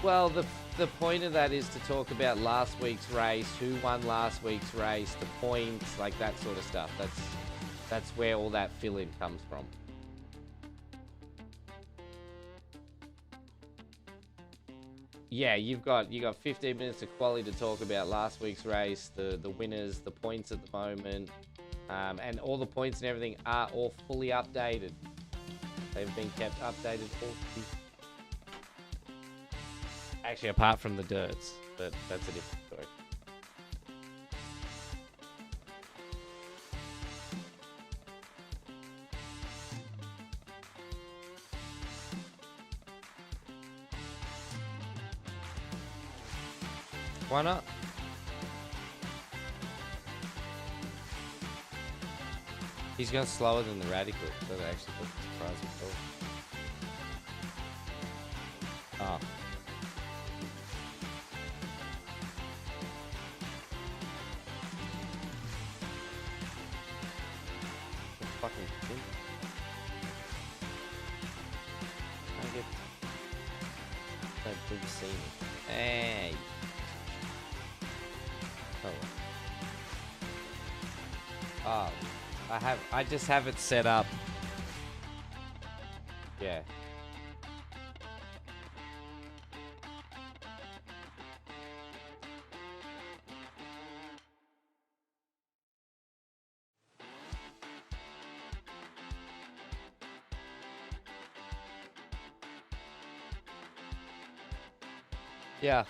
Well, the point of that is to talk about last week's race, who won last week's race, the points, like that sort of stuff. That's where all that fill-in comes from. Yeah, you got 15 minutes of quality to talk about last week's race, the winners, the points at the moment, and all the points and everything are all fully updated. They've been kept updated all. Actually, apart from the dirts, but that's a different story. Why not? He's gone slower than the Radical. That actually doesn't surprise me at all. Oh. Fucking thing. I get that big scene. Hey. Oh. I just have it set up. Yeah. Yeah.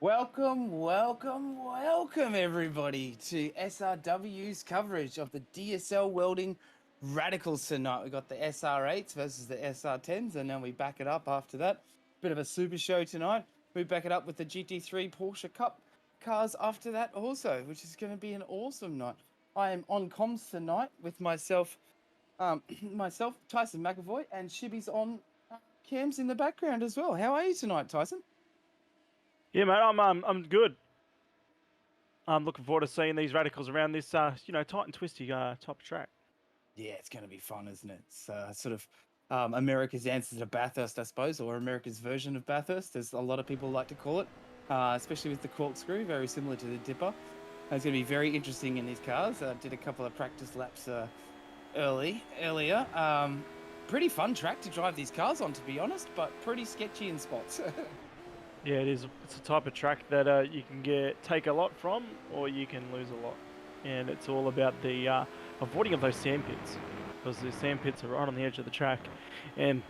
Welcome, welcome, welcome everybody to SRW's coverage of the DSL Welding Radicals tonight. We got the SR8s versus the SR10s, and then we back it up after that. Bit of a super show tonight. We back it up with the GT3 Porsche Cup cars after that also, which is going to be an awesome night. I am on comms tonight with myself, Tyson McAvoy, and Shibby's on cams in the background as well. How are you tonight, Tyson? Yeah, mate, I'm good. I'm looking forward to seeing these radicals around this, tight and twisty type of track. Yeah, it's going to be fun, isn't it? It's sort of America's answer to Bathurst, I suppose, or America's version of Bathurst, as a lot of people like to call it, especially with the corkscrew, very similar to the Dipper. It's going to be very interesting in these cars. I did a couple of practice laps earlier. Pretty fun track to drive these cars on, to be honest, but pretty sketchy in spots. Yeah, it is. It's a type of track that you can take a lot from, or you can lose a lot, and it's all about the avoiding of those sand pits, because the sand pits are right on the edge of the track, and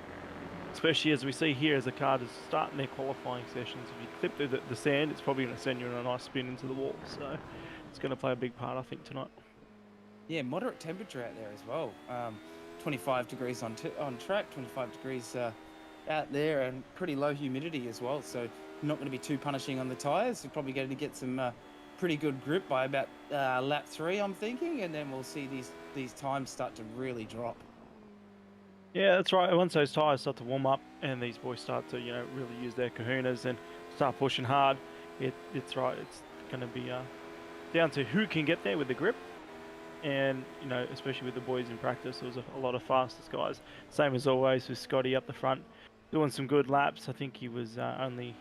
especially as we see here, as the car is starting their qualifying sessions, if you clip through the sand, it's probably going to send you on a nice spin into the wall. So it's going to play a big part, I think, tonight. Yeah, moderate temperature out there as well. 25 degrees on track, 25 degrees out there, and pretty low humidity as well. So not going to be too punishing on the tyres. You're probably going to get some pretty good grip by about lap 3, I'm thinking, and then we'll see these times start to really drop. Yeah, that's right. Once those tyres start to warm up and these boys start to, really use their kahunas and start pushing hard, it's right. It's going to be down to who can get there with the grip. And, especially with the boys in practice, there was a lot of fastest guys. Same as always with Scotty up the front, doing some good laps. I think he was only,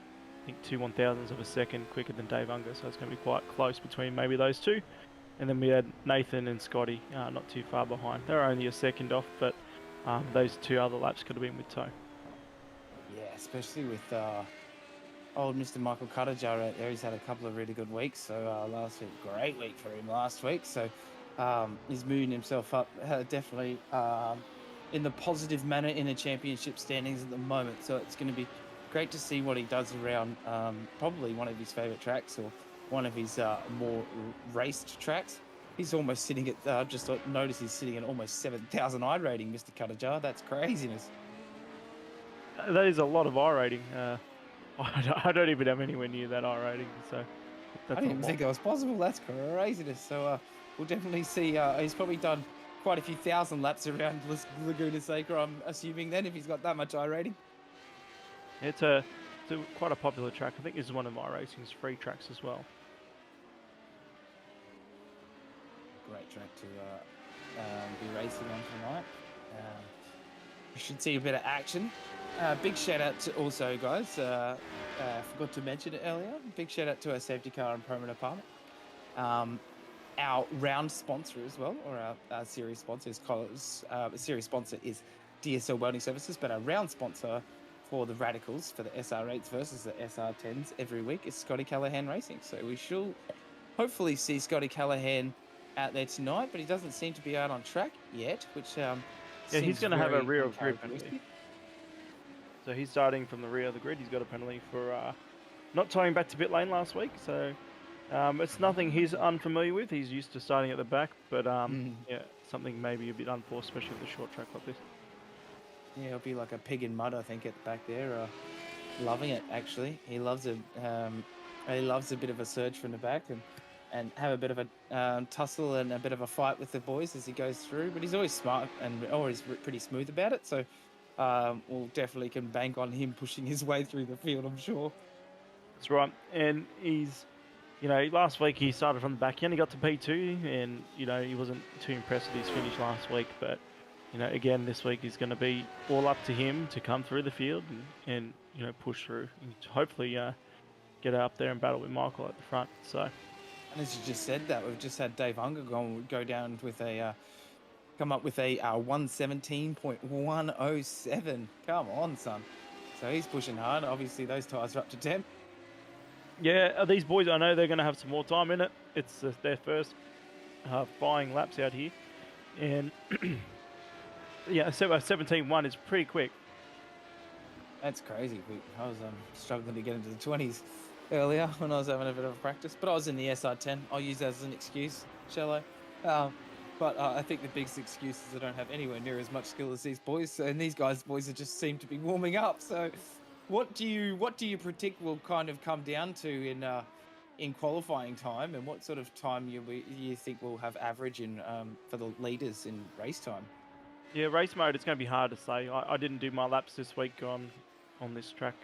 2/1000s of a second quicker than Dave Unger, so it's going to be quite close between maybe those two. And then we had Nathan and Scotty not too far behind. They were only a second off, but those two other laps could have been with tow. Yeah, especially with old Mr. Michael Cuttajar out there. He's had a couple of really good weeks. So last week, great week for him last week. So he's moving himself up definitely in the positive manner in the championship standings at the moment. So it's going to be great to see what he does around probably one of his favorite tracks or one of his more raced tracks. He's almost sitting at, just noticed he's sitting at almost 7,000 I rating, Mr. Cuttajar. That's craziness. That is a lot of I rating. I don't even have anywhere near that I rating, so I that's didn't even think that was possible. That's craziness. So we'll definitely see. He's probably done quite a few thousand laps around Laguna Seca, I'm assuming, then, if he's got that much I rating. It's quite a popular track. I think this is one of iRacing's free tracks as well. Great track to be racing on tonight. We should see a bit of action. Big shout out to also, guys, forgot to mention it earlier, big shout out to our safety car and permanent apartment. Our round sponsor as well, or our series sponsor is series sponsor is DSL Welding Services, but our round sponsor for the Radicals, for the SR8s versus the SR10s every week, is Scotty Callahan Racing. So we should hopefully see Scotty Callahan out there tonight, but he doesn't seem to be out on track yet, which yeah, he's going to have a rear of grid. So he's starting from the rear of the grid. He's got a penalty for not tying back to pit lane last week. So it's nothing he's unfamiliar with. He's used to starting at the back, but yeah, something maybe a bit unforced, especially with a short track like this. Yeah, it'll be like a pig in mud, I think, at the back there. Loving it, actually. He loves a bit of a surge from the back and have a bit of a tussle and a bit of a fight with the boys as he goes through. But he's always smart and always pretty smooth about it. So we'll definitely can bank on him pushing his way through the field, I'm sure. That's right. And he's, last week he started from the back. He only got to P2 and, he wasn't too impressed with his finish last week. But, again, this week is going to be all up to him to come through the field and push through and hopefully get up there and battle with Michael at the front. So. And as you just said that, we've just had Dave Unger go down with come up with a 117.107. Come on, son. So he's pushing hard. Obviously, those tyres are up to 10. Yeah, these boys, I know they're going to have some more time in it. It's their first buying laps out here. And, yeah, 17.1 is pretty quick. That's crazy. I was struggling to get into the 20s. earlier when I was having a bit of a practice, but I was in the SR10. I'll use that as an excuse, shall I? But I think the biggest excuse is I don't have anywhere near as much skill as these boys, and these boys just seem to be warming up. So, what do you predict will kind of come down to in qualifying time, and what sort of time you think we'll have average in for the leaders in race time? Yeah, race mode, it's going to be hard to say. I didn't do my laps this week on this track.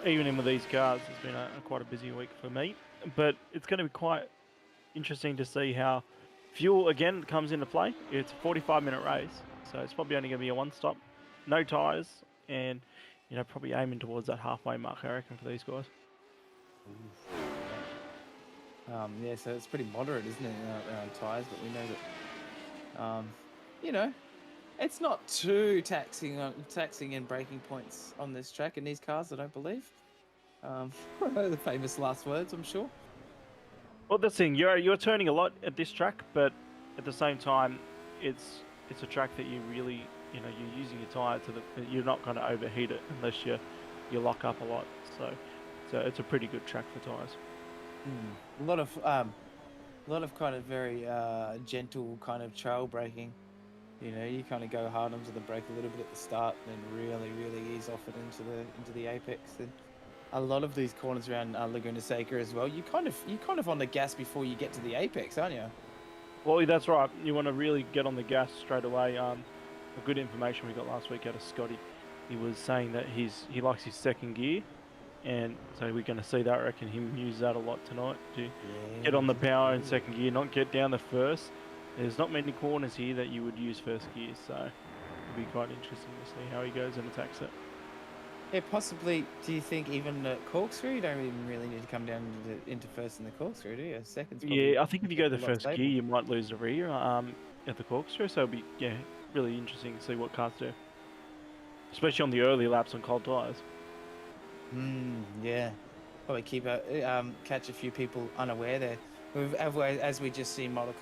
Even in with these cars, it's been quite a busy week for me. But it's going to be quite interesting to see how fuel, again, comes into play. It's a 45-minute race, so it's probably only going to be a one-stop, no tyres, and, you know, probably aiming towards that halfway mark, I reckon, for these guys. Yeah, so it's pretty moderate, isn't it, around tyres, but we know that, you know, it's not too taxing in braking points on this track in these cars, I don't believe. The famous last words, I'm sure. Well, that's the thing. You're turning a lot at this track, but at the same time, it's a track that you really, you know, you're using your tyre to you're not going to overheat it unless you lock up a lot. So it's a pretty good track for tyres. A lot of kind of very gentle kind of trail braking. You know, you kind of go hard onto the brake a little bit at the start, and then really ease off it into the apex. And a lot of these corners around Laguna Seca as well, you kind of on the gas before you get to the apex, aren't you? Well, that's right. You want to really get on the gas straight away. A good information we got last week out of Scotty. He was saying that he likes his second gear, and so we're going to see that. I reckon him use that a lot tonight to get on the power in second gear, not get down the first. There's not many corners here that you would use first gear, so it'll be quite interesting to see how he goes and attacks it. Yeah, possibly. Do you think even the corkscrew, you don't even really need to come down into first in the corkscrew, do you? Second's probably, Yeah, I think if you go the a lot first stable. gear, you might lose the rear at the corkscrew, so it'll be really interesting to see what cars do, especially on the early laps on cold tyres. Yeah. Probably catch a few people unaware there. As we just seen Michael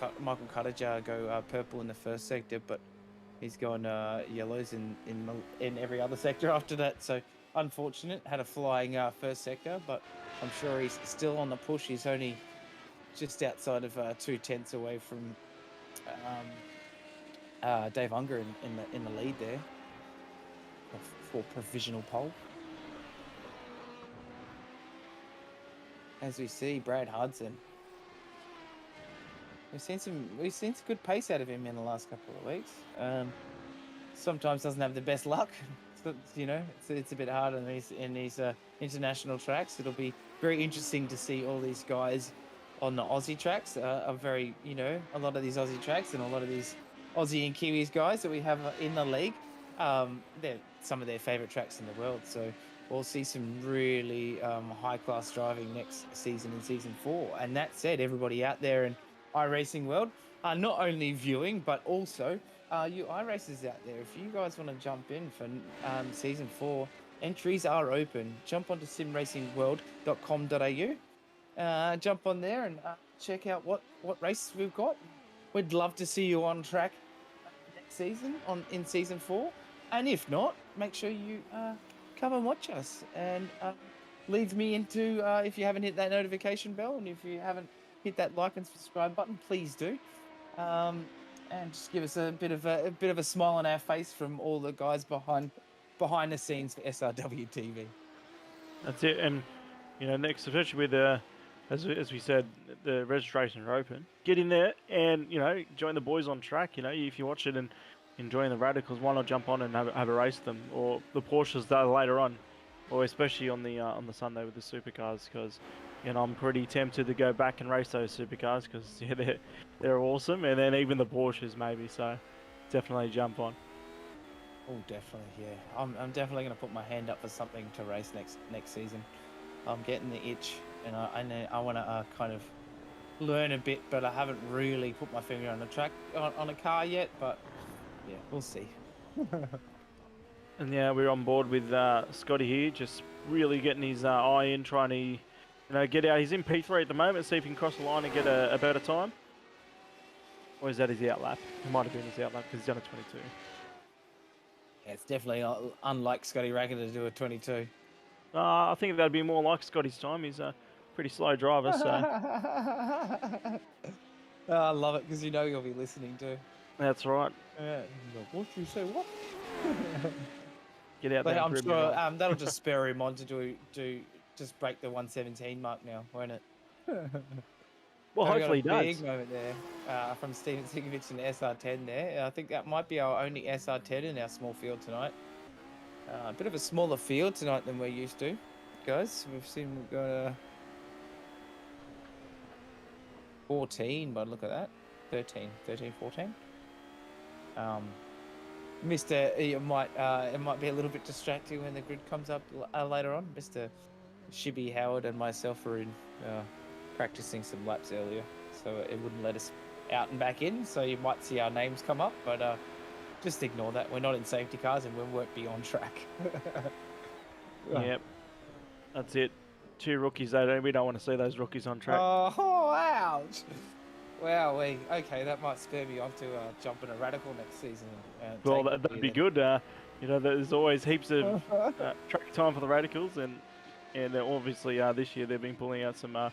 Cuttajar go purple in the first sector, but he's gone yellows in every other sector after that. So unfortunate. Had a flying first sector, but I'm sure he's still on the push. He's only just outside of 2/10 away from Dave Unger in the lead there for provisional pole. As we see, Brad Hudson. We've seen some good pace out of him in the last couple of weeks. Sometimes doesn't have the best luck. So, you know, it's a bit hard in these international tracks. It'll be very interesting to see all these guys on the Aussie tracks. Are very, you know, a lot of these Aussie tracks and a lot of these Aussie and Kiwis guys that we have in the league. They're some of their favorite tracks in the world. So we'll see some really high-class driving next season in Season 4. And that said, everybody out there in iRacing world, not only viewing, but also you iRacers out there, if you guys want to jump in for Season 4, entries are open. Jump onto simracingworld.com.au. Jump on there and check out what races we've got. We'd love to see you on track next season in Season 4. And if not, make sure you come and watch us, and leads me into if you haven't hit that notification bell, and if you haven't hit that like and subscribe button, please do, and just give us a bit of a smile on our face from all the guys behind the scenes for SRW TV. That's it, and you know, next, especially with as we said, the registrations are open. Get in there and, you know, join the boys on track. You know, if you watch it and enjoying the radicals, why not jump on and have a race with them, or the Porsches that later on, or especially on the Sunday with the Supercars, because, you know, I'm pretty tempted to go back and race those Supercars because they're awesome, and then even the Porsches maybe. So definitely jump on. Oh, definitely, yeah. I'm definitely going to put my hand up for something to race next season. I'm getting the itch, and I want to kind of learn a bit, but I haven't really put my finger on the track on a car yet. But yeah, we'll see. And yeah, we're on board with Scotty here, just really getting his eye in, trying to, you know, get out. He's in P3 at the moment, see if he can cross the line and get a better time. Or is that his outlap? It might have been his outlap because he's done a 22. Yeah, it's definitely unlike Scotty Racket to do a 22. I think that'd be more like Scotty's time. He's a pretty slow driver, so Oh, I love it because you know you'll be listening too. that's right. Yeah. What you say? What? Get out But there and I'm prove me sure wrong. that'll just spur him on to do just break the 117 mark now, won't it? Well, And we got a hopefully he big does. moment there from Steven Sigovic in the SR10 there. I think that might be our only SR10 in our small field tonight. A bit of a smaller field tonight than we're used to, guys. We've got 14, but look at that. 13, 14. Mr. It might be a little bit distracting when the grid comes up later on. Mr. Shibby Howard and myself were in practicing some laps earlier, so it wouldn't let us out and back in. So you might see our names come up, but just ignore that. We're not in safety cars and we won't be on track. Yep, that's it. 2 rookies though. We don't want to see those rookies on track. Oh, ouch! Wow, okay, that might spur me on to jump in a radical next season. Well, that'd be good. You know, there's always heaps of track time for the radicals, and obviously this year they've been pulling out some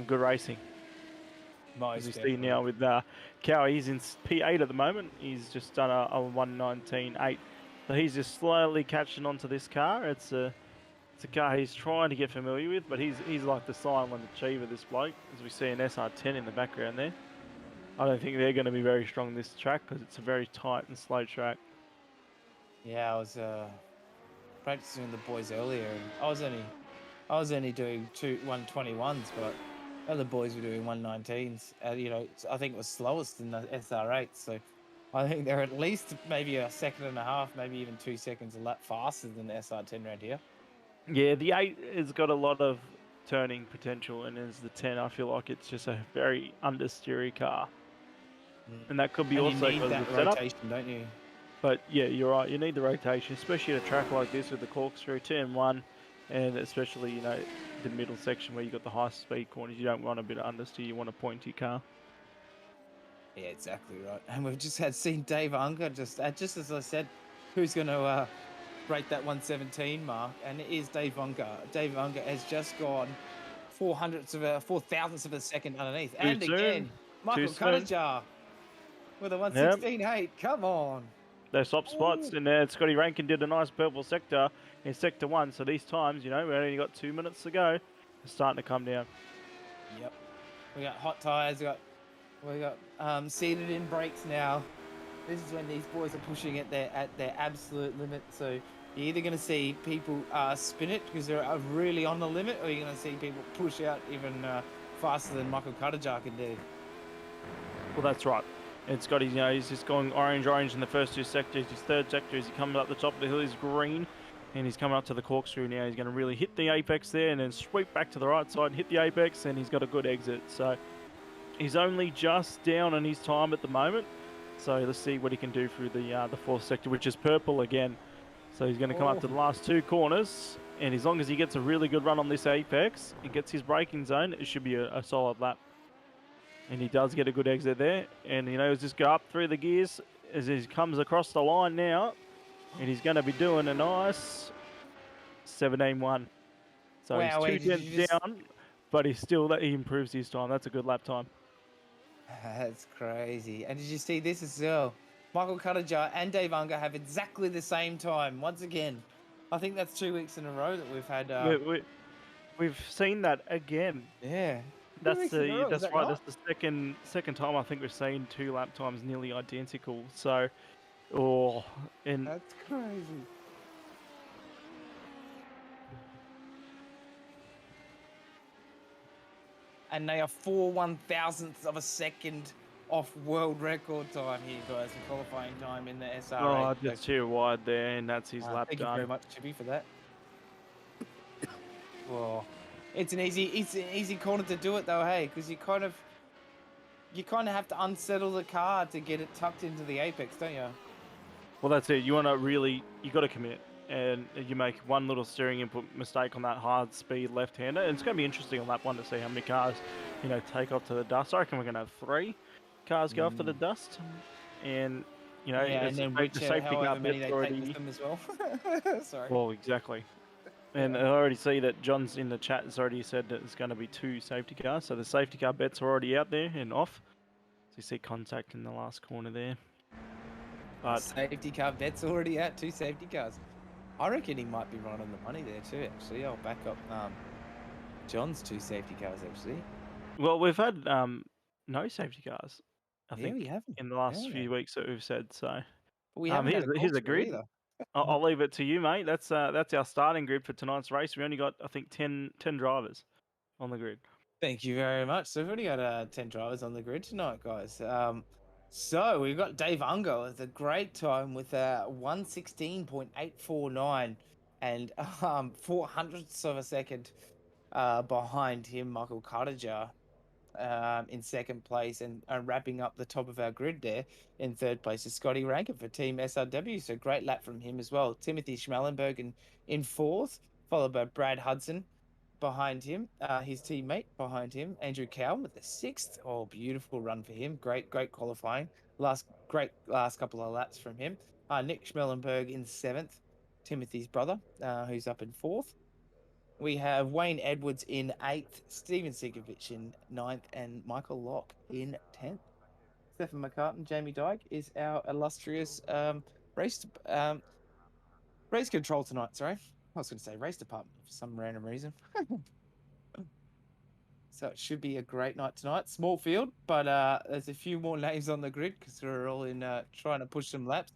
good racing. As you see now with Cow, he's in P8 at the moment. He's just done a 119.8, so he's just slowly catching on to this car. It's a car he's trying to get familiar with, but he's like the silent achiever, this bloke, as we see an SR10 in the background there. I don't think they're going to be very strong this track because it's a very tight and slow track. Yeah, I was practicing with the boys earlier, and I was only doing 121s, but other boys were doing 119s. You know, I think it was slowest in the SR8, so I think they're at least maybe a second and a half, maybe even 2 seconds a lap faster than the SR10 around here. Yeah, the 8 has got a lot of turning potential, and as the 10, I feel like it's just a very understeery car. And that could be and also you need that rotation, don't you? But yeah, you're right. You need the rotation, especially at a track like this with the corkscrew turn 1, and especially the middle section where you got the high speed corners. You don't want a bit of understeer. You want a pointy car. Yeah, exactly right. And we've just seen Dave Unger just as I said, who's going to break that 117 mark, and it is Dave Unger. Dave Unger has just gone 4,000ths of a second underneath, and again, Michael Cuttajar with a 116.8. Come on. They swap spots, and Scotty Rankin did a nice purple sector in sector 1. So these times, we only got 2 minutes to go. It's starting to come down. Yep. We got hot tires. We got seated in brakes now. This is when these boys are pushing at their absolute limit. So you're either going to see people spin it because they're really on the limit, or you're going to see people push out even faster than Michael Cuttajar can do. Well, that's right. And Scotty, he's just going orange in the first 2 sectors. His 3rd sector, as he comes up the top of the hill, is green. And he's coming up to the corkscrew now. He's going to really hit the apex there and then sweep back to the right side and hit the apex, and he's got a good exit. So he's only just down on his time at the moment. So let's see what he can do through the 4th sector, which is purple again. So he's going to come up to the last 2 corners. And as long as he gets a really good run on this apex, he gets his braking zone, it should be a solid lap. And he does get a good exit there. And, he'll just go up through the gears as he comes across the line now. And he's going to be doing a nice 17.1. So wow, he's 2 tenths down, but he improves his time. That's a good lap time. That's crazy. And did you see this as well? Michael Cuttajar and Dave Unger have exactly the same time. Once again, I think that's 2 weeks in a row that we've had. We've seen that again. Yeah. That's right. That's the second time I think we've seen 2 lap times nearly identical. So, that's crazy. And they are 4 1,000ths of a second off world record time here, guys, in qualifying time in the SR8. Oh, that's too wide there, and that's his lap thank done. Thank you very much, Chippy, for that. Well, it's an easy corner to do it though, hey, because you kind of have to unsettle the car to get it tucked into the apex, don't you? Well, that's it. You got to commit, and you make one little steering input mistake on that hard speed left-hander, and it's going to be interesting on lap 1 to see how many cars, take off to the dust. I reckon we're going to have 3 cars go off to the dust, and and then the safety car many they already take with them as well. Sorry. Well, exactly. And I already see that John's in the chat has already said that there's going to be 2 safety cars. So the safety car bets are already out there and off. So you see contact in the last corner there. But safety car bet's already out. 2 safety cars. I reckon he might be right on the money there too. Actually, I'll back up John's 2 safety cars. Actually, well, we've had no safety cars. I yeah, think we haven't in the last Yeah. few weeks that we've said so. But we haven't had a Here's a culture grid. either. I'll leave it to you, mate. That's our starting grid for tonight's race. We only got, I think, 10 drivers on the grid. Thank you very much. So we've already got 10 drivers on the grid tonight, guys. So we've got Dave Ungo with a great time with 1:16.849 and 400ths of a second behind him, Michael Cartager. In second place and wrapping up the top of our grid there in third place is Scotty Rankin for Team SRW. So great lap from him as well. Timothy Schmallenberg in fourth, followed by Brad Hudson behind him, his teammate behind him, Andrew Cowan with the sixth. Oh, beautiful run for him. Great qualifying. Great last couple of laps from him. Nick Schmallenberg in seventh, Timothy's brother, who's up in fourth. We have Wayne Edwards in 8th, Stephen Sigovich in 9th, and Michael Locke in 10th. Stephen McCartan, Jamie Dyke is our illustrious race control tonight. Sorry, I was going to say race department for some random reason. So it should be a great night tonight. Small field, but there's a few more names on the grid because we're all in trying to push some laps.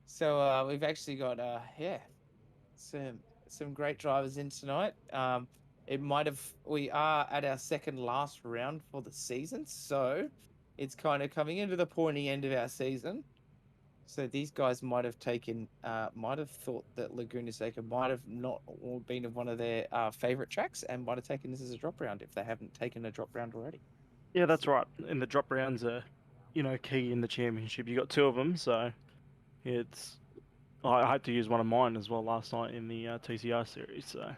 So we've actually got some great drivers in tonight. We are at our second last round for the season, so it's kind of coming into the pointy end of our season. So these guys might have thought that Laguna Seca might have not been one of their favorite tracks and might have taken this as a drop round if they haven't taken a drop round already. Yeah, that's right. And the drop rounds are, key in the championship. You got 2 of them, so it's. I had to use one of mine as well last night in the TCR series. So,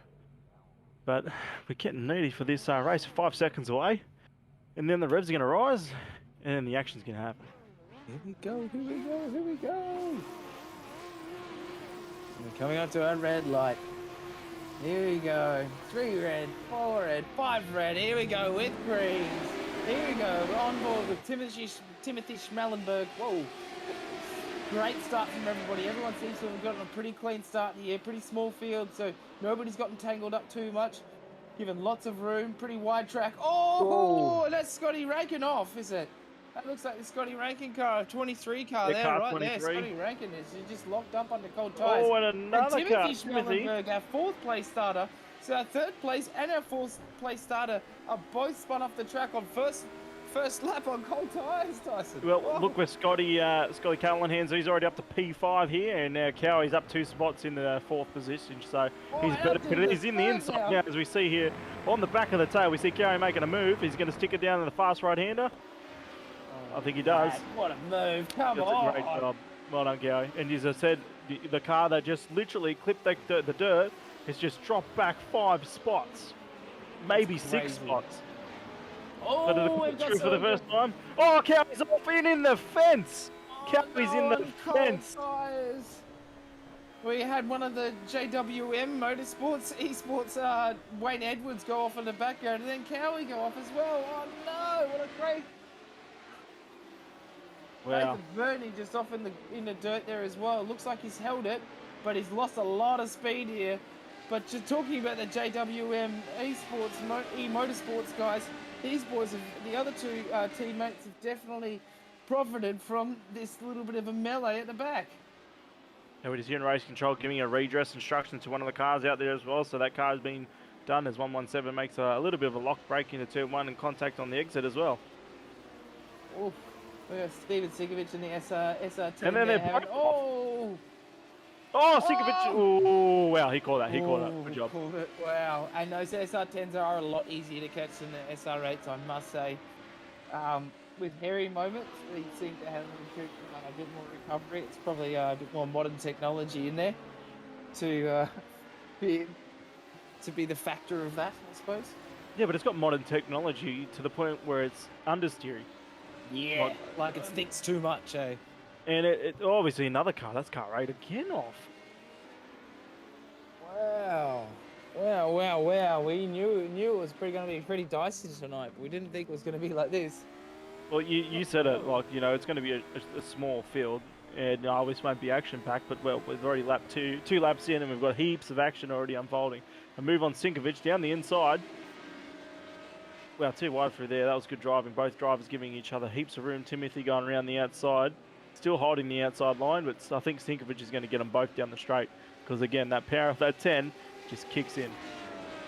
but we're getting needy for this race. 5 seconds away, and then the revs are going to rise, and then the action's going to happen. Here we go. We're coming up to our red light. Here we go. 3 red, 4 red, 5 red. Here we go with greens. Here we go. We're on board with Timothy Schmallenberg. Whoa. Great start from everybody. Everyone seems to have gotten a pretty clean start here. Pretty small field, so nobody's gotten tangled up too much. Given lots of room. Pretty wide track. Oh, that's Scotty Rankin off, is it? That looks like the Scotty Rankin car, 23 car there, right 23. There. Scotty Rankin is just locked up under cold tyres. Oh, and another and car. Timothy Schmallenberg, our 4th place starter. So our 3rd place and our 4th place starter are both spun off the track on first lap on cold tyres, Tyson. Well, look where Scotty Callahan's. He's already up to P5 here, and now Cowie's up 2 spots in the 4th position. So he's better. But he's in the inside now, as we see here on the back of the tail. We see Cowie making a move. He's going to stick it down to the fast right-hander. I think he does. What a move. Come on. That's a great job. Well done, Cowie. And as I said, the car that just literally clipped the dirt has just dropped back 5 spots. Maybe 6 spots. Oh, we've got for the first time. Oh, Cowie's off in the fence. Cowie's in the fence. Tires. We had one of the JWM Motorsports Esports Wayne Edwards go off in the background, and then Cowie go off as well. Oh no! What a great. Wow. Bernie just off in the dirt there as well. It looks like he's held it, but he's lost a lot of speed here. But just talking about the JWM Esports Motorsports guys, these boys, the other 2 teammates have definitely profited from this little bit of a melee at the back. And we're just here in race control, giving a redress instruction to one of the cars out there as well. So that car has been done as 117 makes a little bit of a lock break into turn 1 and contact on the exit as well. Oh, we got Stephen Sigovich in the SR10. And then they're Sigovich. Oh, wow, he called that. Good job. Called it. Wow. And those SR10s are a lot easier to catch than the SR8s, I must say. With hairy moments, they seem to have a bit more recovery. It's probably a bit more modern technology in there to be the factor of that, I suppose. Yeah, but it's got modern technology to the point where it's understeering. Yeah, like it stinks too much, eh? And it obviously another car. That's car 8 again off. Wow. Wow, wow, wow. We knew it was going to be pretty dicey tonight, but we didn't think it was going to be like this. Well, you said it, like, you know, it's going to be a small field, and this won't be action-packed, but, well, we've already lapped two laps in, and we've got heaps of action already unfolding. A move on Sinkovic down the inside. Well, too wide through there. That was good driving. Both drivers giving each other heaps of room. Timothy going around the outside, still holding the outside line, but I think Sinkovic is going to get them both down the straight, because, again, that power of that 10 just kicks in.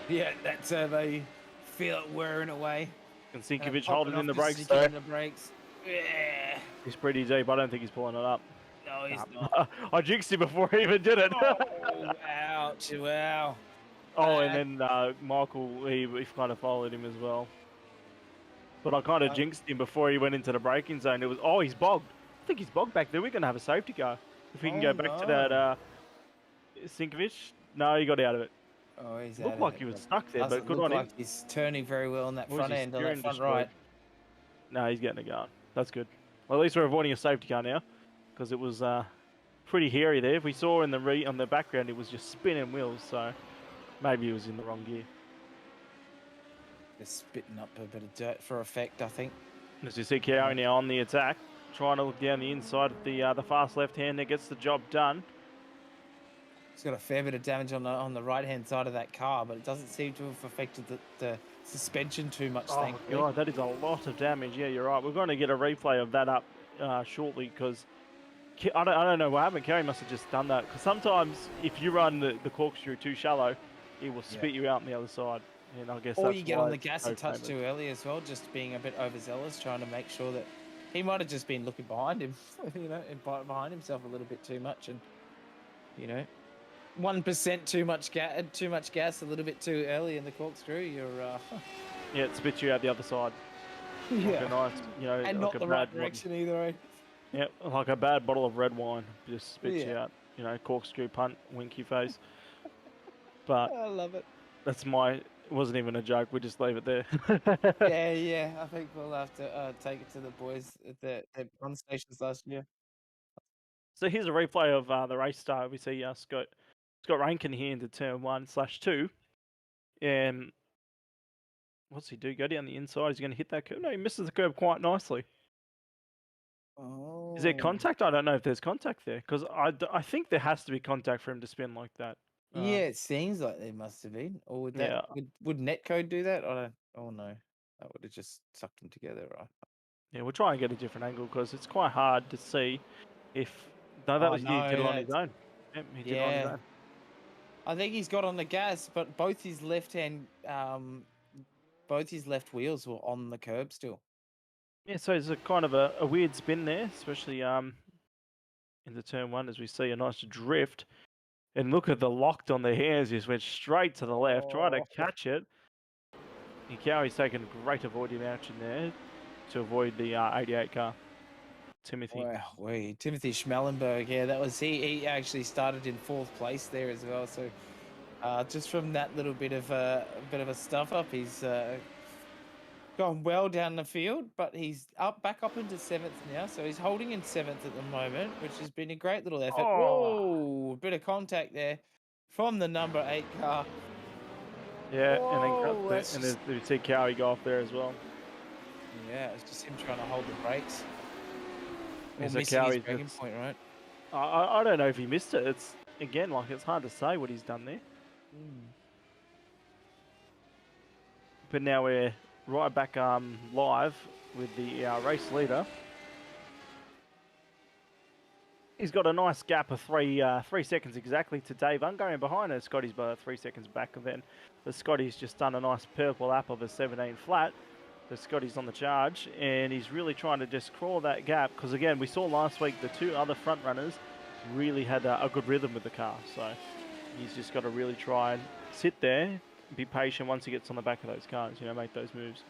Yeah, that's they feel it whirring away. And Sinkovic holding in the brakes. Yeah. He's pretty deep. I don't think he's pulling it up. No, he's not. I jinxed him before he even did it. Oh, ouch, wow. Oh, and then Michael, he kind of followed him as well. But I kind of jinxed him before he went into the braking zone. It was, oh, he's bogged. I think he's bogged back there. We're going to have a safety car. If we can go back to that Sinkovic. No, he got out of it. Oh, he's looked like he was stuck there, but good on him. He's turning very well on that front end, on that front right. No, he's getting it going. That's good. Well, at least we're avoiding a safety car now, because it was pretty hairy there. If we saw in the on the background, it was just spinning wheels, so maybe he was in the wrong gear. Just spitting up a bit of dirt for effect, I think. As you see, Cowie now on the attack, trying to look down the inside of the fast left hand that gets the job done. It's got a fair bit of damage on the right-hand side of that car, but it doesn't seem to have affected the suspension too much, thankfully. Oh, God, that is a lot of damage. Yeah, you're right. We're going to get a replay of that up shortly, because I don't know what happened. Cowie must have just done that, because sometimes if you run the corkscrew too shallow, it will spit you out on the other side. And I guess or you get on the gas a touch too early as well, just being a bit overzealous, trying to make sure that he might have just been looking behind him, you know, and behind himself a little bit too much, and you know, 1% too much gas a little bit too early in the corkscrew. You're yeah, it spits you out the other side. Yeah, like a nice, you know, and like not the right direction either. Eh? Yeah, like a bad bottle of red wine just spits you out. You know, corkscrew punt, winky face. But I love it. That's it wasn't even a joke. We just leave it there. yeah. I think we'll have to take it to the boys at the run stations last year. So here's a replay of the race start. We see Scott Rankin here into turn 1/2. And what's he do? Go down the inside. Is he going to hit that curb? No, he misses the curb quite nicely. Oh. Is there contact? I don't know if there's contact there, because I think there has to be contact for him to spin like that. Yeah, it seems like there must have been. Or would that would netcode do that? I don't. Oh no, that would have just sucked them together, right? Yeah, we'll try and get a different angle, because it's quite hard to see if. No, that was he did it on his own. Yep, he did it on his own. I think he's got on the gas, but both his left wheels were on the curb still. Yeah, so it's a kind of a weird spin there, especially in the turn 1, as we see a nice drift. And look at the locked on the hands, just went straight to the left, trying to catch it. And Cowie's taking great avoiding action there to avoid the 88 car. Timothy. Wow, Timothy Schmellenberg, yeah, that was he actually started in 4th place there as well. So just from that little bit of a stuff up, he's gone well down the field, but he's back up into 7th now, so he's holding in 7th at the moment, which has been a great little effort. Whoa, a bit of contact there from the number 8 car. Yeah, and then you see Cowie go off there as well. Yeah, it's just him trying to hold the brakes. It's missing his braking point, right? I don't know if he missed it. It's again, like, it's hard to say what he's done there. But now we're right back live with the race leader. He's got a nice gap of 3 seconds exactly to Dave Ungar behind us. Scotty's about 3 seconds back of then. But Scotty's just done a nice purple lap of a 17 flat. But Scotty's on the charge, and he's really trying to just crawl that gap, because again, we saw last week the 2 other front runners really had a good rhythm with the car. So he's just got to really try and sit there, be patient once he gets on the back of those cars, you know, make those moves.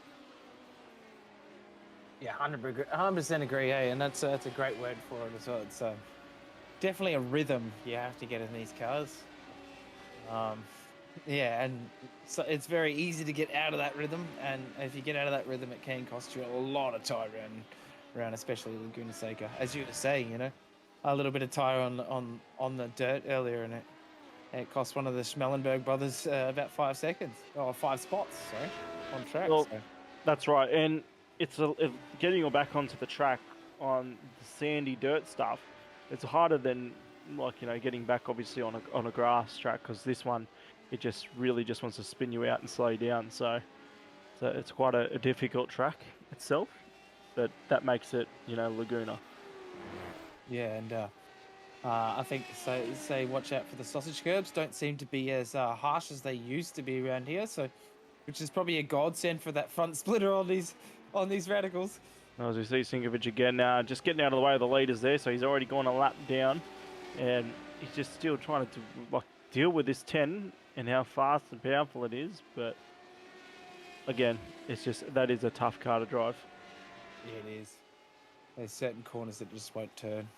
Yeah, 100% agree, hey, and that's a great word for it as well. It's definitely a rhythm you have to get in these cars. Yeah, and so it's very easy to get out of that rhythm, and if you get out of that rhythm, it can cost you a lot of tire around especially Laguna Seca. As you were saying, you know, a little bit of tire on the dirt earlier in it. It cost one of the Schmellenberg brothers about 5 seconds, or 5 spots, sorry, on track. Well, So. that's right, and it's getting you back onto the track on the sandy dirt stuff. It's harder than getting back obviously on a grass track, because this one it just really just wants to spin you out and slow you down. So it's quite a difficult track itself, but that makes it Laguna. Yeah, and I think say watch out for the sausage curbs. Don't seem to be as harsh as they used to be around here. So, which is probably a godsend for that front splitter on these radicals. As we see Sinkovic again now, just getting out of the way of the leaders there, so he's already gone a lap down, and he's just still trying to deal with this 10 and how fast and powerful it is. But again, it's just that is a tough car to drive. Yeah, it is. There's certain corners that just won't turn.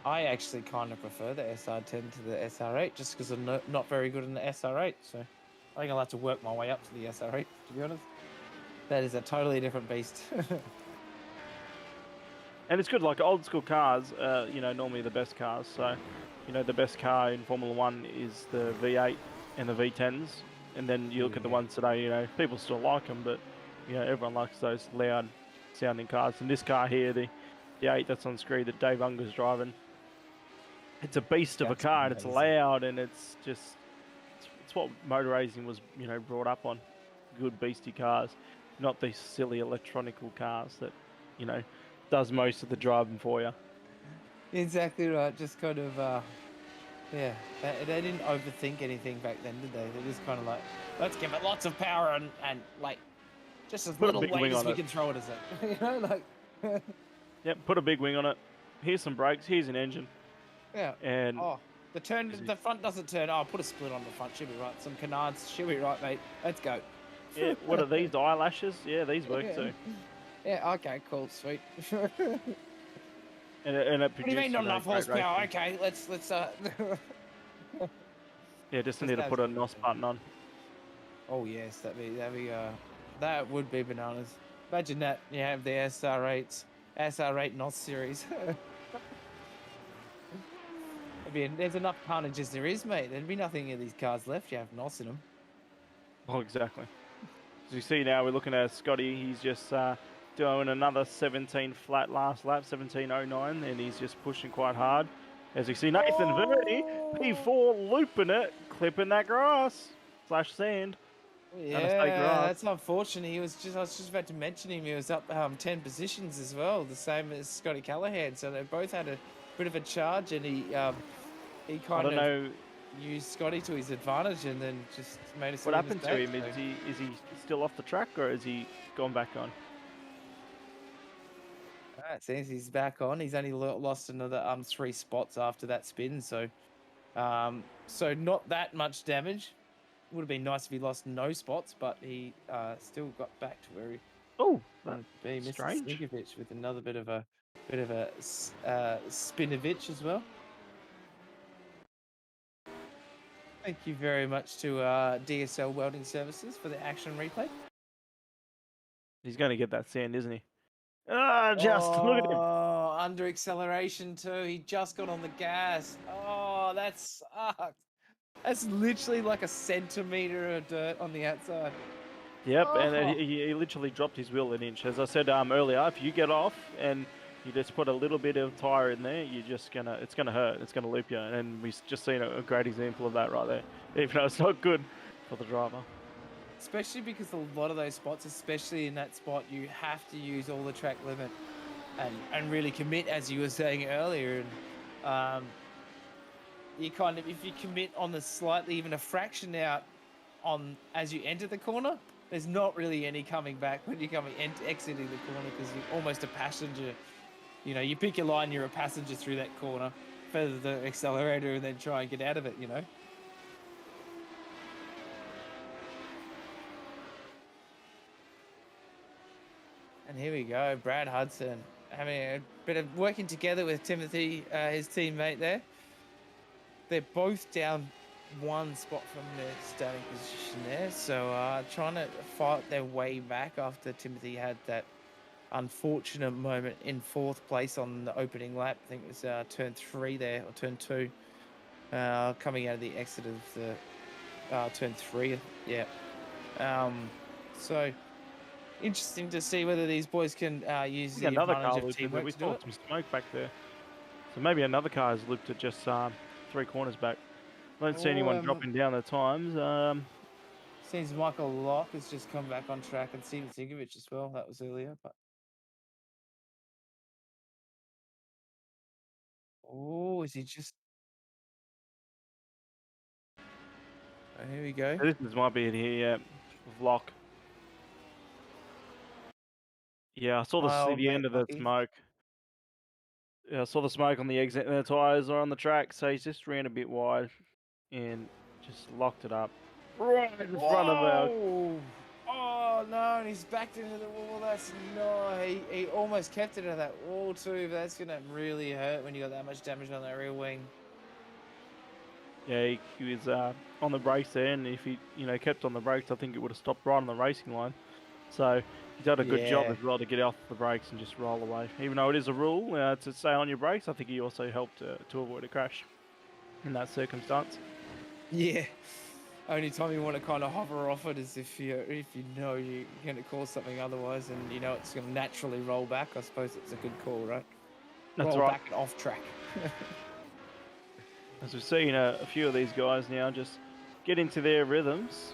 I actually kind of prefer the SR10 to the SR8 just because I'm not very good in the SR8. So I think I'll have to work my way up to the SR8, to be honest. That is a totally different beast. And it's good, like old school cars, normally the best cars. So, the best car in Formula One is the V8 and the V10s. And then you look at the ones today, people still like them, but, everyone likes those loud sounding cars. And this car here, the 8 that's on screen that Dave Unger's driving, it's a beast of a car, and it's loud, and it's just, it's what motor racing was, brought up on. Good beastie cars, not these silly electronical cars that, does most of the driving for you. Exactly right. Just kind of, yeah. They didn't overthink anything back then, did they? They just kind of like, let's give it lots of power and like, just as little weight as we can throw it as it. Yep, put a big wing on it. Here's some brakes. Here's an engine. Yeah. And the front doesn't turn. Oh, put a split on the front. She'll be right. Some canards. She'll be right, mate. Let's go. Yeah. What are these eyelashes? Yeah, these work too. Yeah. Okay. Cool. Sweet. and it what do you mean not enough horsepower? Okay. Let's. Yeah, just need to put a NOS button on. Oh yes, that would be bananas. Imagine that you have the SR8 NOS series. There's enough carnage as there is, mate. There'd be nothing in these cars left. You have NOS in them. Oh, exactly. As you see now, we're looking at Scotty. He's just doing another 17 flat last lap, 17.09, and he's just pushing quite hard. As you see, Nathan Verdi, P4, looping it, clipping that grass / sand. Yeah, that's unfortunate. I was just about to mention him. He was up 10 positions as well, the same as Scotty Callahan. So they both had a bit of a charge, and he kind of used Scotty to his advantage, and then just made a. What happened to him? Is he still off the track, or has he gone back on? It seems he's back on. He's only lost another 3 spots after that spin, so not that much damage. Would have been nice if he lost no spots, but he still got back to where he. Oh, that's strange. Sinkovic with another bit of a Spinovich as well. Thank you very much to DSL Welding Services for the action replay. He's going to get that sand, isn't he? Look at him. Oh, under acceleration too. He just got on the gas. Oh, that sucks. That's literally like a centimetre of dirt on the outside. Yep, and he literally dropped his wheel an inch. As I said earlier, if you get off and you just put a little bit of tyre in there, it's gonna hurt. It's gonna loop you, and we've just seen a great example of that right there. Even though it's not good for the driver. Especially because a lot of those spots, especially in that spot, you have to use all the track limit and really commit, as you were saying earlier. And you kind of, if you commit on the slightly, even a fraction out on as you enter the corner, there's not really any coming back when you're exiting the corner, because you're almost a passenger. You pick your line, you're a passenger through that corner, feather the accelerator, and then try and get out of it. And here we go, Brad Hudson having a bit of working together with Timothy, his teammate there. They're both down 1 spot from their starting position there, so trying to fight their way back after Timothy had that unfortunate moment in 4th place on the opening lap. I think it was turn 3 there, or turn 2. coming out of the exit of the turn 3. Yeah. So interesting to see whether these boys can use I the think another advantage car of looped in there. teamwork We to do saw it. some smoke back there. So maybe another car has looped it just 3 corners back. I don't see anyone dropping down the times. Seems Michael Locke has just come back on track, and Steven Sigovic as well. That was earlier, but oh, is he just? Oh, here we go. This might be it here, yeah. Vlog. Yeah, I saw My old the mate end of the Lockie. smoke. Yeah, I saw the smoke on the exit, and the tyres are on the track, so he's just ran a bit wide and just locked it up right in front of our. Whoa! Oh no, and he's backed into the wall. That's no. He almost kept it out of that wall too. But that's gonna really hurt when you got that much damage on that rear wing. Yeah, he was on the brakes there, and if he kept on the brakes, I think it would have stopped right on the racing line. So he's done a good job Yeah. as well to get off the brakes and just roll away. Even though it is a rule to stay on your brakes, I think he also helped to avoid a crash in that circumstance. Yeah. Only time you want to kind of hover off it is if you know you're going to cause something otherwise, and you know it's going to naturally roll back. I suppose it's a good call, right? That's Roll right. back and off track. As we've seen a few of these guys now just get into their rhythms,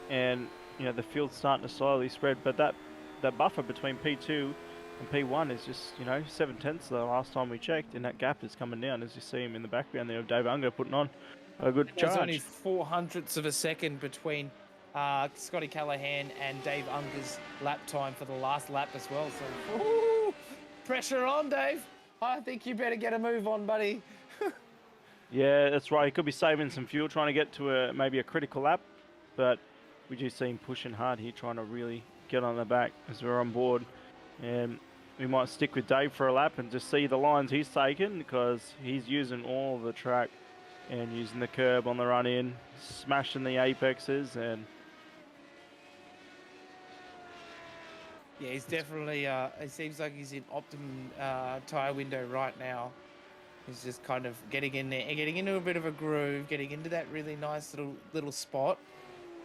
and the field's starting to slowly spread. But that buffer between P2 and P1 is just 7/10 the last time we checked, and that gap is coming down as you see him in the background there of Dave Unger putting on a good charge. There's only 0.04 of a second between Scotty Callahan and Dave Unger's lap time for the last lap as well. So ooh, pressure on, Dave. I think you better get a move on, buddy. Yeah, that's right. He could be saving some fuel, trying to get to maybe a critical lap, but we do see him pushing hard here, trying to really get on the back as we're on board. And we might stick with Dave for a lap and just see the lines he's taken, because he's using all of the track and using the curb on the run in, smashing the apexes, and yeah, he's definitely. It seems like he's in optimum tire window right now. He's just kind of getting in there, getting into a bit of a groove, getting into that really nice little spot,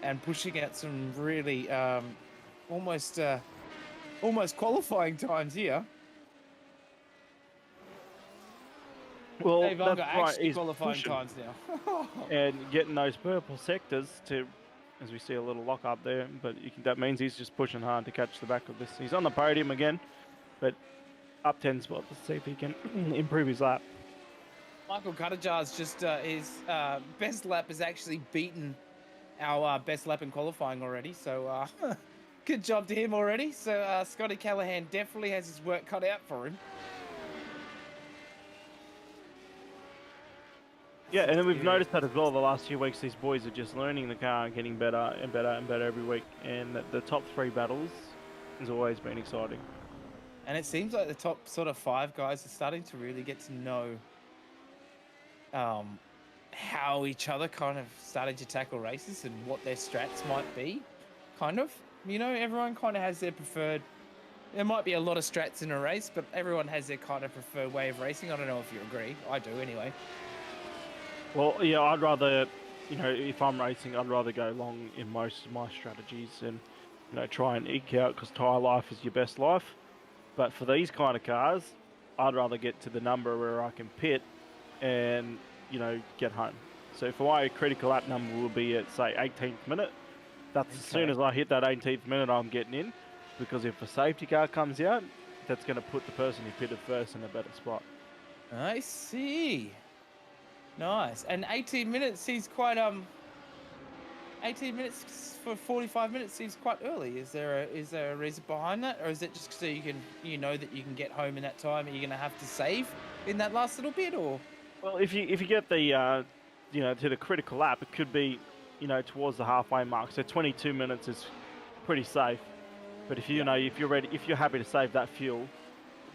and pushing out some really almost qualifying times here. well, Dave Unger that's right. actually He's qualifying pushing times now. and getting those purple sectors to, as we see a little lock up there, but that means he's just pushing hard to catch the back of this. He's on the podium again, but up 10 spots. Let's see if he can improve his lap. Michael Cutterjar's just his best lap has actually beaten our best lap in qualifying already. So good job to him already. So Scotty Callahan definitely has his work cut out for him. Yeah, and then we've noticed that as well the last few weeks. These boys are just learning the car and getting better and better and better every week. And the top 3 battles has always been exciting. And it seems like the top sort of 5 guys are starting to really get to know how each other kind of started to tackle races and what their strats might be. Kind of, everyone kind of has their preferred. There might be a lot of strats in a race, but everyone has their kind of preferred way of racing. I don't know if you agree. I do anyway. Well, yeah, I'd rather, if I'm racing, I'd rather go long in most of my strategies and, try and eke out, because tyre life is your best life. But for these kind of cars, I'd rather get to the number where I can pit and, get home. So for my critical lap number will be at, say, 18th minute. That's as soon as I hit that 18th minute, I'm getting in. Because if a safety car comes out, that's going to put the person who pitted first in a better spot. I see. Nice. And 18 minutes seems quite 18 minutes for 45 minutes seems quite early. Is there a reason behind that, or is it just so you know that you can get home in that time? Are you going to have to save in that last little bit, or? Well, if you get the to the critical lap, it could be towards the halfway mark. So 22 minutes is pretty safe. But if if you're ready, if you're happy to save that fuel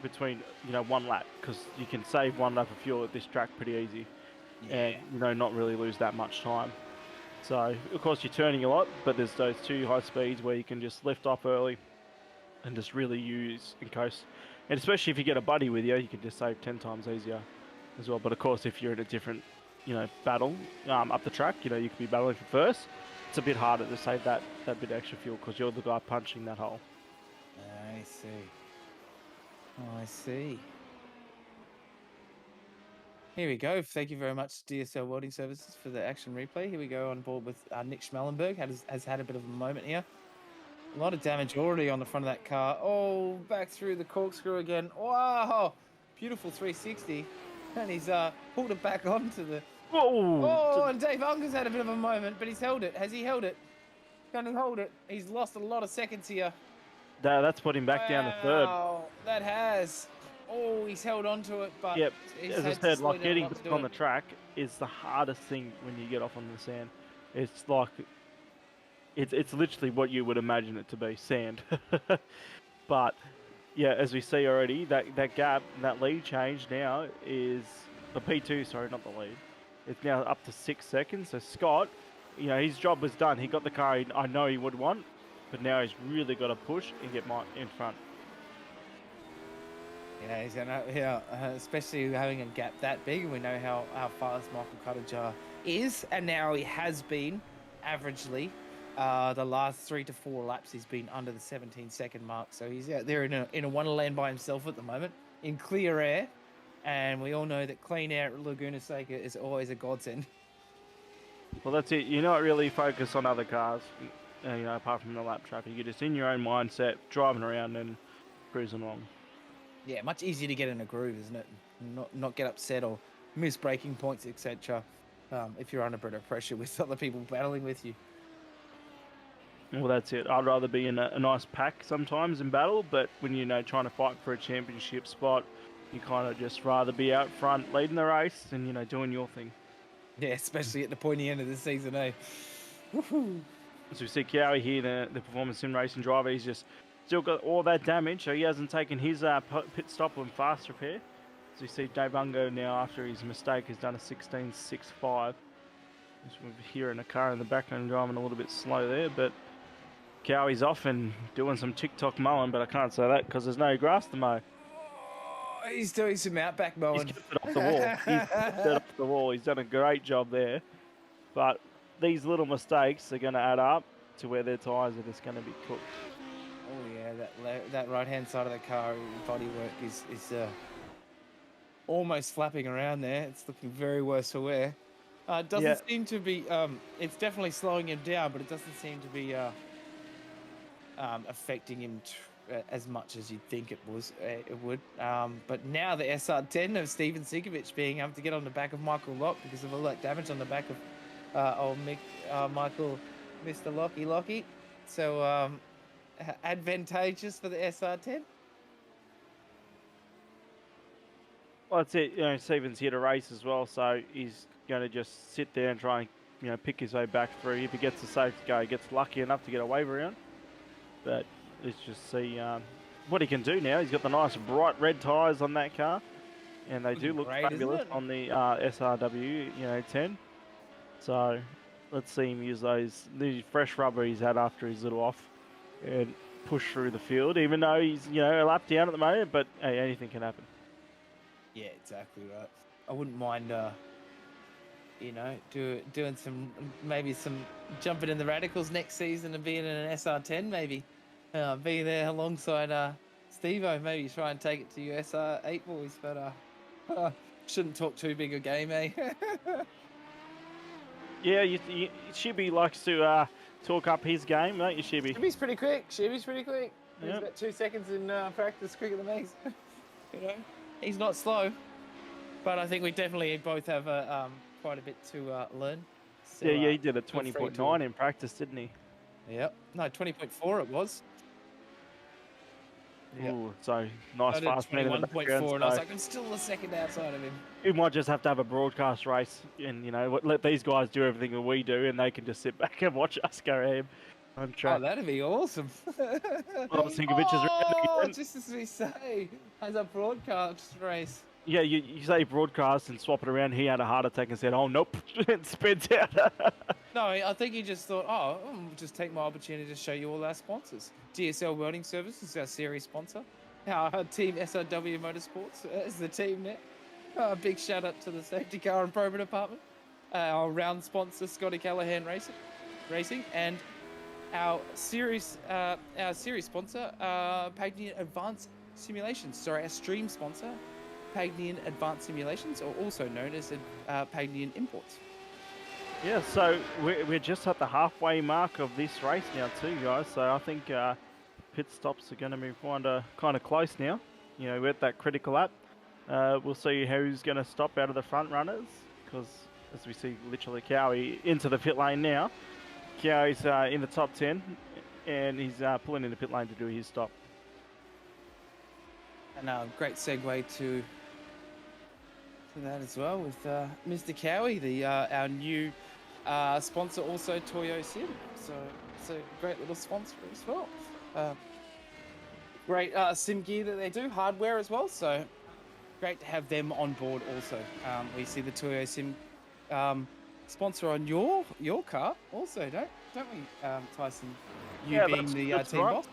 between one lap, because you can save 1 lap of fuel at this track pretty easy, and not really lose that much time. So of course you're turning a lot, but there's those 2 high speeds where you can just lift off early and just really use and coast. And especially if you get a buddy with you, you can just save 10 times easier as well. But of course, if you're in a different battle up the track. You could be battling for first. It's a bit harder to save that bit of extra fuel because you're the guy punching that hole. I see. I see. Here we go. Thank you very much, DSL Welding Services, for the action replay. Here we go on board with Nick Schmallenberg. Has had a bit of a moment here. A lot of damage already on the front of that car. Oh, back through the corkscrew again. Wow. Beautiful 360. And he's pulled it back onto the... Whoa! Oh, and Dave Unger's had a bit of a moment, but he's held it. Has he held it? Can he hold it? He's lost a lot of seconds here. That's put him back down to third. Wow, that has. Oh, he's held on to it, but yep. he's As I had to said, slow like down a getting lot to back do on it. the track is the hardest thing when you get off on the sand. It's like it's literally what you would imagine it to be, sand. But yeah, as we see already, that gap, that lead change now is the P2. Sorry, not the lead. It's now up to 6 seconds. So Scott, his job was done. He got the car I know he would want, but now he's really got to push and get in front. Yeah, he's gonna, especially having a gap that big, and we know how fast Michael Cutter is, and now he has been averagely the last 3 to 4 laps he's been under the 17-second mark. So he's out there in a wonderland by himself at the moment in clear air, and we all know that clean air at Laguna Seca is always a godsend. Well, that's it. You're not really focused on other cars, apart from the lap traffic. You're just in your own mindset, driving around and cruising along. Yeah, much easier to get in a groove, isn't it? Not get upset or miss braking points, etc. If you're under a bit of pressure with other people battling with you. Well, that's it. I'd rather be in a nice pack sometimes in battle, but when trying to fight for a championship spot, you kind of just rather be out front leading the race and doing your thing. Yeah, especially at the pointy end of the season, eh? Woohoo! So we see Cowie here, the performance sim racing driver. He's just still got all that damage, so he hasn't taken his pit stop on fast repair. As we see Dave Ungo now, after his mistake, has done a 16.65. Just hearing a car in the background driving a little bit slow there, but Cowie's off and doing some TikTok mowing, but I can't say that because there's no grass to mow. Oh, he's doing some outback mowing. He's kept it off the wall. He's kept it off the wall. He's done a great job there. But these little mistakes are going to add up to where their tyres are just going to be cooked. Oh yeah, that right-hand side of the car bodywork is almost flapping around there. It's looking very worse for wear. It doesn't seem to be. It's definitely slowing him down, but it doesn't seem to be affecting him as much as you'd think it would. But now the SR10 of Steven Sikovic being able to get on the back of Michael Locke because of all that damage on the back of Michael, Mr. Lockie. So advantageous for the SR10. Well, that's it. Steven's here to race as well, so he's going to just sit there and try and pick his way back through. If he gets a safe go, he gets lucky enough to get a wave around. But let's just see what he can do now. He's got the nice bright red tyres on that car, and they do look fabulous on the SRW 10. So let's see him use the fresh rubber he's had after his little off and push through the field, even though he's a lap down at the moment, but hey, anything can happen. Yeah, exactly right. I wouldn't mind doing some jumping in the radicals next season and being in an SR10 maybe. Being there alongside Steve-O, maybe try and take it to you SR8 boys, but shouldn't talk too big a game, eh? Yeah, Shibby likes to talk up his game, don't you, Shibby? Shibby's pretty quick. He's Yep. got 2 seconds in practice quicker than me. He's not slow, but I think we definitely both have quite a bit to learn. So, yeah, he did a 20.9 in practice, didn't he? Yep. No, 20.4 it was. Yep. Ooh, so nice fast man in the background. 21.4, and I was like, I'm still a second outside of him. We might just have to have a broadcast race and, let these guys do everything that we do and they can just sit back and watch us go ahead on track. Oh, that'd be awesome. Just as we say, as a broadcast race. Yeah, you say broadcast and swap it around. He had a heart attack and said, oh, nope, and spins out. No, I think he just thought, I'll just take my opportunity to show you all our sponsors. GSL Welding Services is our series sponsor. Our team SRW Motorsports is the team there. Big shout out to the safety car and program department. our round sponsor, Scotty Callahan Racing, and our series sponsor, Pagnian Advanced Simulations. Sorry, our stream sponsor, Pagnian Advanced Simulations, or also known as Pagnian Imports. Yeah, so we're just at the halfway mark of this race now too, guys. So I think pit stops are going to be kind of close now. You know, we're at that critical lap. We'll see who's going to stop out of the front runners, because as we see, literally Cowie into the pit lane now. Cowie's in the top 10, and he's pulling in the pit lane to do his stop. And great segue to that as well with Mr. Cowie, our new sponsor, also Toyo Sim. So it's a great little sponsor as well. Great sim gear that they do, hardware as well. So great to have them on board also. We see the Toyo Sim sponsor on your car also, don't we, Tyson? You being the team right. boss.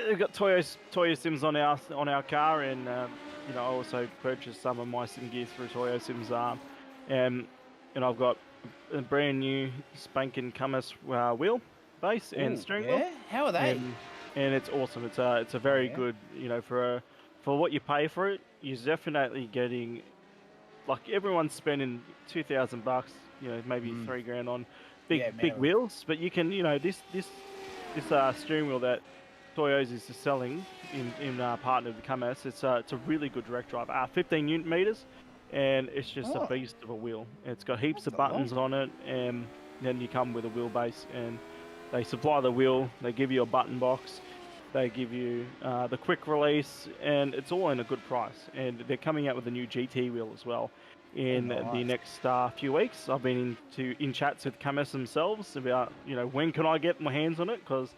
We've got Toyo Sims on our car, and you know, I also purchased some of my sim gear through Toyo Sims, and I've got a brand new spanking Cummins wheel base and steering wheel. How are they? And it's awesome. It's a very good, you know, for what you pay for it. You're definitely getting, like, everyone's spending $2,000, you know, maybe $3,000 on big wheels, but you can, you know, this steering wheel that Toyo's is selling in partner with Cummins. It's a really good direct drive. 15 Newton meters, and it's just a beast of a wheel. It's got heaps of buttons on it, and then you come with a wheelbase, and they supply the wheel. They give you a button box. They give you the quick release, and it's all in a good price. And they're coming out with a new GT wheel as well in the next few weeks. I've been in chats with Cummins themselves about, you know, when can I get my hands on it, because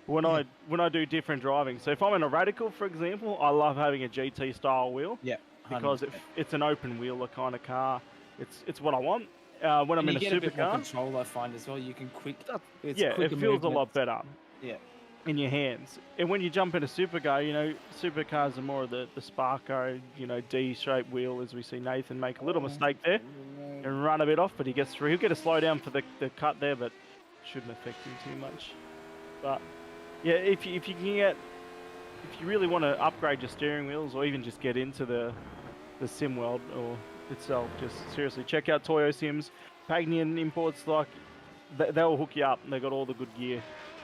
when I do different driving. So if I'm in a radical, for example, I love having a GT style wheel. Yeah. Because it's an open wheeler kind of car. It's what I want. When I'm in a supercar, you get a bit more control, I find, as well. You can it feels a lot better. Yeah. In your hands. And when you jump in a supercar, you know, supercars are more of the Sparko, you know, D-shaped wheel, as we see Nathan make a little mistake there and run a bit off, but he gets through. He'll get a slow down for the cut there, but shouldn't affect him too much. But yeah, if you really want to upgrade your steering wheels, or even just get into the sim world or itself, just seriously check out Toyo Sims. Pagnian Imports, like, they'll hook you up. They got all the good gear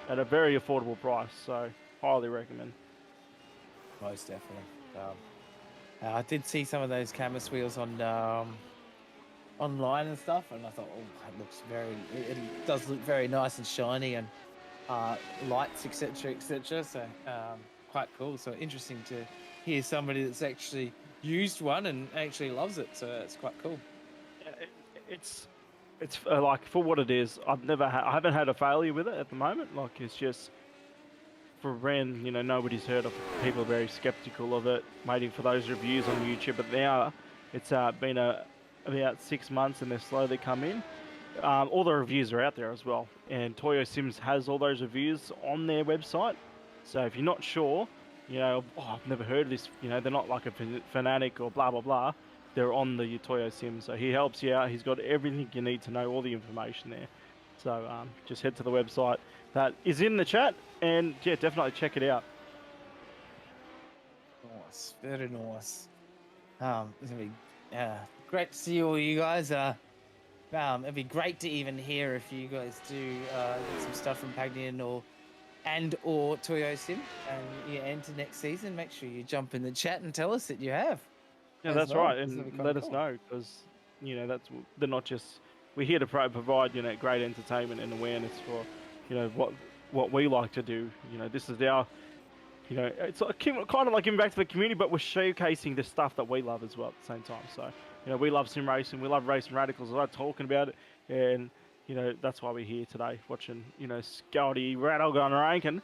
at a very affordable price, so highly recommend. Most definitely. I did see some of those canvas wheels on online and stuff, and I thought, it does look very nice and shiny, and lights, etc., etc. So quite cool. So interesting to hear somebody that's actually used one and actually loves it. So it's quite cool. It's like, for what it is, I haven't had a failure with it at the moment. Like, it's just, for a brand, you know, nobody's heard of. People are very skeptical of it, waiting for those reviews on YouTube. But now it's been about 6 months, and they've slowly come in. All the reviews are out there as well, and Toyo Sims has all those reviews on their website. So if you're not sure, you know, I've never heard of this, you know, they're not like a fanatic or blah blah blah. They're on the Toyo Sims, so he helps you out. He's got everything you need to know, all the information there. So just head to the website that is in the chat, and yeah, definitely check it out. Nice, very nice. It's gonna be great to see all you guys. It'd be great to even hear if you guys do get some stuff from Pagnian or Toyo Sim, and you enter next season. Make sure you jump in the chat and tell us that you have. Yeah, that's right, and let us know, because, you know, they're not just, we're here to provide, you know, great entertainment and awareness for, you know, what we like to do. You know, this is our, you know, it's like, kind of like giving back to the community, but we're showcasing the stuff that we love as well at the same time. So, you know, we love sim racing, we love racing radicals, I love talking about it, and, you know, that's why we're here today, watching, you know, Scotty Rattle going ranking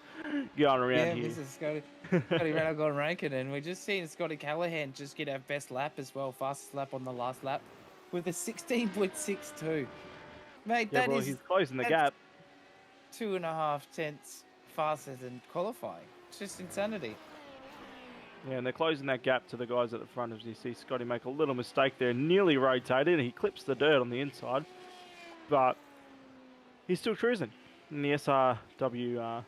going around here. Yeah, this is Scotty Rattle going ranking, and we're just seeing Scotty Callahan just get our best lap as well, fastest lap on the last lap, with a 16.62. Mate, yeah, he's closing the gap. 2.5 tenths faster than qualifying. It's just insanity. Yeah, and they're closing that gap to the guys at the front. As you see Scotty make a little mistake there, nearly rotated, and he clips the dirt on the inside. but he's still cruising in the SRW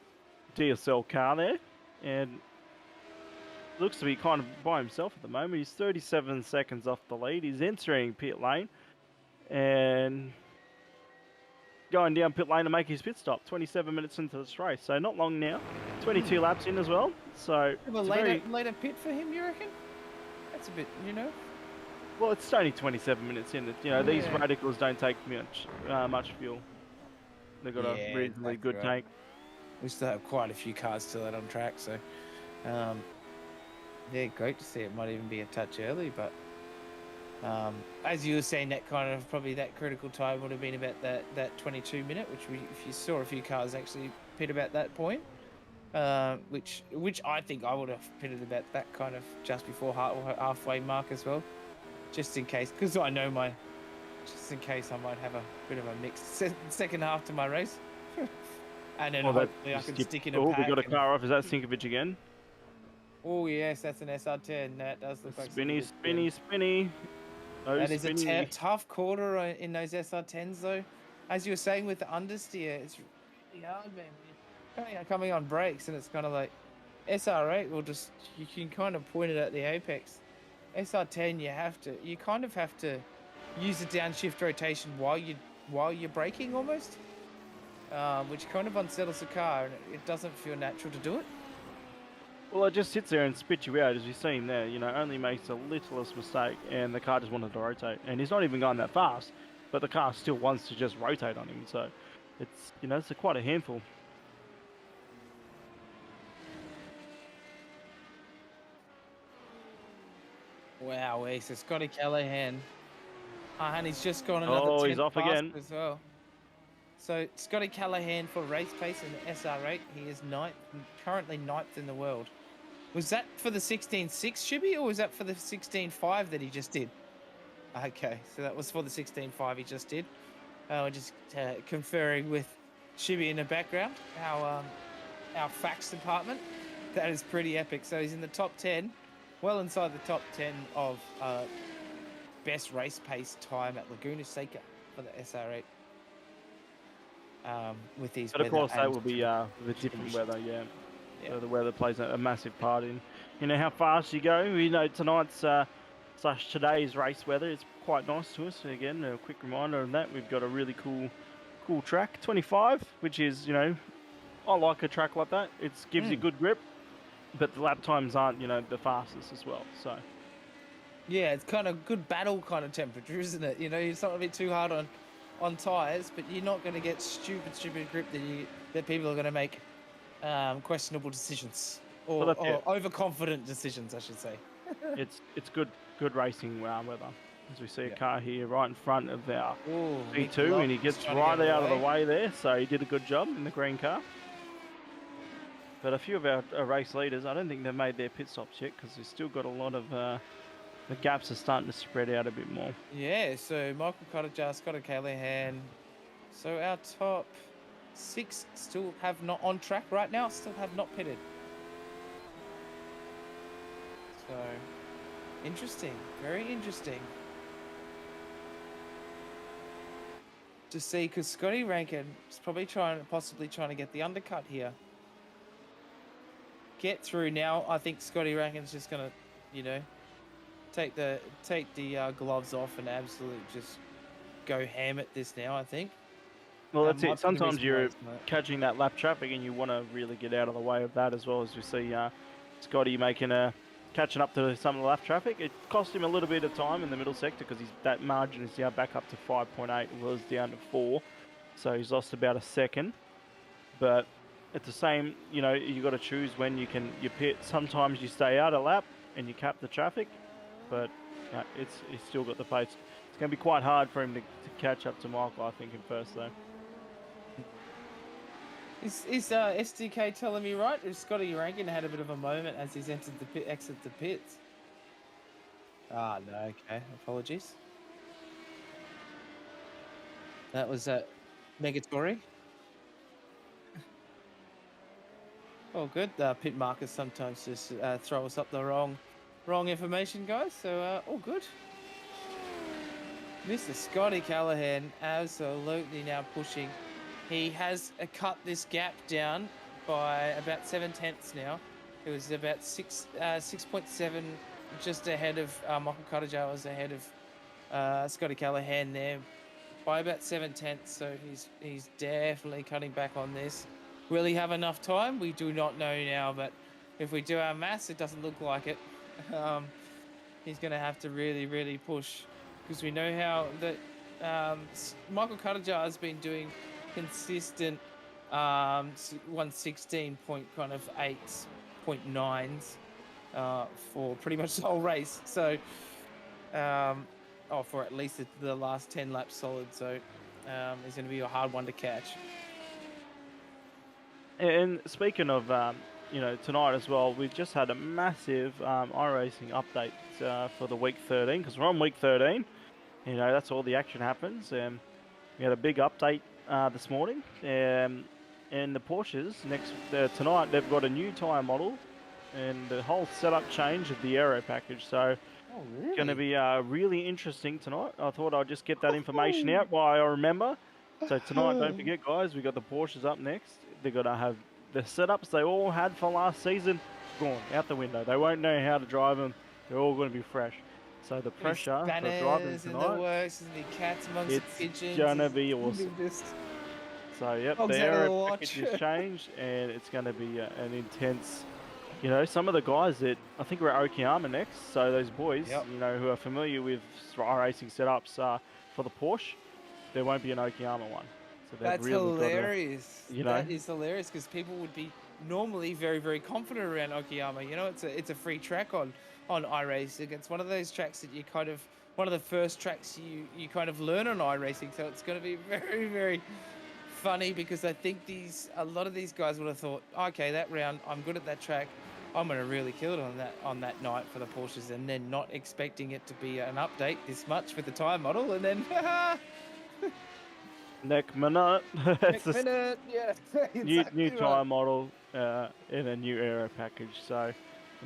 DSL car there, and looks to be kind of by himself at the moment. He's 37 seconds off the lead. He's entering pit lane and going down pit lane to make his pit stop 27 minutes into this race. So not long now, 22 laps in as well. So A later pit for him, you reckon? That's a bit, you know. well, it's only 27 minutes in. You know, these radicals don't take much fuel. They've got a reasonably good tank. We still have quite a few cars still out on track, so yeah, great to see. It might even be a touch early, but as you were saying, that kind of probably that critical time would have been about that 22 minute, which if you saw a few cars actually pit about that point, which I think I would have pitted about that kind of just before halfway mark as well, just in case, because I know just in case I might have a bit of a mixed second half to my race. And then hopefully I can stick in a pack. We got a car off. Is that Sinkovich again? Oh yes, that's an SR10. That does look like spinny. Oh, that is a tough quarter in those SR10s though. As you were saying with the understeer, it's really hard, man. Coming on brakes, and it's kind of like SR8 will just, you can kind of point it at the apex. SR10, you kind of have to use the downshift rotation while you're braking almost. Which kind of unsettles the car, and it doesn't feel natural to do it. Well, it just sits there and spits you out, as you see him there. You know, only makes the littlest mistake, and the car just wanted to rotate. And he's not even going that fast, but the car still wants to just rotate on him. So, it's, you know, it's quite a handful. Wow, so Scotty Callahan, and he's just gone another 10 he's off again as well. So Scotty Callahan for race pace in the SR8, he is currently ninth in the world. Was that for the 16.6 Shibby, or was that for the 16.5 that he just did? Okay, so that was for the 16.5 he just did. We're just conferring with Shibby in the background, our facts department. That is pretty epic. So he's in the top 10, well inside the top 10 of best race pace time at Laguna Seca for the SR8. With these, but of course that will be the different weather, yeah. So the weather plays a massive part in, you know, how fast you go. You know, tonight's / today's race weather is quite nice to us. Again, a quick reminder of that. We've got a really cool track, 25, which is, you know, I like a track like that. It gives you good grip, but the lap times aren't, you know, the fastest as well. So yeah, it's kind of good battle kind of temperature, isn't it? You know, it's not a bit too hard on tires, but you're not going to get stupid grip that people are going to make questionable decisions or overconfident decisions, I should say. it's good racing weather. As we see a car here right in front of our V2, and he gets right out of the way there, so he did a good job in the green car. But a few of our race leaders, I don't think they've made their pit stops yet, because they've still got a lot of the gaps are starting to spread out a bit more. Yeah, so Michael Cottager, Scott Callahan. So our top 6 still have not on track right now, still have not pitted. So, interesting, very interesting. To see, because Scotty Rankin is probably possibly trying to get the undercut here. Get through now. I think Scotty Rankin's just going to, you know, take the gloves off and absolutely just go ham at this now, I think. Well, that's it. Sometimes you're catching that lap traffic and you want to really get out of the way of that, as well as we see Scotty catching up to some of the lap traffic. It cost him a little bit of time in the middle sector, because that margin is now back up to 5.8. It was down to 4, so he's lost about a second. But it's the same, you know, you got to choose when you pit. Sometimes you stay out a lap and you cap the traffic, but he's still got the pace. It's going to be quite hard for him to catch up to Michael, I think, in first though. Is SDK telling me right? If Scotty Rankin had a bit of a moment as he's exited the pits? Ah, no, okay. Apologies. That was negatory. Oh, good. Pit markers sometimes just throw us up the wrong information, guys. So all good. Mr. Scotty Callahan absolutely now pushing. He has cut this gap down by about 7/10 now. It was about 6.7, just ahead of Michael Cuttajar was ahead of Scotty Callahan there by about 7/10. So he's definitely cutting back on this. Will he have enough time? We do not know now, but if we do our maths, it doesn't look like it. He's going to have to really, really push, because we know how that Michael Cuttajar has been doing consistent 116 point kind of 8.9s for pretty much the whole race. So, for at least the last 10 laps solid. So, it's going to be a hard one to catch. And speaking of, tonight as well, we've just had a massive iRacing update for the week 13, because we're on week 13. That's all the action happens. We had a big update this morning, and the Porsches tonight they've got a new tyre model and the whole setup change of the aero package. So it's going to be really interesting tonight. I thought I'd just get that information out while I remember. So tonight, don't forget, guys, we got the Porsches up next. They're going to have the setups they all had for last season gone out the window. They won't know how to drive them. They're all going to be fresh. So the pressure for driving tonight, it's going to be awesome. So, yep, the aero package has changed, and it's going to be an intense... some of the guys that... I think we're at Okayama next, so those boys, who are familiar with iRacing setups for the Porsche, there won't be an Okayama one. So that's really hilarious. That is hilarious, because people would be normally very, very confident around Okayama. It's a free track on iRacing. It's one of those tracks that you kind of... one of the first tracks you kind of learn on iRacing. So it's going to be very, very... funny, because I think a lot of these guys would have thought, okay, that round I'm good at that track, I'm going to really kill it on that night for the Porsches, and then not expecting it to be an update this much with the tyre model, and then next minute, yeah, exactly new tyre model in a new aero package. So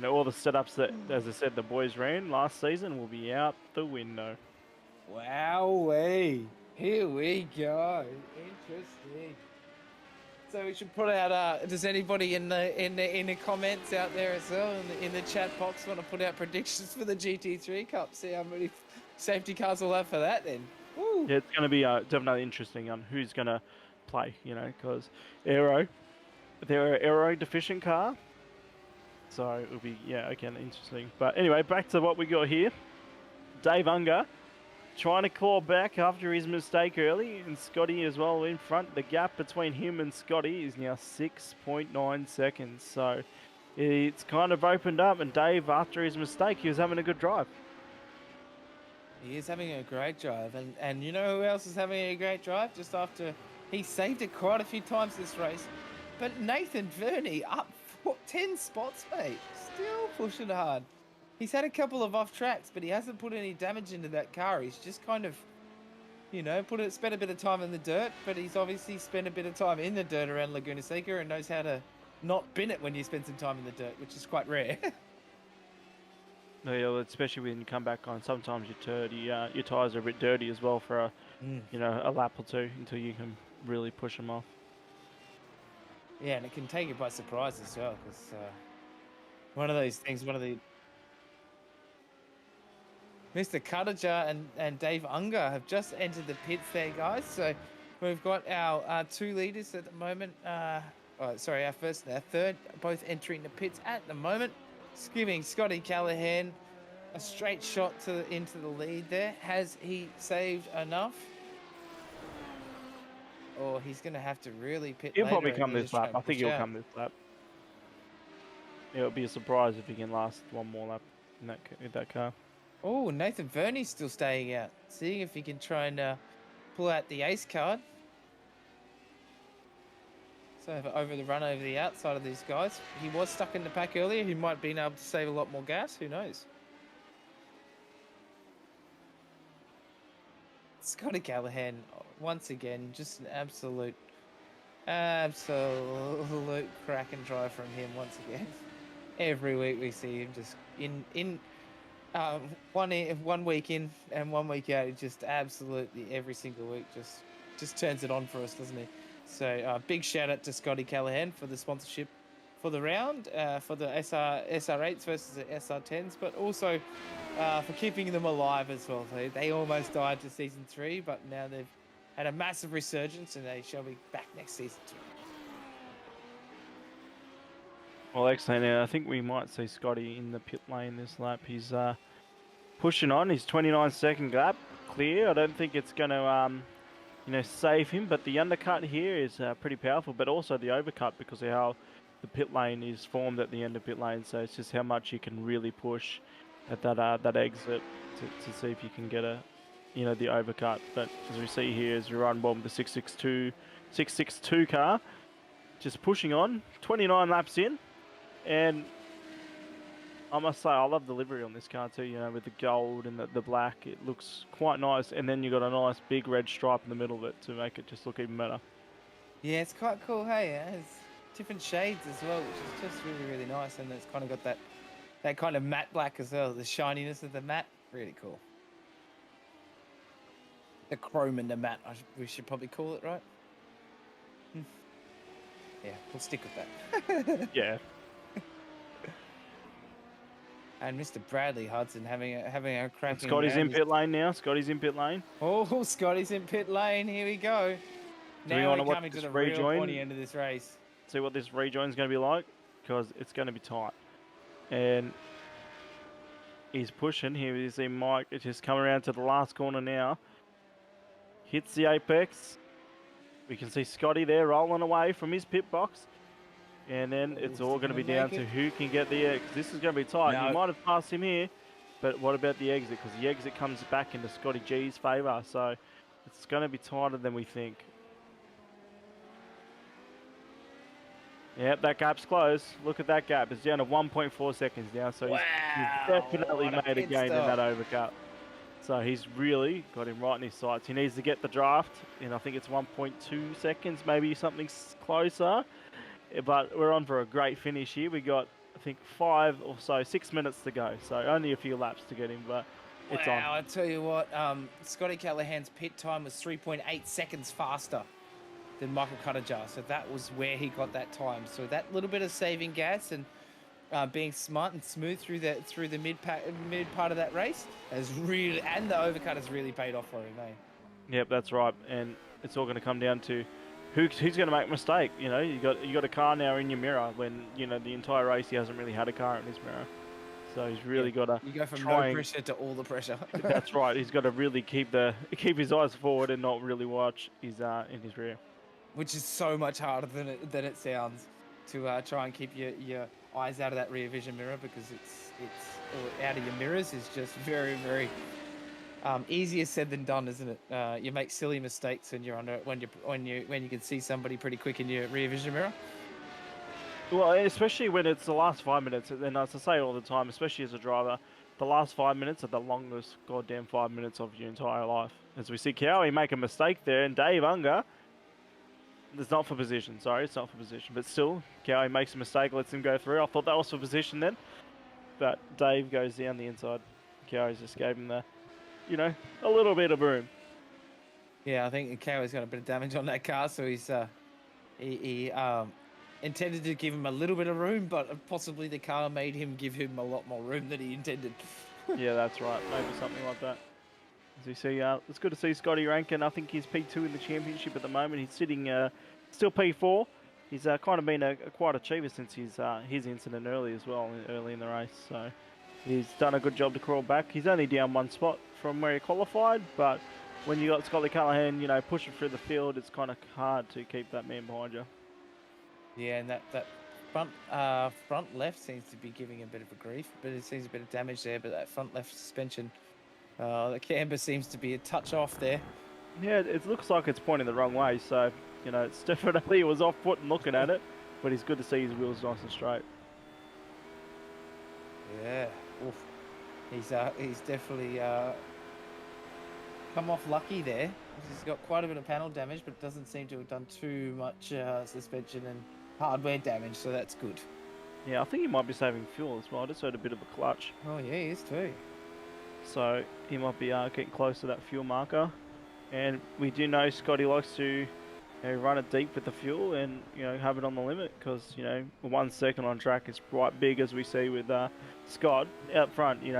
all the setups that, as I said, the boys ran last season will be out the window. Wowee. Here we go. Interesting. So we should put out. Does anybody in the comments out there as well, in the chat box, want to put out predictions for the GT3 Cup? See how many safety cars we'll have for that then. Woo. Yeah, it's going to be definitely interesting on who's going to play. Because they're an aero deficient car, so it'll be again interesting. But anyway, back to what we got here. Dave Unger trying to claw back after his mistake early, and Scotty as well in front. The gap between him and Scotty is now 6.9 seconds. So it's kind of opened up, and Dave, after his mistake, he was having a good drive. He is having a great drive, and you know who else is having a great drive? Just after he saved it quite a few times this race. But Nathan Verney up 10 spots, mate. Still pushing hard. He's had a couple of off tracks, but he hasn't put any damage into that car. He's just kind of, spent a bit of time in the dirt, but he's obviously spent a bit of time in the dirt around Laguna Seca and knows how to not bin it when you spend some time in the dirt, which is quite rare. Yeah, especially when you come back on. Sometimes your tyres are a bit dirty as well for a lap or two until you can really push them off. Yeah, and it can take you by surprise as well, because one of those things, Mr. Cuttajar and Dave Unger have just entered the pits there, guys. So we've got our 2 leaders at the moment. Our first and our third, both entering the pits at the moment. Giving Scotty Callahan a straight shot into the lead there. Has he saved enough? Or he's going to have to really pit. He'll probably come this lap. I think he'll come this lap. It'll be a surprise if he can last one more lap in that car. Oh, Nathan Verney's still staying out. Seeing if he can try and pull out the ace card. So over the outside of these guys. He was stuck in the pack earlier. He might have been able to save a lot more gas. Who knows? Scotty Callahan, once again, just an absolute crack and drive from him once again. Every week we see him just in one week in and 1 week out, he just absolutely every single week just turns it on for us, doesn't he? So big shout out to Scotty Callahan for the sponsorship for the round, for the SR8s versus the SR10s, but also for keeping them alive as well. They almost died to season 3, but now they've had a massive resurgence and they shall be back next season too. Well, excellent. I think we might see Scotty in the pit lane this lap. He's pushing on. His 29-second gap clear. I don't think it's going to, save him. But the undercut here is pretty powerful. But also the overcut because of how the pit lane is formed at the end of pit lane. So it's just how much you can really push at that exit to see if you can get the overcut. But as we see here, as we run bomb the 662 car, just pushing on. 29 laps in. And I must say, I love the livery on this car too, with the gold and the black. It looks quite nice. And then you've got a nice big red stripe in the middle of it to make it just look even better. Yeah, it's quite cool, hey? It's different shades as well, which is just really, really nice. And it's kind of got that kind of matte black as well. The shininess of the matte, really cool. The chrome and the matte, we should probably call it, right? Yeah, we'll stick with that. Yeah. And Mr. Bradley Hudson having a cracking. Scotty's in pit lane now. Scotty's in pit lane. Oh, Scotty's in pit lane. Here we go. Now we're coming to the real pointy end of this race. See what this rejoin is going to be like, because it's going to be tight. And he's pushing. Here you see Mike. It's just coming around to the last corner now. Hits the apex. We can see Scotty there rolling away from his pit box. And then it's all going to be down to who can get the exit. This is going to be tight. No. You might have passed him here, but what about the exit? Because the exit comes back into Scotty G's favour. So it's going to be tighter than we think. Yep, that gap's closed. Look at that gap. It's down to 1.4 seconds now. So he's definitely made a gain in that overcut. So he's really got him right in his sights. He needs to get the draft, and I think it's 1.2 seconds, maybe something closer. But we're on for a great finish here. We got, I think, 6 minutes to go. So only a few laps to get him, but it's on. Wow, I tell you what, Scotty Callahan's pit time was 3.8 seconds faster than Michael Cuttajar. So that was where he got that time. So that little bit of saving gas and being smart and smooth through the mid part of that race has really, and the overcut has really paid off for him, eh? Yep, that's right. And it's all going to come down to who's going to make a mistake. You got a car now in your mirror when the entire race he hasn't really had a car in his mirror. So he's really got to. You go from no pressure to all the pressure. That's right. He's got to really keep his eyes forward and not really watch his in his rear. Which is so much harder than it sounds to try and keep your eyes out of that rear vision mirror, because it's out of your mirrors is just very, very easier said than done, isn't it? You make silly mistakes when you're under when you can see somebody pretty quick in your rear vision mirror. Well, especially when it's the last 5 minutes, and as I say all the time, especially as a driver, the last 5 minutes are the longest goddamn 5 minutes of your entire life. As we see Cowie make a mistake there, and Dave Unger, it's not for position, sorry, it's not for position, but still, Cowie makes a mistake, lets him go through. I thought that was for position then, but Dave goes down the inside. Cowie just gave him a little bit of room. Yeah, I think Cowie's got a bit of damage on that car, so he's he intended to give him a little bit of room, but possibly the car made him give him a lot more room than he intended. Yeah, that's right. Maybe something like that. As we see, it's good to see Scotty Rankin. I think he's P2 in the championship at the moment. He's sitting still P4. He's kind of been quite achiever since his incident early as well, early in the race. So he's done a good job to crawl back. He's only down one spot from where he qualified, but when you got Scotty Callahan, pushing through the field, it's kind of hard to keep that man behind you. Yeah, and that front left seems to be giving a bit of a grief, but it seems a bit of damage there. But that front left suspension, the camber seems to be a touch off there. Yeah, it looks like it's pointing the wrong way. So it's definitely, it was off foot and looking at it, but it's good to see his wheels nice and straight. Yeah, oof. He's definitely come off lucky there. He's got quite a bit of panel damage, but doesn't seem to have done too much suspension and hardware damage, so that's good. Yeah, I think he might be saving fuel as well. I just heard a bit of a clutch. Oh yeah, he is too. so he might be getting close to that fuel marker. And we do know Scotty likes to run it deep with the fuel and have it on the limit, because 1 second on track is quite big, as we see with Scott out front. He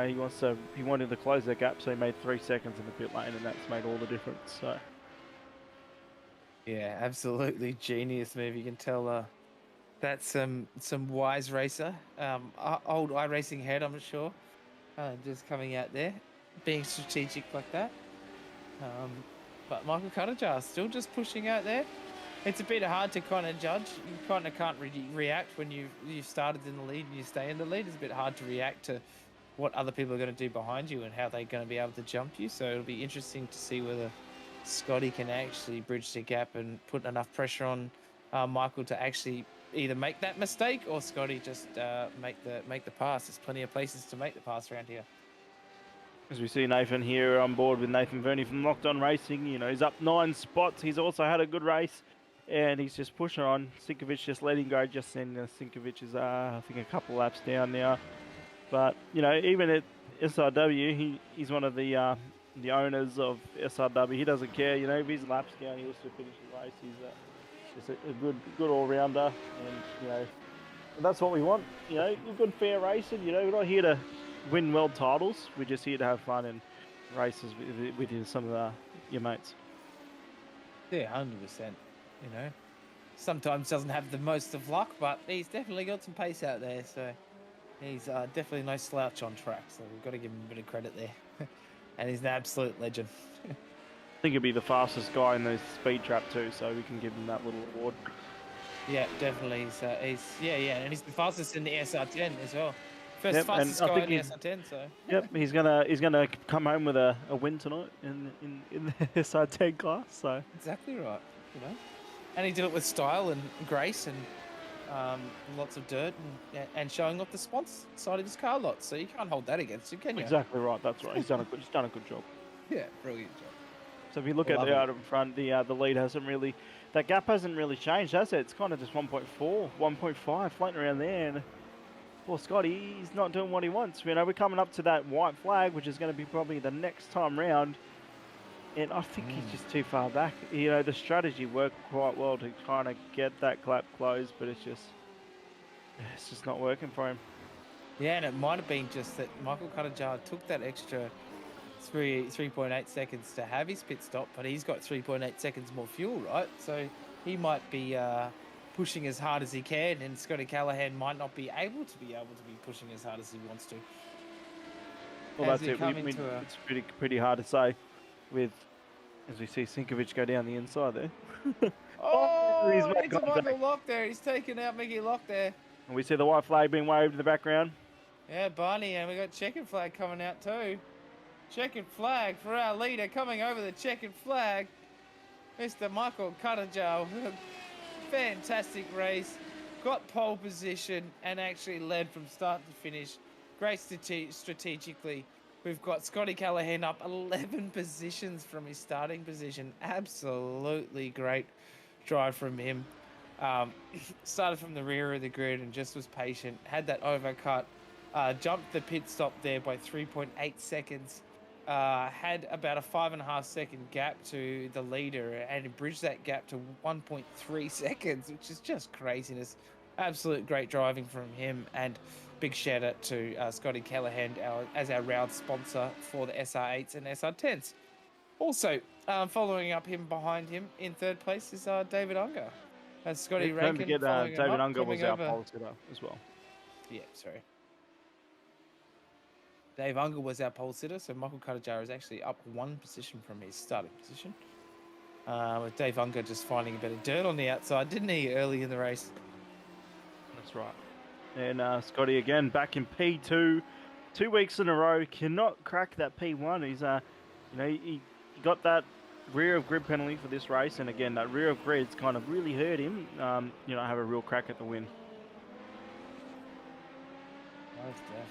wanted to close that gap, so he made 3 seconds in the pit lane, and that's made all the difference. So yeah, absolutely genius move. You can tell that's some wise racer, old iRacing head, I'm sure, just coming out there, being strategic like that. But Michael Cuttajar still just pushing out there. It's a bit hard to kind of judge. You kind of can't react when you've started in the lead and you stay in the lead. It's a bit hard to react to what other people are going to do behind you and how they're going to be able to jump you. So it'll be interesting to see whether Scotty can actually bridge the gap and put enough pressure on Michael to actually either make that mistake or Scotty just make the pass. There's plenty of places to make the pass around here. as we see Nathan here on board with Nathan Verney from Locked On Racing, he's up 9 spots. He's also had a good race, and he's just pushing on. Sinkovic just letting go. Just seen Sinkovic is, I think, a couple laps down now. But even at SRW, he's one of the owners of SRW. He doesn't care. If his lap's down, he wants to finish the race. He's just a good all rounder, and that's what we want. Good fair racing. We're not here to win world titles. We're just here to have fun and races with some of your mates. Yeah, 100%. Sometimes doesn't have the most of luck, but he's definitely got some pace out there. So he's definitely no slouch on track. So we've got to give him a bit of credit there. And he's an absolute legend. I think he'll be the fastest guy in the speed trap too, so we can give him that little award. Yeah, definitely. And he's the fastest in the SR10 as well. First Yep, fastest guy in the SR10. So yep, he's gonna come home with a win tonight in the SR10 class. So exactly right. And he did it with style and grace and lots of dirt and showing off the sponsor side of his car lot. So you can't hold that against him, can you? exactly right. That's right. He's done a good job. Yeah, brilliant job. So if you look at the out in front, the lead hasn't really, that gap hasn't really changed, has it? It's kind of just 1.4, 1.5 floating around there. And well, Scotty, he's not doing what he wants. We're coming up to that white flag, which is going to be probably the next time round. And I think he's just too far back. The strategy worked quite well to kind of get that gap closed, but it's just not working for him. Yeah, and it might have been just that Michael Cuttajar took that extra 3.8 seconds to have his pit stop, but he's got 3.8 seconds more fuel, right? So he might be pushing as hard as he can, and Scotty Callahan might not be able to be pushing as hard as he wants to. Well, that's it. It's pretty hard to say, with as we see Sinkovic go down the inside there. He's Michael Lock there. He's taken out Mickey Lock there. And we see the white flag being waved in the background. Yeah, Barney, and we got checkered flag coming out too. Checkered flag for our leader coming over the checkered flag. Mr. Michael Cuttajar. Fantastic race. Got pole position and actually led from start to finish. Great strategically. We've got Scotty Callahan up 11 positions from his starting position. Absolutely great drive from him. Started from the rear of the grid and just was patient. Had that overcut. Jumped the pit stop there by 3.8 seconds. Had about a 5.5 second gap to the leader and bridged that gap to 1.3 seconds, which is just craziness. Absolute great driving from him, and big shout out to Scotty Callahan as our round sponsor for the SR8s and SR10s. Also, following up behind him in third place is David Unger. Scotty Rankin. Don't forget David Unger was our pole sitter as well. Yeah, sorry. Dave Unger was our pole sitter, so Michael Cuttajar is actually up 1 position from his starting position. With Dave Unger just finding a bit of dirt on the outside, didn't he, early in the race? That's right. And Scotty again back in P2, 2 weeks in a row. Cannot crack that P1. He's he got that rear of grid penalty for this race, and again that rear of grid's kind of really hurt him. Have a real crack at the win. Nice, Jeff.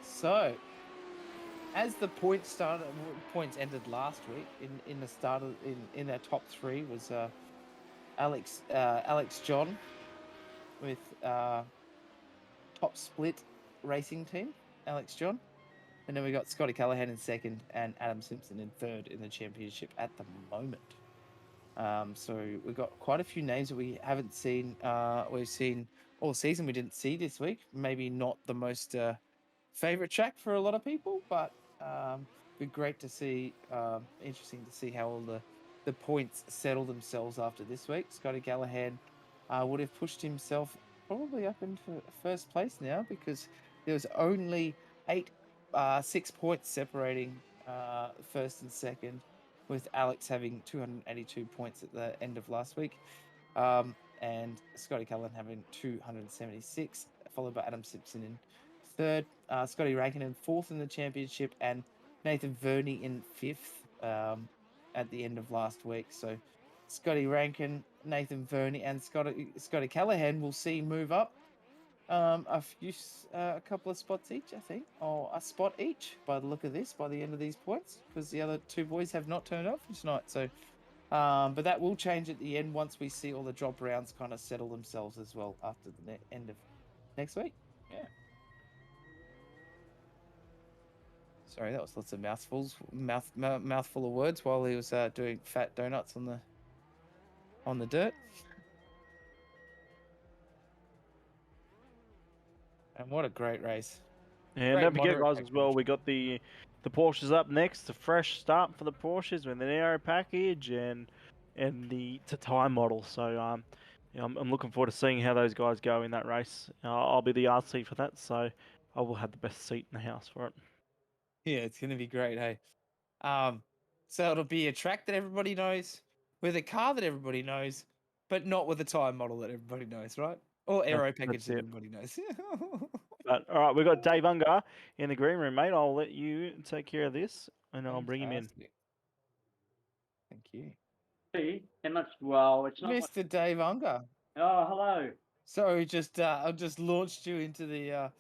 So, as the points ended last week in the start of in our top 3 was Alex John with Top Split Racing Team. Alex John. And then we got Scotty Callahan in second and Adam Simpson in third in the championship at the moment. So we've got quite a few names that we haven't seen. We've seen all season. We didn't see this week. Maybe not the most favorite track for a lot of people, but be great to see. Interesting to see how all the points settle themselves after this week. Scotty Callahan would have pushed himself probably up into first place now because there was only 6 points separating first and second, with Alex having 282 points at the end of last week, and Scotty Callahan having 276, followed by Adam Simpson in third, Scotty Rankin in fourth in the championship, and Nathan Verney in fifth at the end of last week. So Scotty Rankin, Nathan Verney, and Scotty Callahan will see move up a couple of spots each, I think, or a spot each by the look of this, by the end of these points, because the other two boys have not turned up tonight. So, but that will change at the end once we see all the drop rounds kind of settle themselves as well after the end of next week. Yeah. Sorry, that was lots of mouthful of words while he was doing fat donuts on the dirt. And what a great race. And don't forget, guys, as well, we got the Porsches up next. A fresh start for the Porsches with an aero package and the time model. So yeah, I'm looking forward to seeing how those guys go in that race. I'll be the RC for that, so I will have the best seat in the house for it. Yeah, it's going to be great, hey. So it'll be a track that everybody knows, with a car that everybody knows, but not with a time model that everybody knows, right? Or aero package that everybody knows. But all right, we've got Dave Unger in the green room, mate. I'll let you take care of this, and I'll bring him in. Thank you. Well, it's not Mr. Dave Unger. Oh, hello. So I just launched you into the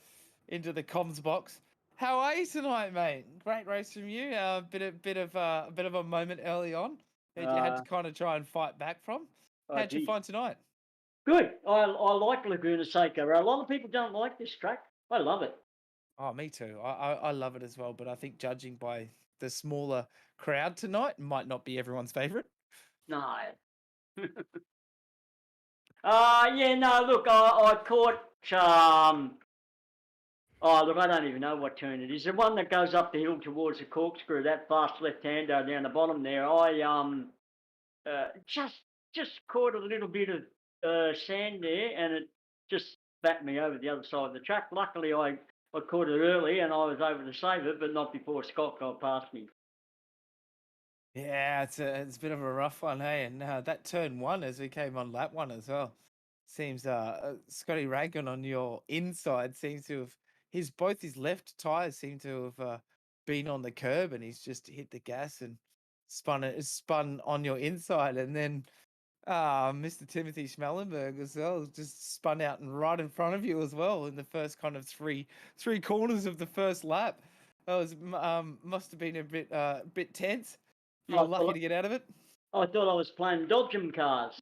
comms box. How are you tonight, mate? Great race from you. Bit of a moment early on that you had to kind of try and fight back from. How'd you find tonight? Good. I like Laguna Seca. A lot of people don't like this track. I love it. Oh, me too. I love it as well. But I think judging by the smaller crowd tonight, might not be everyone's favorite. No. Yeah. No. Look, I caught. Oh, look, I don't even know what turn it is. The one that goes up the hill towards the corkscrew, that fast left-hander down the bottom there. I just caught a little bit of sand there, and it just backed me over the other side of the track. Luckily, I caught it early, and I was able to save it, but not before Scott got past me. Yeah, it's a bit of a rough one, hey, and that turn one as we came on lap one as well. Seems Scotty Rankin on your inside seems to have both his left tires seem to have been on the curb, and he's just hit the gas and spun on your inside, and then Mr. Timothy Schmellenberg as well just spun out and right in front of you as well in the first kind of three corners of the first lap. That was must have been a bit tense. You were lucky to get out of it. I thought I was playing Dodgem cars.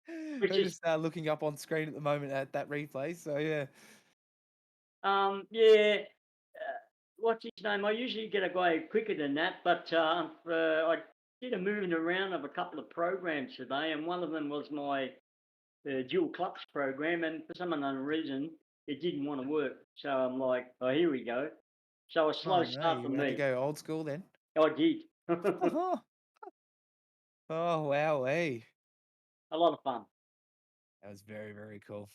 We're just looking up on screen at the moment at that replay. So yeah. Yeah. What's his name? I usually get away quicker than that, but I did a moving around of a couple of programs today, and one of them was my dual clutch program, and for some unknown reason, it didn't want to work. So I'm like, oh, here we go. So a slow start for me. You had to go old school then? I did. Oh, wow, hey. A lot of fun. That was very, very cool.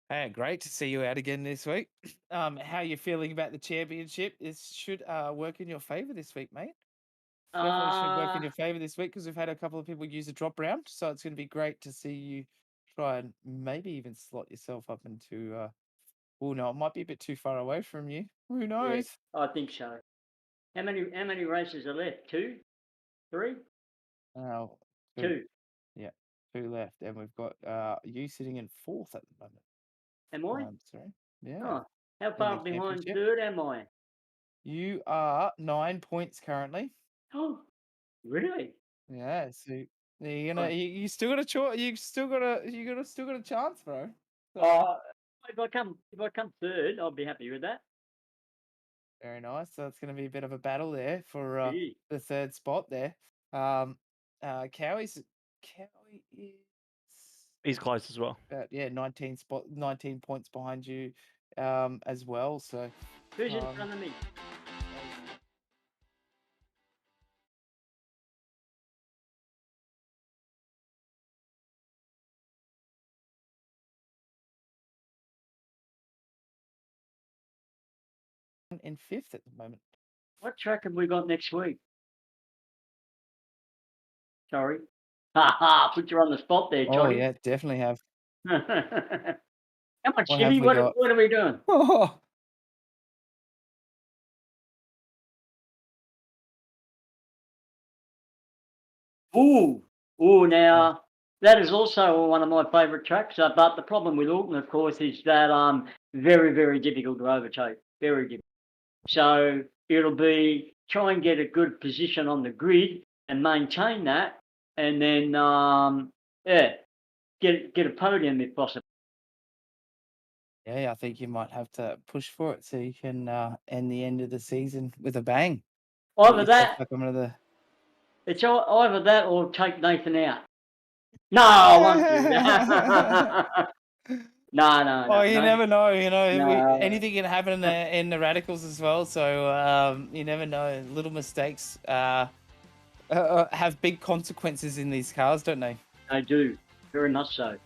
Hey, great to see you out again this week. How are you feeling about the championship? It should work in your favour this week, mate. Definitely should work in your favour this week because we've had a couple of people use a drop round. So it's going to be great to see you try and maybe even slot yourself up into... oh, no, it might be a bit too far away from you. Who knows? Yeah, I think so. How many races are left? 2? 3? Oh, 2. Yeah, 2 left. And we've got you sitting in 4th at the moment. Am I? Sorry. Yeah. Oh, how far behind 3rd am I? You are 9 points currently. Oh, really? Yeah. So you're gonna you still got a chance, bro. So. if I come third, I'll be happy with that. Very nice. So it's going to be a bit of a battle there for Yeah. the third spot there. Cowie is He's close as well. 19 points behind you as well. So Who's in front of me? in fifth at the moment. What track have we got next week? Sorry. Ha ha! Put you on the spot there, Oh Toddy. yeah, definitely have. How much What chili? have we got? What are we doing? Oh, Ooh, now that is also one of my favourite tracks. But the problem with Alton, of course, is that very, very difficult to overtake. Very difficult. So it'll be try and get a good position on the grid and maintain that, and then get a podium if possible. yeah, I think you might have to push for it so you can end the end of the season with a bang. Either that, Back onto the... it's either that or take Nathan out. No, I won't do that. No. Oh, you never know. You know, No. anything can happen in the radicals as well. So you never know. Little mistakes have big consequences in these cars, don't they? They do, very much so.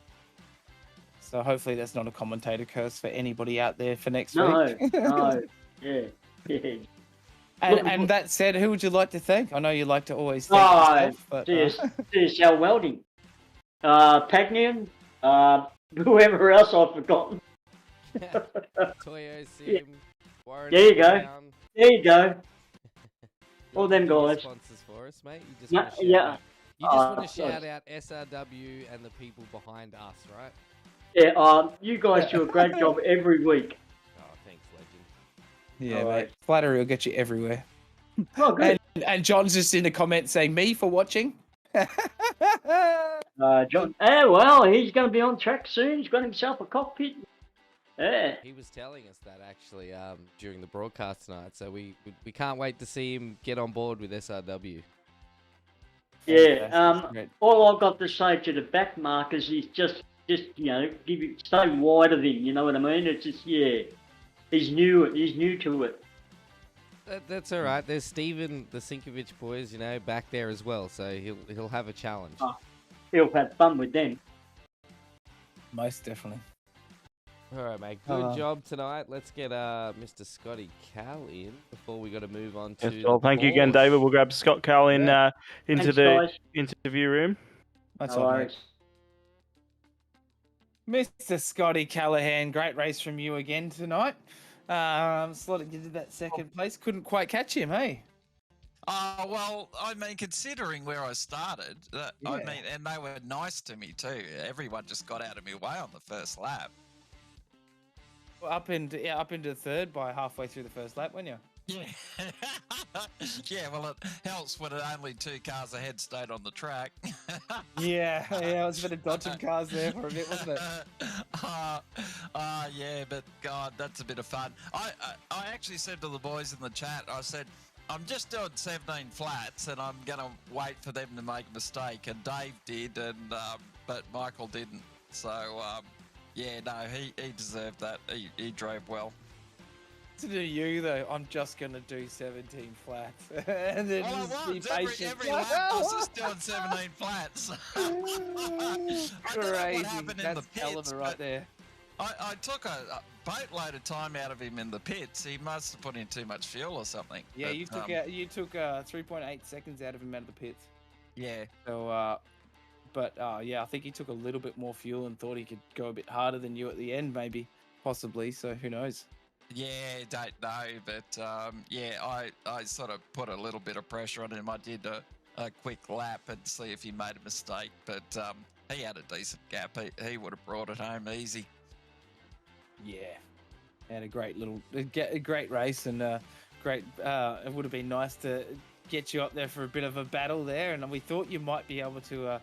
So hopefully that's not a commentator curse for anybody out there for next No, week. no, yeah. And that said, who would you like to thank? I know you like to always thank yourself, but CSL Welding, Pagnian, whoever else I've forgotten. Toyo Sim, Warren. There you go. Brown. There you go. You All got them any guys. Sponsors for us, mate. You just No, want to yeah. out. You just want to sorry. shout out SRW and the people behind us, right? Yeah, you guys do a great job every week. Oh, thanks, legend. yeah, All mate. right. Flattery will get you everywhere. Oh, good. And John's just in the comments saying, "Me for watching." John. Well, he's going to be on track soon. He's got himself a cockpit. Yeah. He was telling us that actually during the broadcast tonight, so we can't wait to see him get on board with SRW. Fantastic, great. All I've got to say to the back markers is just stay wide of him. You know what I mean? It's just he's new to it. That's all right. There's Steven, the Sinkovich boys, back there as well, so he'll have a challenge. He'll have fun with them. Most definitely. All right, mate. Good job tonight. Let's get Mr. Scotty Cal in before we got to move on to. Yes, well, thank you again, David. We'll grab Scott Cal in into Thanks, the guys. interview room. That's No all, worries. mate. Mr. Scotty Callahan, great race from you again tonight. Slotted you did that second place. Couldn't quite catch him, hey? Well, I mean, considering where I started, I mean, and they were nice to me too. Everyone just got out of my way on the first lap. Up into third by halfway through the first lap, weren't you? Yeah. Yeah, well, it helps when only two cars ahead stayed on the track. Yeah, it was a bit of dodging cars there for a bit, wasn't it? Yeah, but God, that's a bit of fun. I actually said to the boys in the chat, I said, I'm just doing 17 flats and I'm going to wait for them to make a mistake. And Dave did, but Michael didn't. So, yeah, no, he deserved that. He drove well. To do you though, I'm just gonna do 17 flats, and then Well, just be I was. patient. Every lap I was just doing 17 flats. I don't know what Crazy. happened in That's the pits, element right but there. I took a boatload of time out of him in the pits. He must have put in too much fuel or something. Yeah, but, you took 3.8 seconds out of him out of the pits. Yeah. So, yeah, I think he took a little bit more fuel and thought he could go a bit harder than you at the end, maybe, possibly. So who knows? Yeah, don't know, but yeah, I sort of put a little bit of pressure on him. I did a quick lap and see if he made a mistake, but he had a decent gap. He would have brought it home easy. Yeah, had a great race and great. It would have been nice to get you up there for a bit of a battle there, and we thought you might be able to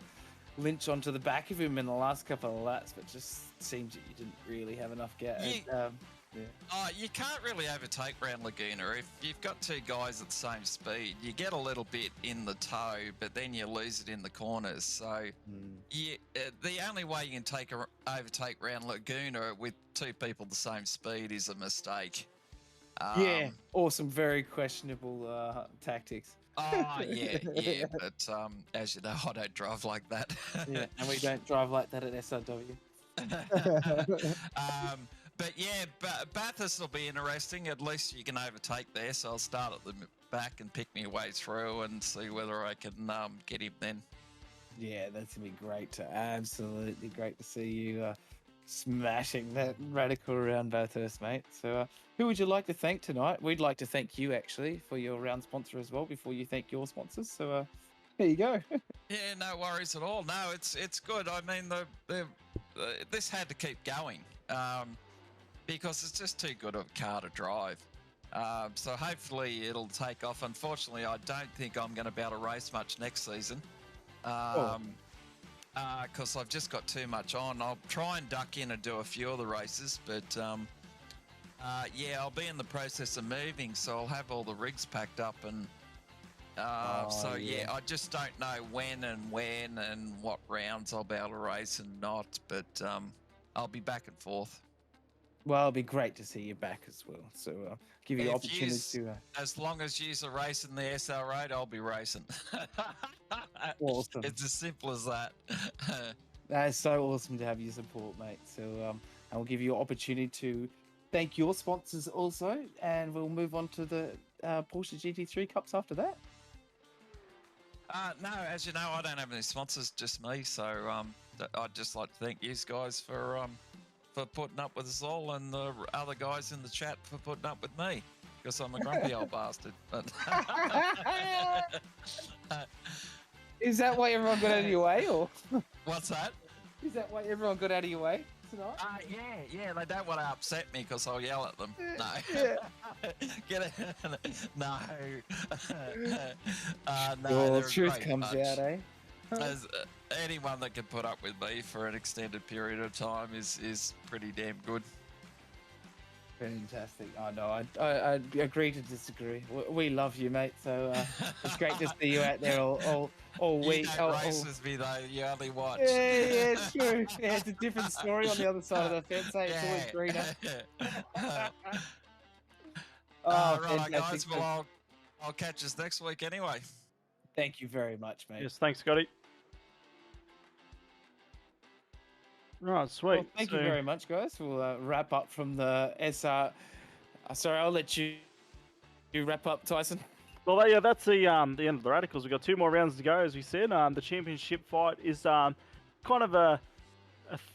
Lynch onto the back of him in the last couple of laps, but just seems that you didn't really have enough get. Yeah. Oh, you can't really overtake round Laguna. If you've got two guys at the same speed, you get a little bit in the toe, but then you lose it in the corners. So the only way you can overtake round Laguna with two people the same speed is a mistake. Yeah, awesome. Very questionable tactics. Oh, yeah. But as you know, I don't drive like that. Yeah, and we don't drive like that at SRW. But yeah, Bathurst will be interesting. At least you can overtake there, so I'll start at the back and pick my way through and see whether I can get him then. Yeah, that's going to be great. Absolutely great to see you smashing that radical around Bathurst, mate. So who would you like to thank tonight? We'd like to thank you, actually, for your round sponsor as well before you thank your sponsors. So there you go. Yeah, no worries at all. No, it's good. I mean, this had to keep going because it's just too good of a car to drive. So hopefully it'll take off. Unfortunately, I don't think I'm going to be able to race much next season because I've just got too much on. I'll try and duck in and do a few of the races, but yeah, I'll be in the process of moving, so I'll have all the rigs packed up and I just don't know when and what rounds I'll be able to race and not, but I'll be back and forth. Well, it'll be great to see you back as well. So give you the opportunity to... As long as you're racing the SR Road, I'll be racing. Awesome. It's as simple as that. That is so awesome to have your support, mate. So I'll give you an opportunity to thank your sponsors also, and we'll move on to the Porsche GT3 Cups after that. No, as you know, I don't have any sponsors, just me. So I'd just like to thank you guys for putting up with us all, and the other guys in the chat for putting up with me, because I'm a grumpy old bastard. But Is that why everyone got out of your way, or what's that? Is that why everyone got out of your way tonight? Yeah, they don't want to upset me because I'll yell at them. No. Yeah. Get it? No. No, Well, truth comes out, eh? As anyone that can put up with me for an extended period of time is pretty damn good. Fantastic. I know. I agree to disagree. We love you, mate. So it's great to see you out there all week. You don't race with me though. You only watch. Yeah, true. Yeah, it's a different story on the other side of the fence. Eh? It's always greener. Right, guys. Well, I'll catch us next week anyway. Thank you very much, mate. Yes, thanks, Scotty. Right, sweet. Well, thank you very much, guys. We'll wrap up from the SR. Sorry, I'll let you wrap up, Tyson. Well, yeah, that's the end of the Radicals. We've got 2 more rounds to go, as we said. The championship fight is kind of a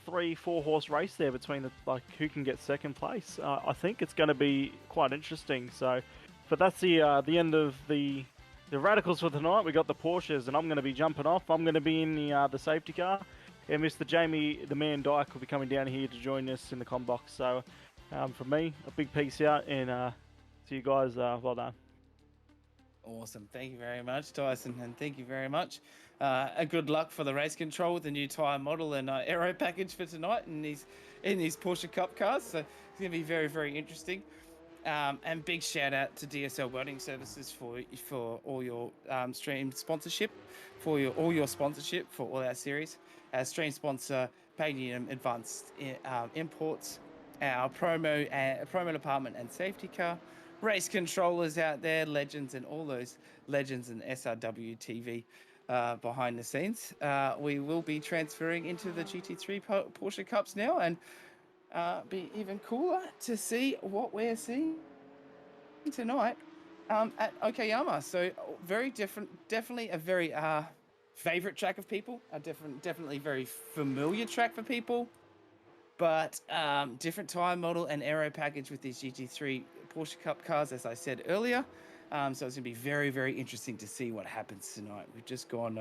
3-4 horse race there between who can get second place. I think it's going to be quite interesting. So, but that's the end of the Radicals for tonight. We got the Porsches, and I'm going to be jumping off. I'm going to be in the safety car. And Mr. Jamie, the man Dyke, will be coming down here to join us in the comm box. So, from me, a big peace out, and to you guys, well done. Awesome. Thank you very much, Tyson, and thank you very much. A good luck for the race control with the new tyre model and aero package for tonight in these Porsche Cup cars. So it's going to be very, very interesting. And big shout out to DSL Welding Services for all your stream sponsorship, for all your sponsorship for all our series. Stream sponsor Pagnian Imports, our promo department and safety car, race controllers out there, legends, and all those legends in SRW TV behind the scenes. We will be transferring into the GT3 Porsche Cups now, and be even cooler to see what we're seeing tonight at Okayama. So very different, definitely a very favorite track of people, definitely very familiar track for people, but different tyre model and aero package with these GT3 Porsche Cup cars, as I said earlier. So it's going to be very, very interesting to see what happens tonight. We've just gone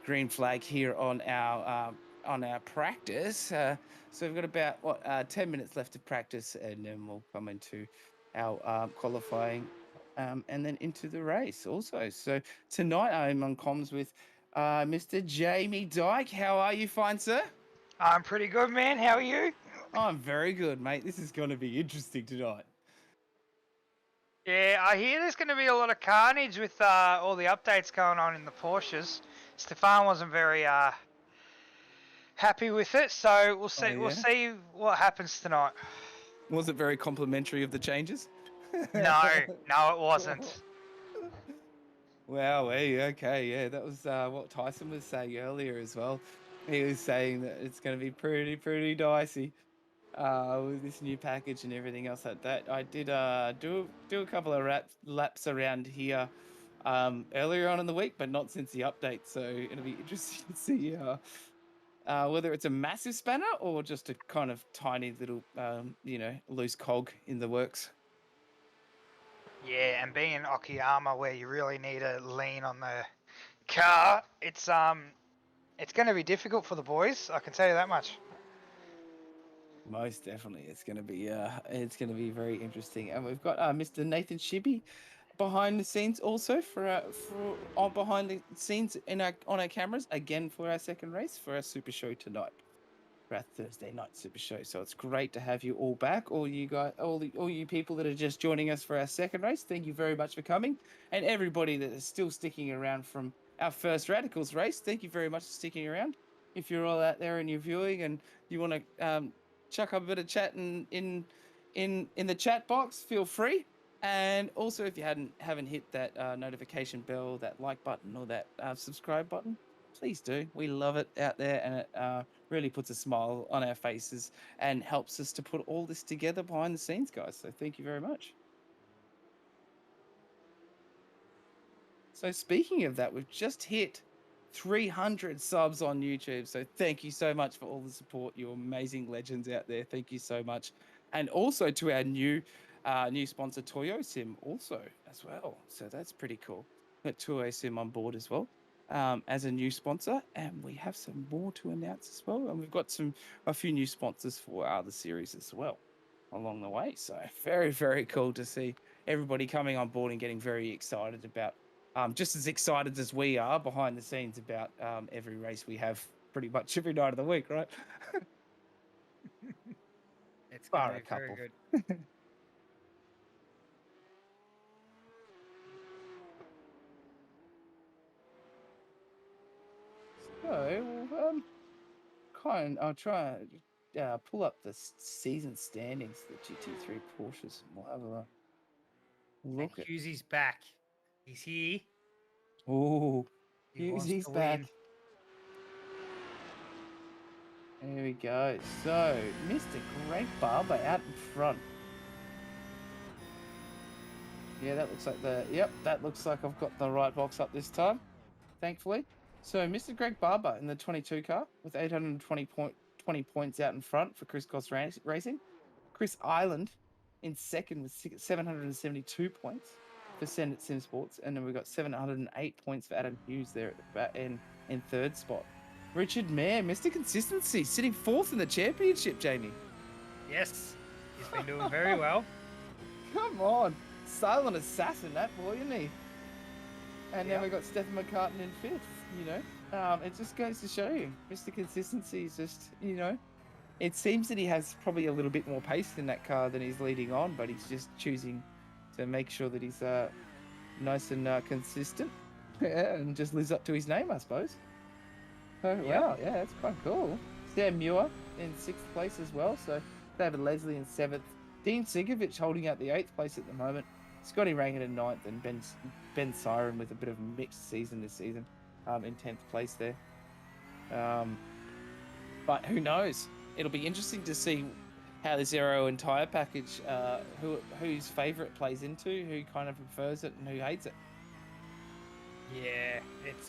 green flag here on our practice. So we've got about 10 minutes left of practice, and then we'll come into our qualifying and then into the race also. So tonight I'm on comms with Mr. Jamie Dyke. How are you, fine sir? I'm pretty good, man. How are you? I'm very good, mate. This is going to be interesting tonight. Yeah, I hear there's going to be a lot of carnage with all the updates going on in the Porsches. Stefan wasn't very happy with it, so we'll see. yeah? We'll see what happens tonight. Was it very complimentary of the changes? No, it wasn't. Wow, okay, yeah, that was what Tyson was saying earlier as well. He was saying that it's going to be pretty dicey with this new package and everything else like that. I did do a couple of laps around here earlier on in the week, but not since the update. So it'll be interesting to see whether it's a massive spanner or just a kind of tiny little, loose cog in the works. Yeah, and being in Okayama, where you really need to lean on the car, it's going to be difficult for the boys. I can tell you that much. Most definitely, it's going to be very interesting, and we've got Mr. Nathan Shibby behind the scenes also for behind the scenes on our cameras again for our second race for our Super Show tonight, for our Thursday night Super Show. So it's great to have you all back, all you guys, all you people that are just joining us for our second race. Thank you very much for coming, and everybody that is still sticking around from our first Radicals race. Thank you very much for sticking around. If you're all out there and you're viewing and you want to chuck up a bit of chat in the chat box, feel free. And also, if you haven't hit that notification bell, that like button, or that subscribe button, please do. We love it out there, and it really puts a smile on our faces and helps us to put all this together behind the scenes, guys. So thank you very much. So speaking of that, we've just hit 300 subs on YouTube. So thank you so much for all the support, you amazing legends out there. Thank you so much. And also to our new sponsor, Toyo Sim, also as well. So that's pretty cool. Got Toyo Sim on board as well as a new sponsor, and we have some more to announce as well. And we've got a few new sponsors for other series as well along the way. So very cool to see everybody coming on board and getting very excited about. Just as excited as we are behind the scenes about every race we have pretty much every night of the week, right? It's Bar going a to be very couple. good. So, I'll try and pull up the season standings, the GT3 Porsches, and we'll have a look at. Hughesy's back. He's here. Oh, He he's wants to back. win. There we go. So, Mr. Greg Barber out in front. Yeah, that looks like that looks like I've got the right box up this time, thankfully. So, Mr. Greg Barber in the 22 car with 820 points out in front for Chris Goss Racing. Chris Island in second with 772 points for Senate Sim Sports. And then we've got 708 points for Adam Hughes there at the back in third spot. Richard Mayer, Mr. Consistency, sitting fourth in the championship, Jamie. Yes, he's been doing very well. Come on. Silent assassin, that boy, isn't he? And then we got Stephen McCartan in fifth, It just goes to show you, Mr. Consistency is just, it seems that he has probably a little bit more pace in that car than he's leading on, but he's just choosing to make sure that he's nice and consistent and just lives up to his name, I suppose. Oh, wow, yeah, that's quite cool. Sam Muir in sixth place as well, so David Leslie in seventh. Dean Sinkovich holding out the eighth place at the moment. Scotty Rangan in ninth, and Ben Siren with a bit of a mixed season this season in 10th place there. But who knows? It'll be interesting to see how this aero and tyre package, whose favourite plays into, who kind of prefers it and who hates it. Yeah, it's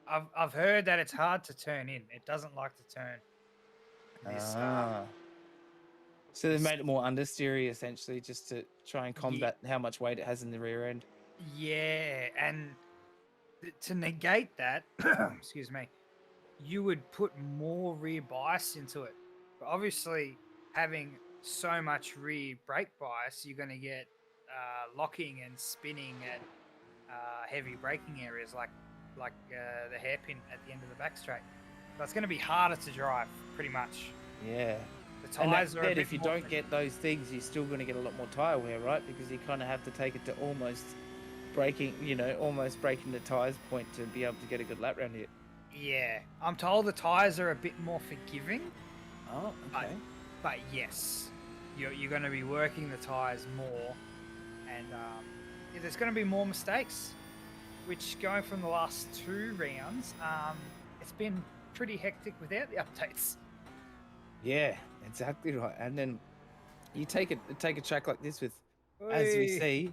I've heard that it's hard to turn in. It doesn't like to turn. This, So they've made it more understeery, essentially, just to try and combat how much weight it has in the rear end. Yeah, and to negate that, excuse me, you would put more rear bias into it. But obviously, having so much rear brake bias, you're going to get locking and spinning at heavy braking areas like like the hairpin at the end of the back straight. So it's going to be harder to drive, pretty much. Yeah. The And that tires are a said, bit if you more don't get those things, you're still going to get a lot more tire wear, right? Because you kind of have to take it to almost breaking, almost breaking the tires point to be able to get a good lap round here. Yeah, I'm told the tires are a bit more forgiving. Oh, okay. But yes, you're going to be working the tires more, and yeah, there's going to be more mistakes. Which, going from the last 2 rounds, it's been pretty hectic without the updates. Yeah, exactly right. And then you take a track like this with, as we Oi. see,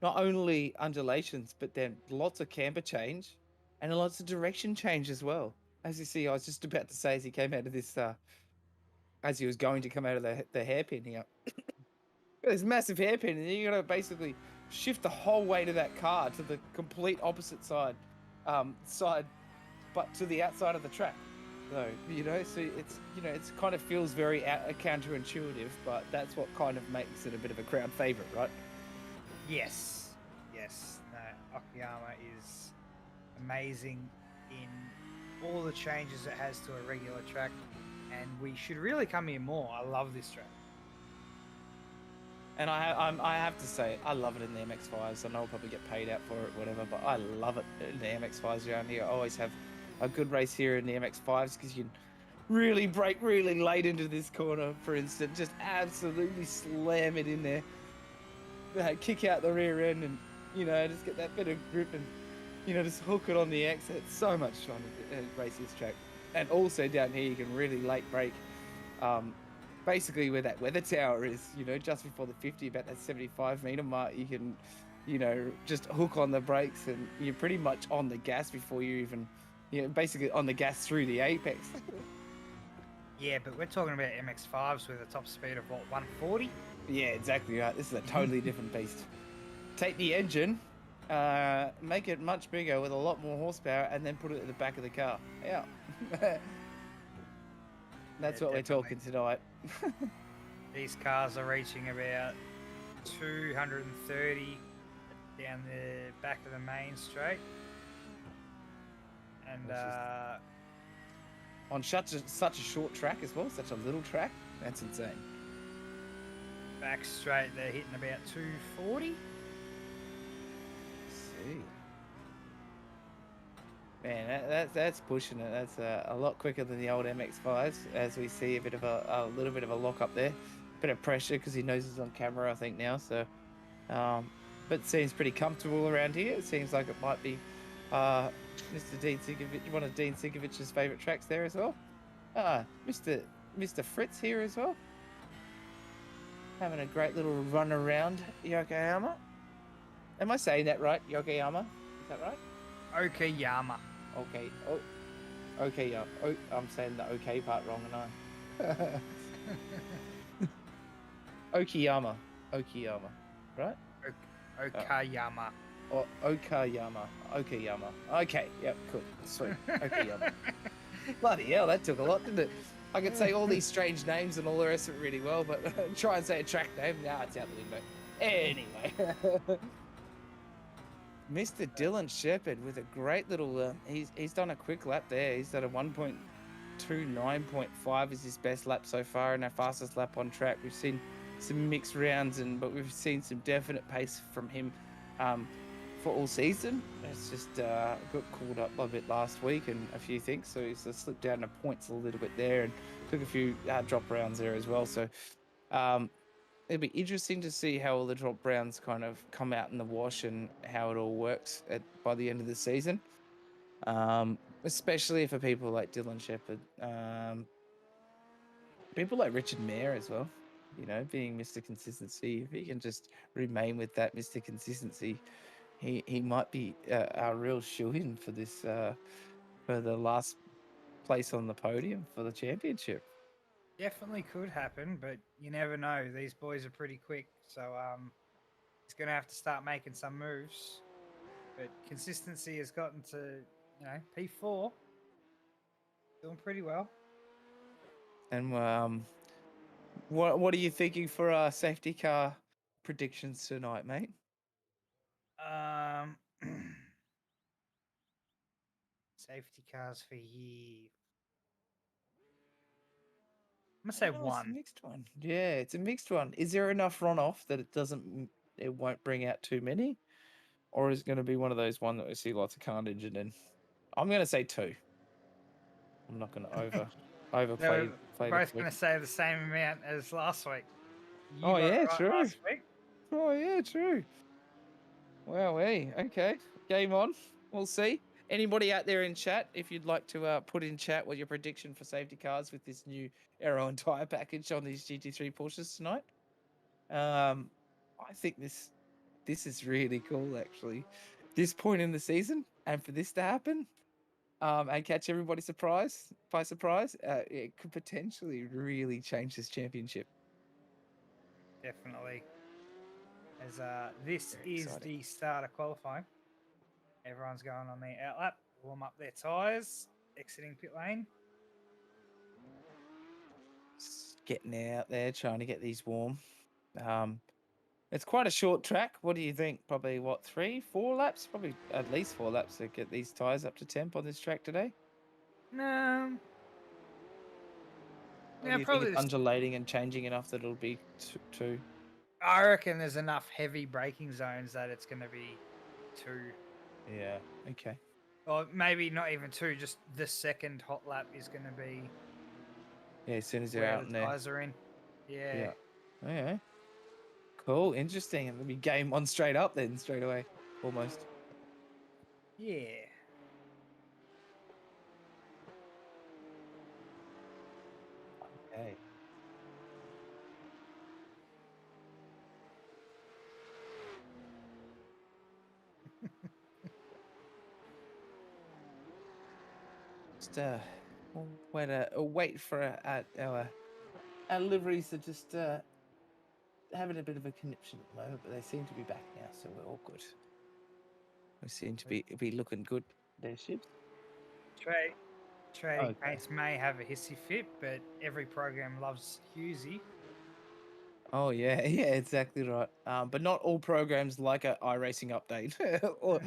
not only undulations, but then lots of camber change and lots of direction change as well. As you see, I was just about to say, as he came out of this, as he was going to come out of the hairpin here, there's massive hairpin, and then you're going to basically shift the whole weight of that car to the complete opposite side, but to the outside of the track. So, so it's kind of feels very counterintuitive, but that's what kind of makes it a bit of a crowd favorite, right? Yes. No, Okayama is amazing in all the changes it has to a regular track, and we should really come here more. I love this track. And I have to say, I love it in the MX-5s. I know I'll probably get paid out for it, whatever, but I love it in the MX-5s around here. I always have a good race here in the MX-5s because you can really brake really late into this corner, for instance. Just absolutely slam it in there. Kick out the rear end and, just get that bit of grip and, just hook it on the exit. It's so much fun to race this track. And also down here, you can really late brake. Basically where that weather tower is, just before the 50, about that 75-meter mark, you can, just hook on the brakes and you're pretty much on the gas before you even, basically on the gas through the apex. Yeah, but we're talking about MX-5s with a top speed of, what, 140? Yeah, exactly right. This is a totally different beast. Take the engine, make it much bigger with a lot more horsepower, and then put it at the back of the car. Yeah. That's what we're talking tonight. These cars are reaching about 230 down the back of the main straight. And on such a short track as well, such a little track, that's insane. Back straight, they're hitting about 240. See. Man, that's pushing it. That's a lot quicker than the old MX-5s, as we see a little bit of a lock up there, bit of pressure because he knows he's on camera, I think now. So, but seems pretty comfortable around here. It seems like it might be Mr. Dean Sinkovic, one of Dean Sinkovic's favourite tracks there as well. Mr. Fritz here as well, having a great little run around Yokohama. Am I saying that right? Yokohama, is that right? Okayama. Okay. Oh, okay. Yeah. Oh, I'm saying the okay part wrong, and Okayama. Right? Okayama. Or Okayama. Okay. Yep. Cool. Sweet. Okayama. Bloody hell, that took a lot, didn't it? I could say all these strange names and all the rest of it really well, but try and say a track name. Nah, it's out the window. Anyway. Mr. Dylan Shepherd with a great little, he's done a quick lap there. He's done a 1.29.5 is his best lap so far and our fastest lap on track. We've seen some mixed rounds, but we've seen some definite pace from him for all season. It's just got called up a bit last week and a few things, so he's slipped down to points a little bit there and took a few drop rounds there as well. So it'll be interesting to see how all the drop rounds kind of come out in the wash and how it all works by the end of the season. Especially for people like Dylan Shepherd, people like Richard Mayer as well, being Mr. Consistency. If he can just remain with that Mr. Consistency, he might be our real shoe-in for this, for the last place on the podium for the championship. Definitely could happen, but you never know. These boys are pretty quick, so he's going to have to start making some moves. But consistency has gotten to, P4. Doing pretty well. And what are you thinking for our safety car predictions tonight, mate? Safety cars for year. I'm gonna say Oh, it's a one. mixed one. Yeah, it's a mixed one. Is there enough runoff that it won't bring out too many, or is it going to be one of those one that we see lots of carnage and then? I'm going to say 2. I'm not going to overplay We're play the both flick. gonna say the same amount as last week. You Oh got it yeah, right true. last week. Oh yeah, true. Wow, okay. Game on. We'll see. Anybody out there in chat, if you'd like to put in chat what your prediction for safety cars with this new aero and tire package on these GT3 Porsches tonight. I think this is really cool actually. This point in the season, and for this to happen, and catch everybody by surprise, it could potentially really change this championship. Definitely. As this Very is exciting. the start of qualifying. Everyone's going on their outlap, warm up their tyres, exiting pit lane. Just getting out there, trying to get these warm. It's quite a short track. What do you think? Probably what, 3, 4 laps? Probably at least 4 laps to get these tyres up to temp on this track today. No. Or Yeah, do you think probably. it's undulating and changing enough that it'll be 2? I reckon there's enough heavy braking zones that it's going to be 2. Yeah. Okay. Or maybe not even 2. Just the second hot lap is going to be Yeah. As soon as they're where out the in there. tyres are in. Yeah. Yeah. Yeah. Cool. Interesting. And let me game on straight up then, straight away, almost. Yeah. Okay. Just wait for our liveries are just having a bit of a conniption at the moment, but they seem to be back now, so we're all good. We seem to be looking good. Their ships. Trading Okay. paints may have a hissy fit, but every program loves Husey. Oh yeah, yeah, exactly right. But not all programs like a iRacing update, or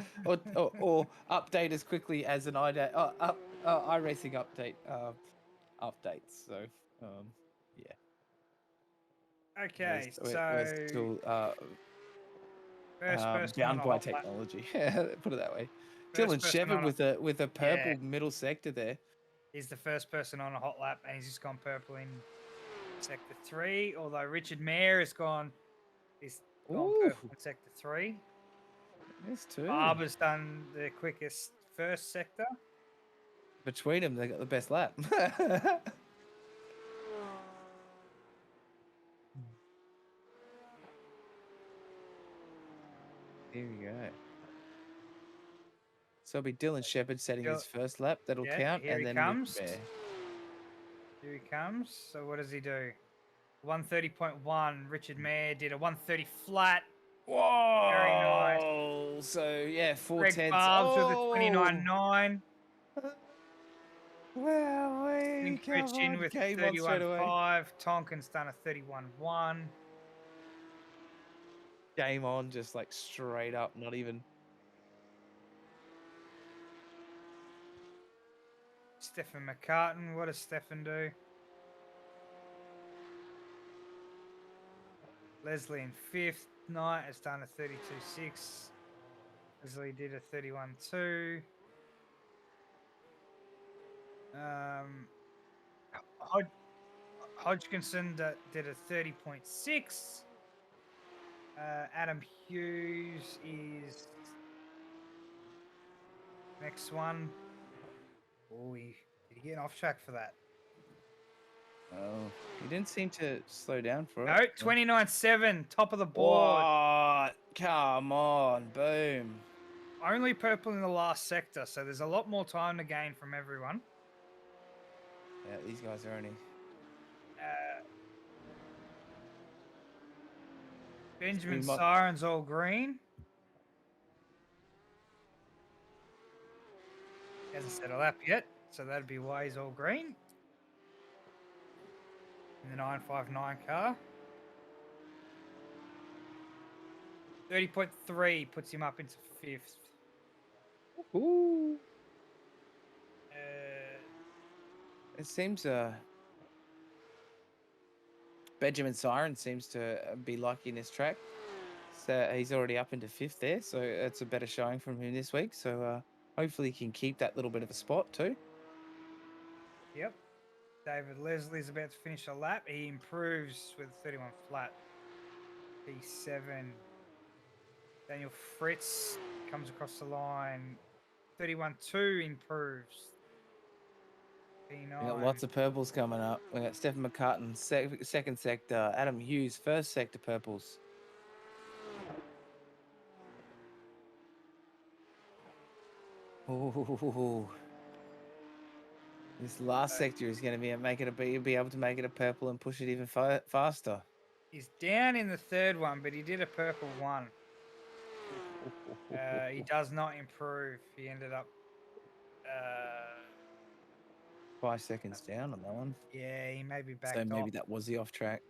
update as quickly as an iRacing update updates. So yeah. Okay, We're so still first person on bound a by hot lap. technology. Put it that way. First Dylan person Shepard on a, with a purple middle sector there. He's the first person on a hot lap, and he's just gone purple in sector 3. Although Richard Mayer he's gone Ooh, purple in sector 3. there's 2. Barber's done the quickest first sector. Between them, they got the best lap. Here we go. So it'll be Dylan Shepard setting his first lap. That'll count. Here And he then comes. Richard Mayer. Here he comes. So what does he do? 130.1. Richard Mayer did a 130 flat. Whoa! Very nice. So yeah, 4 Greg tenths. Barbs with a 29.9. Well, And Christian with game on straight away. 31.5. Tonkin's done a 31.1. Game on, just like straight up, not even. Stefan McCartan. What does Stefan do? Leslie in 5th. Knight has done a 32.6. Leslie did a 31.2. Hodgkinson did a 30.6. Adam Hughes is next one. Oh, did he get off track for that? Oh, he didn't seem to slow down for No, it. 29.7, top of the board. What? Come on, boom. Only purple in the last sector, so there's a lot more time to gain from everyone. Yeah, these guys are only. Benjamin Siren's all green. He hasn't set a lap yet, so that'd be why he's all green. In the 959 car. 30.3 puts him up into 5th. Ooh. It seems Benjamin Siren seems to be liking this track. So he's already up into 5th there, so it's a better showing from him this week. So hopefully he can keep that little bit of a spot too. Yep. David Leslie's about to finish a lap. He improves with 31 flat. P7. Daniel Fritz comes across the line. 31.2 improves. P9. We got lots of purples coming up. We got Stephen McCartan, second sector. Adam Hughes, first sector purples. Ooh. This last sector is going to be able to make it a purple and push it even faster. He's down in the third one, but he did a purple one. He does not improve. He ended up 5 seconds down on that one. yeah, he may be back. So maybe that was the off track.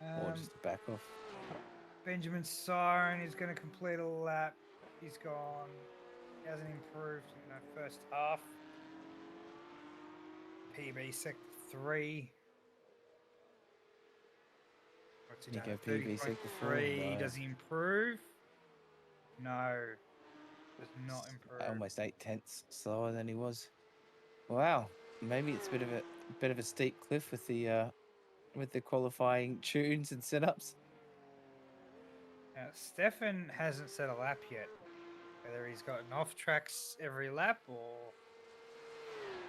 Or Um, just a back off. Benjamin Siren is going to complete a lap. He's gone. He hasn't improved in the first half. PB sector 3. What's he done? Nico PB sector 3. Does he improve? No. Does not improve. Almost 8/10 slower than he was. Wow. Maybe it's a bit of a steep cliff with the qualifying tunes and setups. Now, Stefan hasn't set a lap yet. Whether he's gotten off tracks every lap or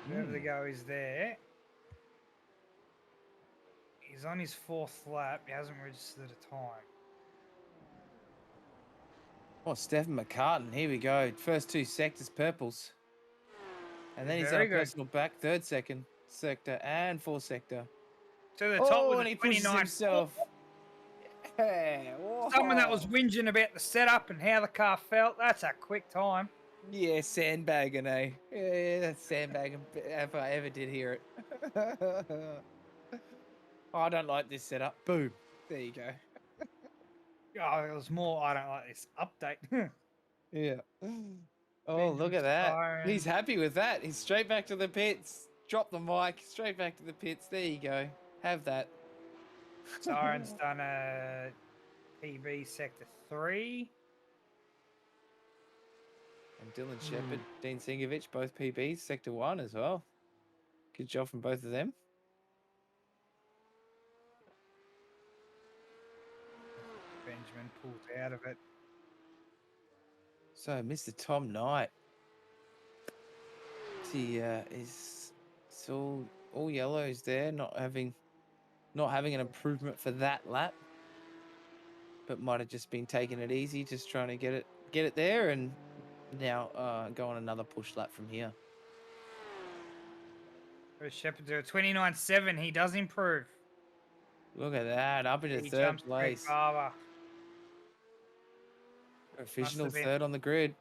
wherever the go is there. He's on his 4th lap. He hasn't registered a time. Oh, Stephen McCartan. Here we go. First 2 sectors purples. And then he's on Very a good. personal back, 3rd sector and 4th sector. To the top with and a he pushes 29. himself. Yeah. Someone that whoa. was whinging about the setup and how the car felt. That's a quick time. Yeah, sandbagging, eh? Yeah, that's sandbagging if I ever did hear it. Oh, I don't like this setup. Boom. There you go. Oh, it was more, I don't like this update. Yeah. Oh, Benjamin look at that. Siren. He's happy with that. He's straight back to the pits. Drop the mic. Straight back to the pits. There you go. Have that. Siren's done a PB sector 3. And Dylan Shepherd, Dean Singovich, both PBs, sector 1 as well. Good job from both of them. Benjamin pulled out of it. So, Mr. Tom Knight. He is all yellows there, not having an improvement for that lap. But might have just been taking it easy, just trying to get it there, and now go on another push lap from here. Shepard do a 29.7. He does improve. Look at that, up into He 3rd jumps Greg place. Barber. Official been- 3rd on the grid.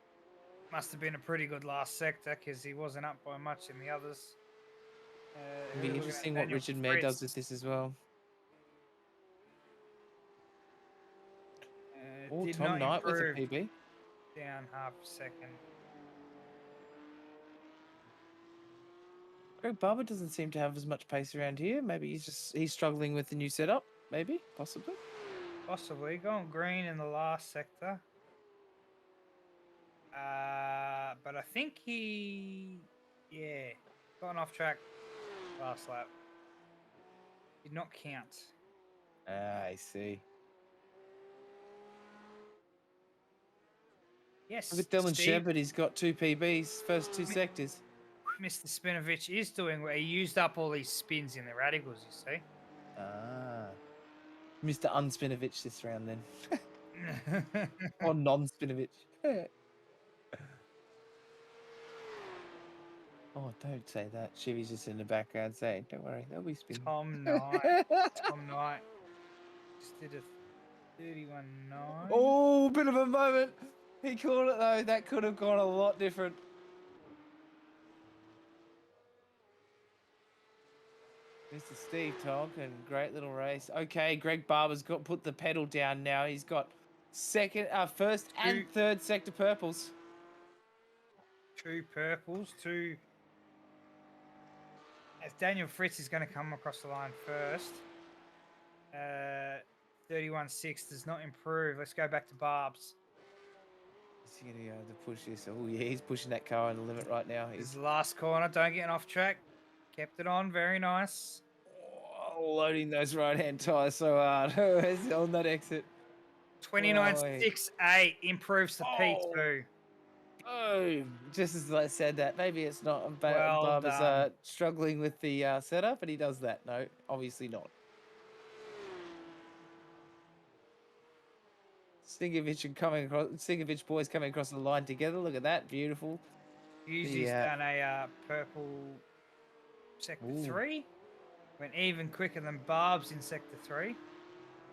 Must have been a pretty good last sector because he wasn't up by much in the others. It'll be interesting what Richard Mayer does with this as well. Oh, Did Tom not Knight with a improve. PB. Down half a second. Greg Barber doesn't seem to have as much pace around here. Maybe he's struggling with the new setup. Maybe, possibly. Possibly. Going green in the last sector. But I think gone off track last lap. Did not count. I see. Yes. Look at Dylan Steve, Shepherd. He's got 2 PBs, first 2 sectors. Mr. Spinovich is doing well. He used up all these spins in the radicals, you see. Ah. Mr. Unspinovich this round then. Or non-Spinovich. Oh, don't say that. Chivy's just in the background saying, don't worry, they'll be spinning. Tom Knight. Tom Knight just did a 31.9. Oh, bit of a moment. He called it though. That could have gone a lot different. Mr. Steve Tonkin, great little race. Okay, Greg Barber's put the pedal down now. He's got first and 3rd sector purples. 2 purples, 2 As Daniel Fritz is going to come across the line first. 31.6 does not improve. Let's go back to Barb's. Is he going to go to push this? Oh, yeah, he's pushing that car on the limit right now. This is He's the last corner. Don't get off track. Kept it on. Very nice. loading those right-hand tyres so hard. He's on that exit. 29.68 improves to Oh. P2. Oh, just as I said that, maybe it's not. Well Barber's done. struggling with the setup, and he does that. No, obviously not. Singovich boys coming across the line together. Look at that, beautiful. Usu's done a purple sector 3. Went even quicker than Barb's in sector 3.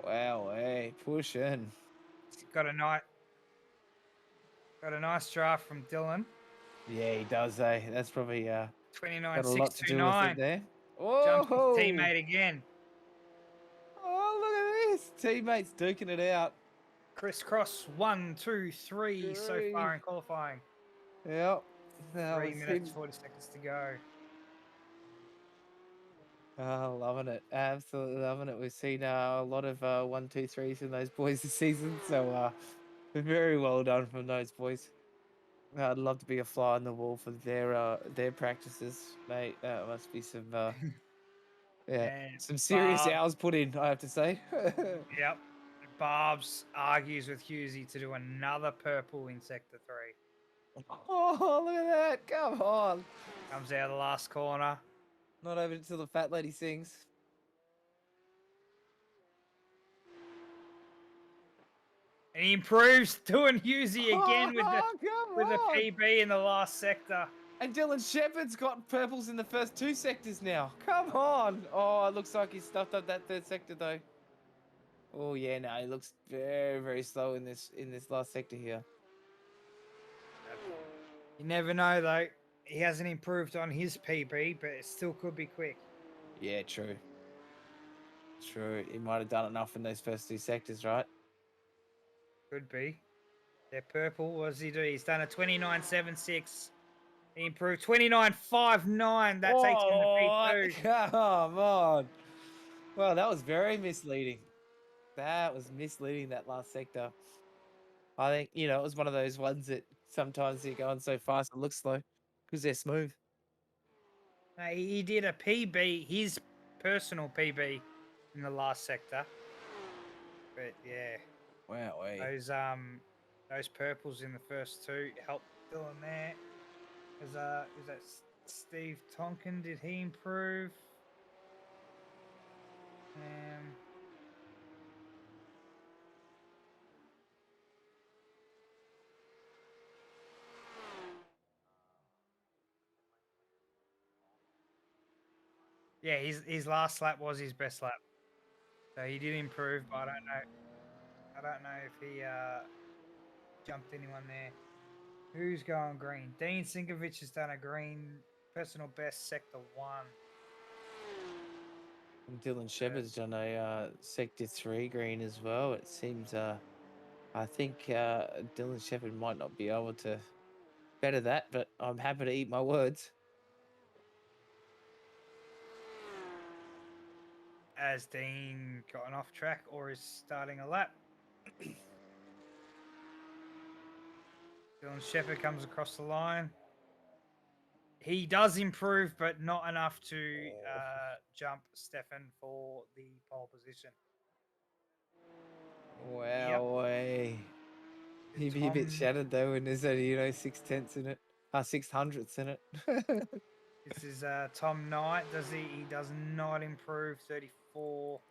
Wow, hey, pushing. Got a nice draft from Dylan. Yeah, he does. That's probably got a lot to do with 29.629. it there. Jumps his Whoa! teammate again. Oh, look at this! Teammates duking it out. Crisscross 1, 2, 3 so far in qualifying. Yep. 3 minutes 40 seconds to go. Oh, loving it. Absolutely loving it. We've seen a lot of 1, 2, 3s from those boys this season. So very well done from those boys. I'd love to be a fly on the wall for their practices, mate. That must be some some serious hours put in, I have to say. Yep. Barb's argues with Husey to do another purple in sector 3. Oh, look at that. Come on. Comes out of the last corner. Not over until the fat lady sings. And he improves doing Husey again with a PB in the last sector. And Dylan Shepherd's got purples in the first 2 sectors now. Come on. Oh, it looks like he's stuffed up that 3rd sector though. Oh yeah, no, he looks very, very slow in this last sector here. You never know though. He hasn't improved on his PB, but it still could be quick. Yeah, true. True. He might have done enough in those first 2 sectors, right? Could be. They're purple. What does he do? He's done a 29.76. He improved 29.59. That takes him to P2. Come on. Well, that was very misleading. That was misleading, that last sector. I think, it was one of those ones that sometimes you're going so fast it looks slow because they're smooth. He did a PB, his personal PB in the last sector. But yeah. Wow, Those purples in the first 2 helped Dylan there. Is that Steve Tonkin? Did he improve? Yeah, his last lap was his best lap. So he did improve, but I don't know if he jumped anyone there. Who's going green? Dean Sinkovich has done a green personal best sector 1. And Dylan Shepherd's done a sector 3 green as well. It seems I think Dylan Shepherd might not be able to better that, but I'm happy to eat my words. Has Dean gotten off track or is starting a lap? Dylan Shepherd comes across the line. He does improve, but not enough to jump Stefan for the pole position. Wow, he'd be a bit shattered though when there's only 6 tenths in it, 600ths in it. This is Tom Knight. He does not improve. 34.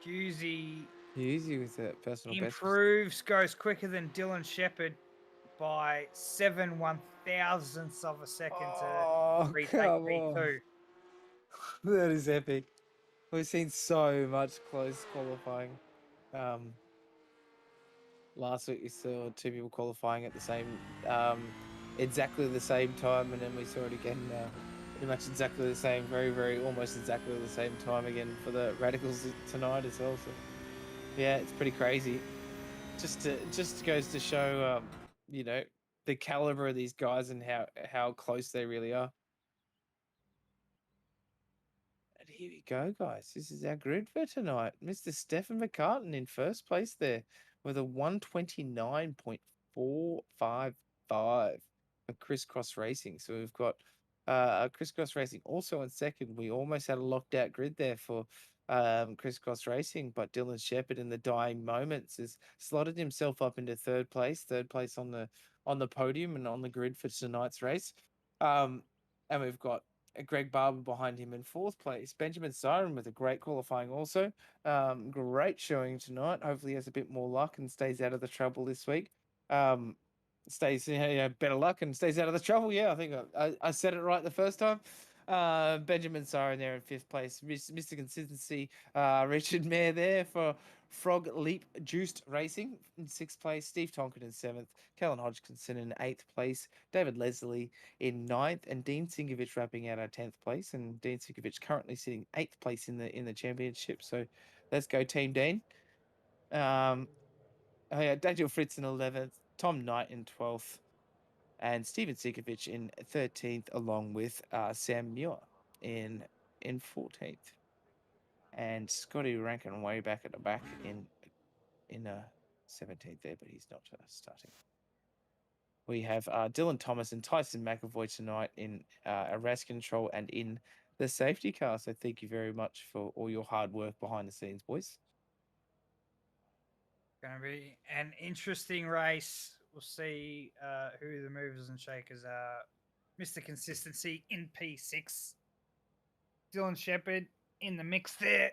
Husey with a personal improves, goes quicker than Dylan Shepherd by 7 1,000ths of a second to retake P2. That is epic. We've seen so much close qualifying. Last week we saw 2 people qualifying at the same, exactly the same time, and then we saw it again pretty much exactly the same, almost exactly the same time again for the Radicals tonight as well. So yeah, it's pretty crazy. Just goes to show, the caliber of these guys and how close they really are. And here we go, guys. This is our grid for tonight. Mr. Stephen McCartan in first place there with a 129.455 for Crisscross Racing. So we've got Crisscross Racing also in second. We almost had a locked out grid there for Crisscross Racing, but Dylan Shepherd in the dying moments has slotted himself up into third place on the podium and on the grid for tonight's race. And we've got Greg Barber behind him in fourth place. Benjamin Siren with a great qualifying also. Great showing tonight. Hopefully he has a bit more luck and stays out of the trouble this week. Stays better luck and stays out of the trouble. Yeah, I think I said it right the first time. Benjamin Siren there in fifth place. Mr. Consistency, Richard Mayer there for Frog Leap Juiced Racing in sixth place. Steve Tonkin in seventh. Kellen Hodgkinson in eighth place. David Leslie in ninth, and Dean Sinkovich wrapping out our 10th place. And Dean Sinkovich currently sitting eighth place in the championship. So let's go, Team Dean. Daniel Fritz in 11th, Tom Knight in 12th, and Steven Sinkovich in 13th, along with Sam Muir in 14th. And Scotty Rankin way back at the back in 17th there, but he's not starting. We have Dylan Thomas and Tyson McAvoy tonight in a race control and in the safety car. So thank you very much for all your hard work behind the scenes, boys. Going to be an interesting race. We'll see who the movers and shakers are. Mr. Consistency in P6. Dylan Shepherd in the mix there.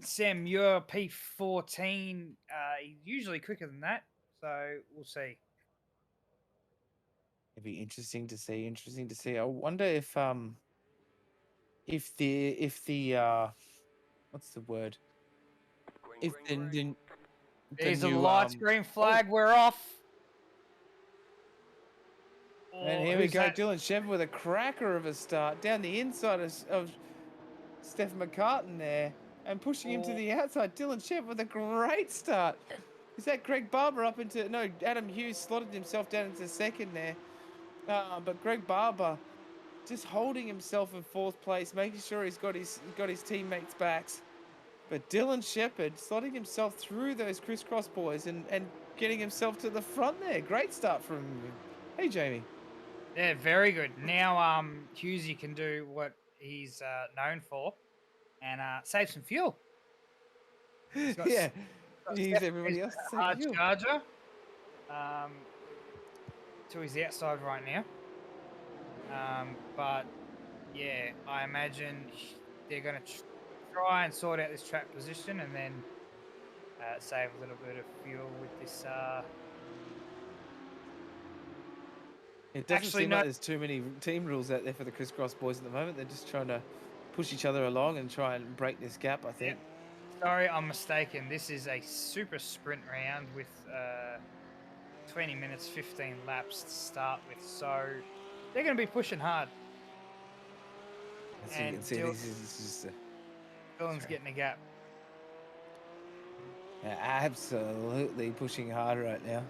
Sam Muir, P14. He's usually quicker than that, so we'll see. It'd be interesting to see. I wonder if the what's the word? If the There's a new, light green flag. We're off. And Oh, here we who's go, that? Dylan Shepherd with a cracker of a start down the inside of Steph McCartan there, and pushing him to the outside. Dylan Shepherd with a great start. Is that Greg Barber up into... No, Adam Hughes slotted himself down into second there. But Greg Barber just holding himself in fourth place, making sure he's got his teammates' backs. But Dylan Shepherd slotting himself through those crisscross boys and getting himself to the front there. Great start from him. Hey, Jamie. Yeah, very good. Now Hughesy can do what he's known for and save some fuel. Yeah, use everybody else to save fuel. Charger to his outside right now. But yeah, I imagine they're going to try and sort out this track position and then save a little bit of fuel with this. It doesn't seem like there's too many team rules out there for the crisscross boys at the moment. They're just trying to push each other along and try and break this gap, I think. Yeah. Sorry, I'm mistaken. This is a super sprint round with 20 minutes, 15 laps to start with. So they're going to be pushing hard. As you can see, this is just Dylan's getting a gap. Yeah, absolutely pushing hard right now.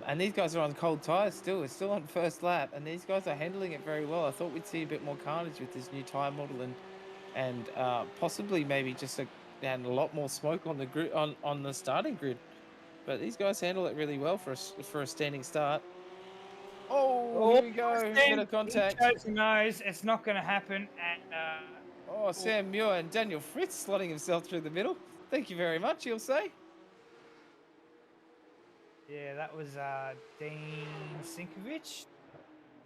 And these guys are on cold tyres still. It's still on first lap, and these guys are handling it very well. I thought we'd see a bit more carnage with this new tyre model and possibly maybe just a lot more smoke on the grid on the starting grid. But these guys handle it really well for a standing start. Oh, here we go. Bit of contact. He knows it's not going to happen. And Sam Muir and Daniel Fritz slotting himself through the middle. Thank you very much, he'll say. Yeah, that was Dean Sinkovich.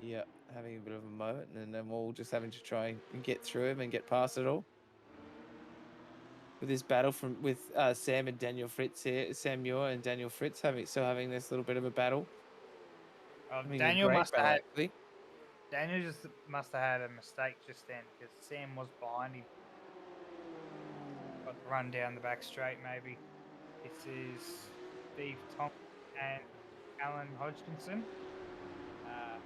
Yeah, having a bit of a moment, and then we're all just having to try and get through him and get past it all. With this battle with Sam and Daniel Fritz here, Sam Muir and Daniel Fritz still having this little bit of a battle. Daniel must have had a mistake just then because Sam was behind him. Got run down the back straight maybe. This is Steve Thompson and Alan Hodgkinson. A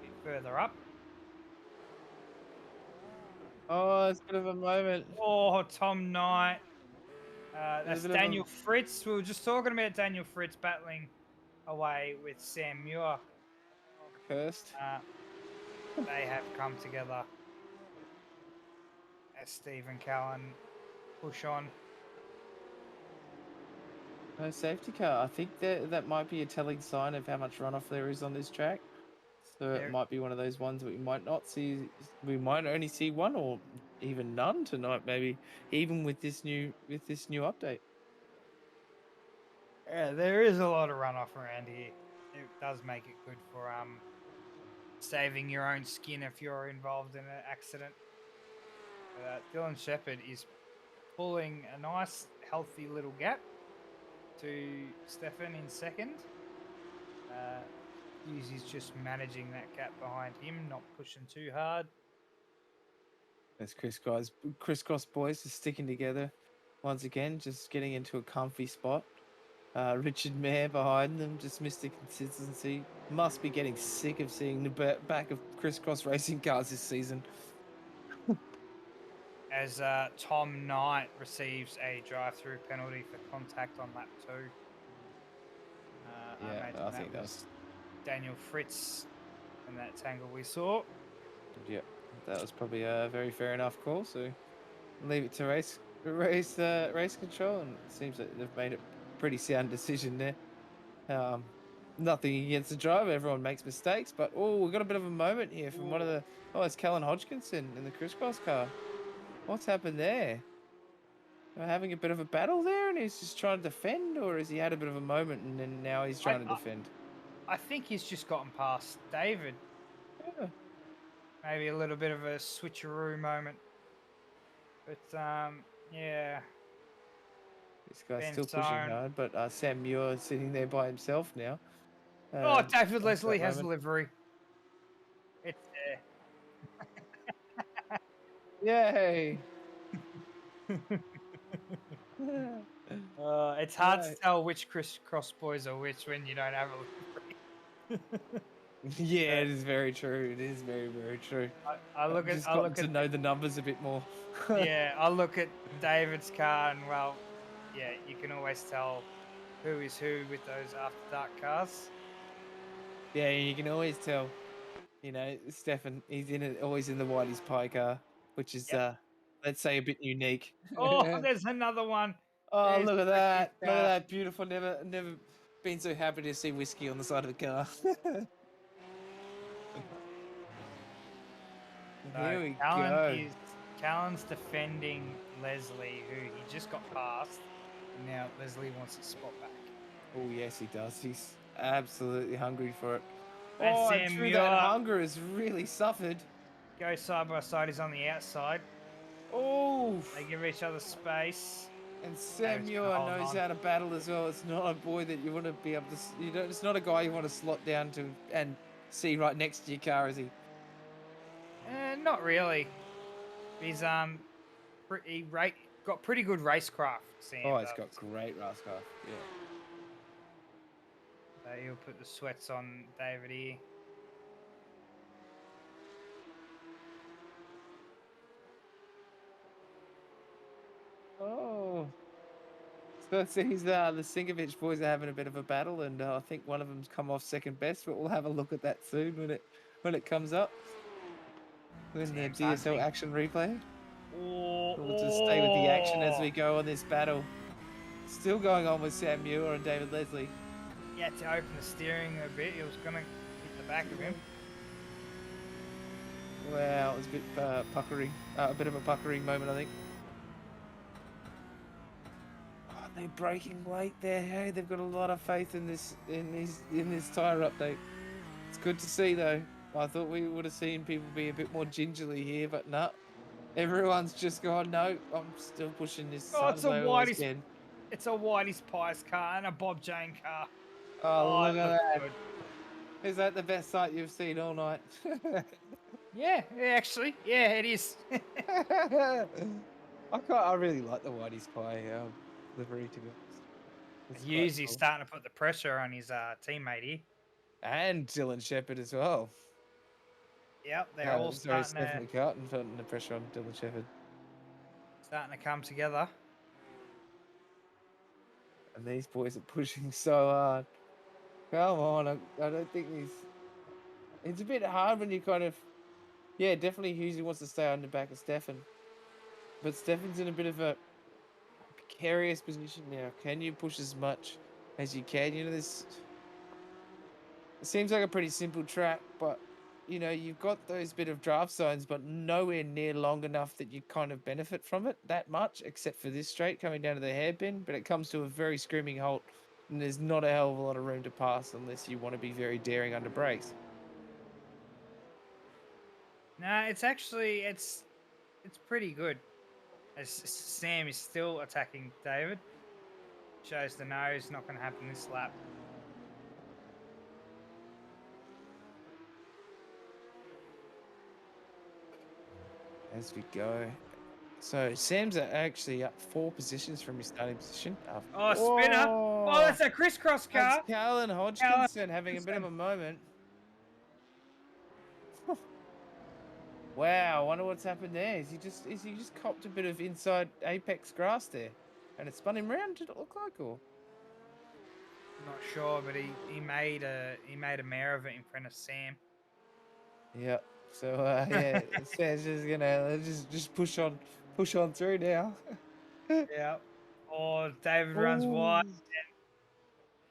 bit further up. Oh, it's a bit of a moment. Oh, Tom Knight. There's That's a bit of a- Daniel Fritz. We were just talking about Daniel Fritz battling away with Sam Muir. First. They have come together as Steve and Callan push on. No safety car. I think that might be a telling sign of how much runoff there is on this track. So There- it might be one of those ones that we might not see. We might only see one or even none tonight. Maybe even with this new update. Yeah, there is a lot of runoff around here. It does make it good for saving your own skin if you're involved in an accident. Dylan Shepherd is pulling a nice, healthy little gap to Stefan in second. Hughes is just managing that gap behind him, not pushing too hard. As crisscross boys just sticking together once again, just getting into a comfy spot. Richard Mayer behind them, just Mr. Consistency. Must be getting sick of seeing the back of crisscross racing cars this season. As Tom Knight receives a drive-through penalty for contact on lap 2. Yeah, imagine I think that was Daniel Fritz in that tangle we saw. yeah, that was probably a very fair enough call. So leave it to race control, and it seems that they've made a pretty sound decision there. Nothing against the driver, everyone makes mistakes, but we've got a bit of a moment here from one of the it's Callan Hodgkinson in the crisscross car. What's happened there? They're having a bit of a battle there, and he's just trying to defend, or has he had a bit of a moment and then now he's trying to defend? I think he's just gotten past David. Yeah. Maybe a little bit of a switcheroo moment. But, yeah. This guy's Ben still pushing Stone. hard, but Sam Muir is sitting there by himself now. David at Leslie that has moment. livery. It's Yay! it's hard to Right. tell which crisscross boys are which when you don't have a livery. Yeah, it is very true. It is very, very true. I look Just at gotten to know the numbers a bit more. yeah, I look at David's car and well, yeah, you can always tell who is who with those after dark cars. Yeah, you can always tell. You know, Stefan, he's always in the Whitey's pie car, which is let's say a bit unique. Oh, there's another one. Oh, There's look at Ricky's that! Look at car. that! Beautiful. Never been so happy to see whiskey on the side of the car. Here we go. Callan's defending Leslie, who he just got past, and now Leslie wants his spot back. Oh yes, he does. He's absolutely hungry for it. And Oh, Sam true. Muir That hunger has really suffered. go side by side. He's on the outside. Oh, They give each other space. and Sam he's Muir gonna hold knows on. how to battle as well. It's not a boy that you want to be able to. You don't. It's not a guy you want to slot down to and see right next to your car, is he? Not really. He's got pretty good racecraft. Sam Oh, he's does. got great rascal. Yeah. So he'll put the sweats on David here. Oh. So it seems the Sinkovich boys are having a bit of a battle, and I think one of them's come off second best. But we'll have a look at that soon when it comes up. When the Sam's DSL hunting. action replay. Oh, We'll just stay with the action as we go on this battle. Still going on with Sam Muir and David Leslie. He had to open the steering a bit. He was going to hit the back of him. Wow, it was a bit puckering, a bit of a puckering moment, I think. Oh, they're breaking late there. Hey, they've got a lot of faith in this tire update. It's good to see though. I thought we would have seen people be a bit more gingerly here, but no. Everyone's just gone, no, I'm still pushing this Oh, hard it's as a I always Whitey's, can. it's a Whitey's Pies car and a Bob Jane car. Oh, it look at looks that. good. Is that the best sight you've seen all night? Yeah, actually, yeah, it is. I really like the Whitey's Pie livery, to be honest. It's quite Hughes is cool. starting to put the pressure on his teammate here. And Dylan Shepherd as well. Yep, they're all Sorry, starting Stephen McCartan putting the pressure on Dylan Shepherd. to come together. And these boys are pushing so hard. Come on, I don't think these... It's a bit hard when you kind of... Yeah, definitely Husey wants to stay on the back of Stefan. But Stefan's in a bit of a precarious position now. Can you push as much as you can? You know, this... It seems like a pretty simple track, but, you know, you've got those bit of draft zones, but nowhere near long enough that you kind of benefit from it that much, except for this straight coming down to the hairpin. But it comes to a very screaming halt, and there's not a hell of a lot of room to pass unless you want to be very daring under brakes. No, it's actually it's pretty good. As Sam is still attacking David. Shows the nose, not going to happen this lap. As we go. So Sam's actually up 4 positions from his starting position. Oh, spinner! Oh, that's a crisscross car. That's Callan Hodgkinson having a bit of a moment. Wow, I wonder what's happened there. Is he just copped a bit of inside apex grass there, and it spun him round? Did it look like, or? Not sure, but he made a mare of it in front of Sam. Yeah. So yeah, Sam's just gonna just push on through now. Yeah. Oh, David runs wide. And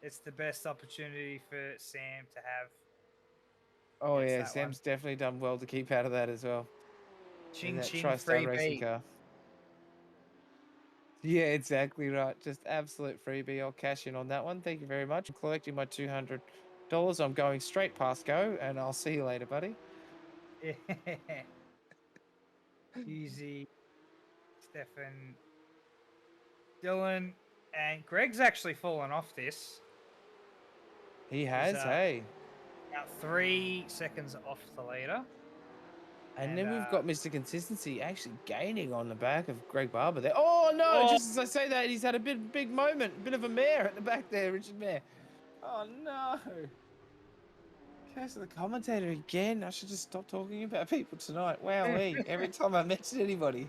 it's the best opportunity for Sam to have. Oh yeah, Sam's definitely done well to keep out of that as well. Ching that ching TriStar racing freebie. car. Yeah, exactly right. Just absolute freebie. I'll cash in on that one. Thank you very much. I'm collecting my $200. I'm going straight past go, and I'll see you later, buddy. Yeah. Easy. Stefan, Dylan, and Greg's actually fallen off this. He has, hey. About 3 seconds off the leader. And then we've got Mr. Consistency actually gaining on the back of Greg Barber there. Oh, no, just as I say that, he's had a big moment. Bit of a mare at the back there, Richard Mare. Oh, no. Curse of the commentator again. I should just stop talking about people tonight. Wowee. Every time I mention anybody.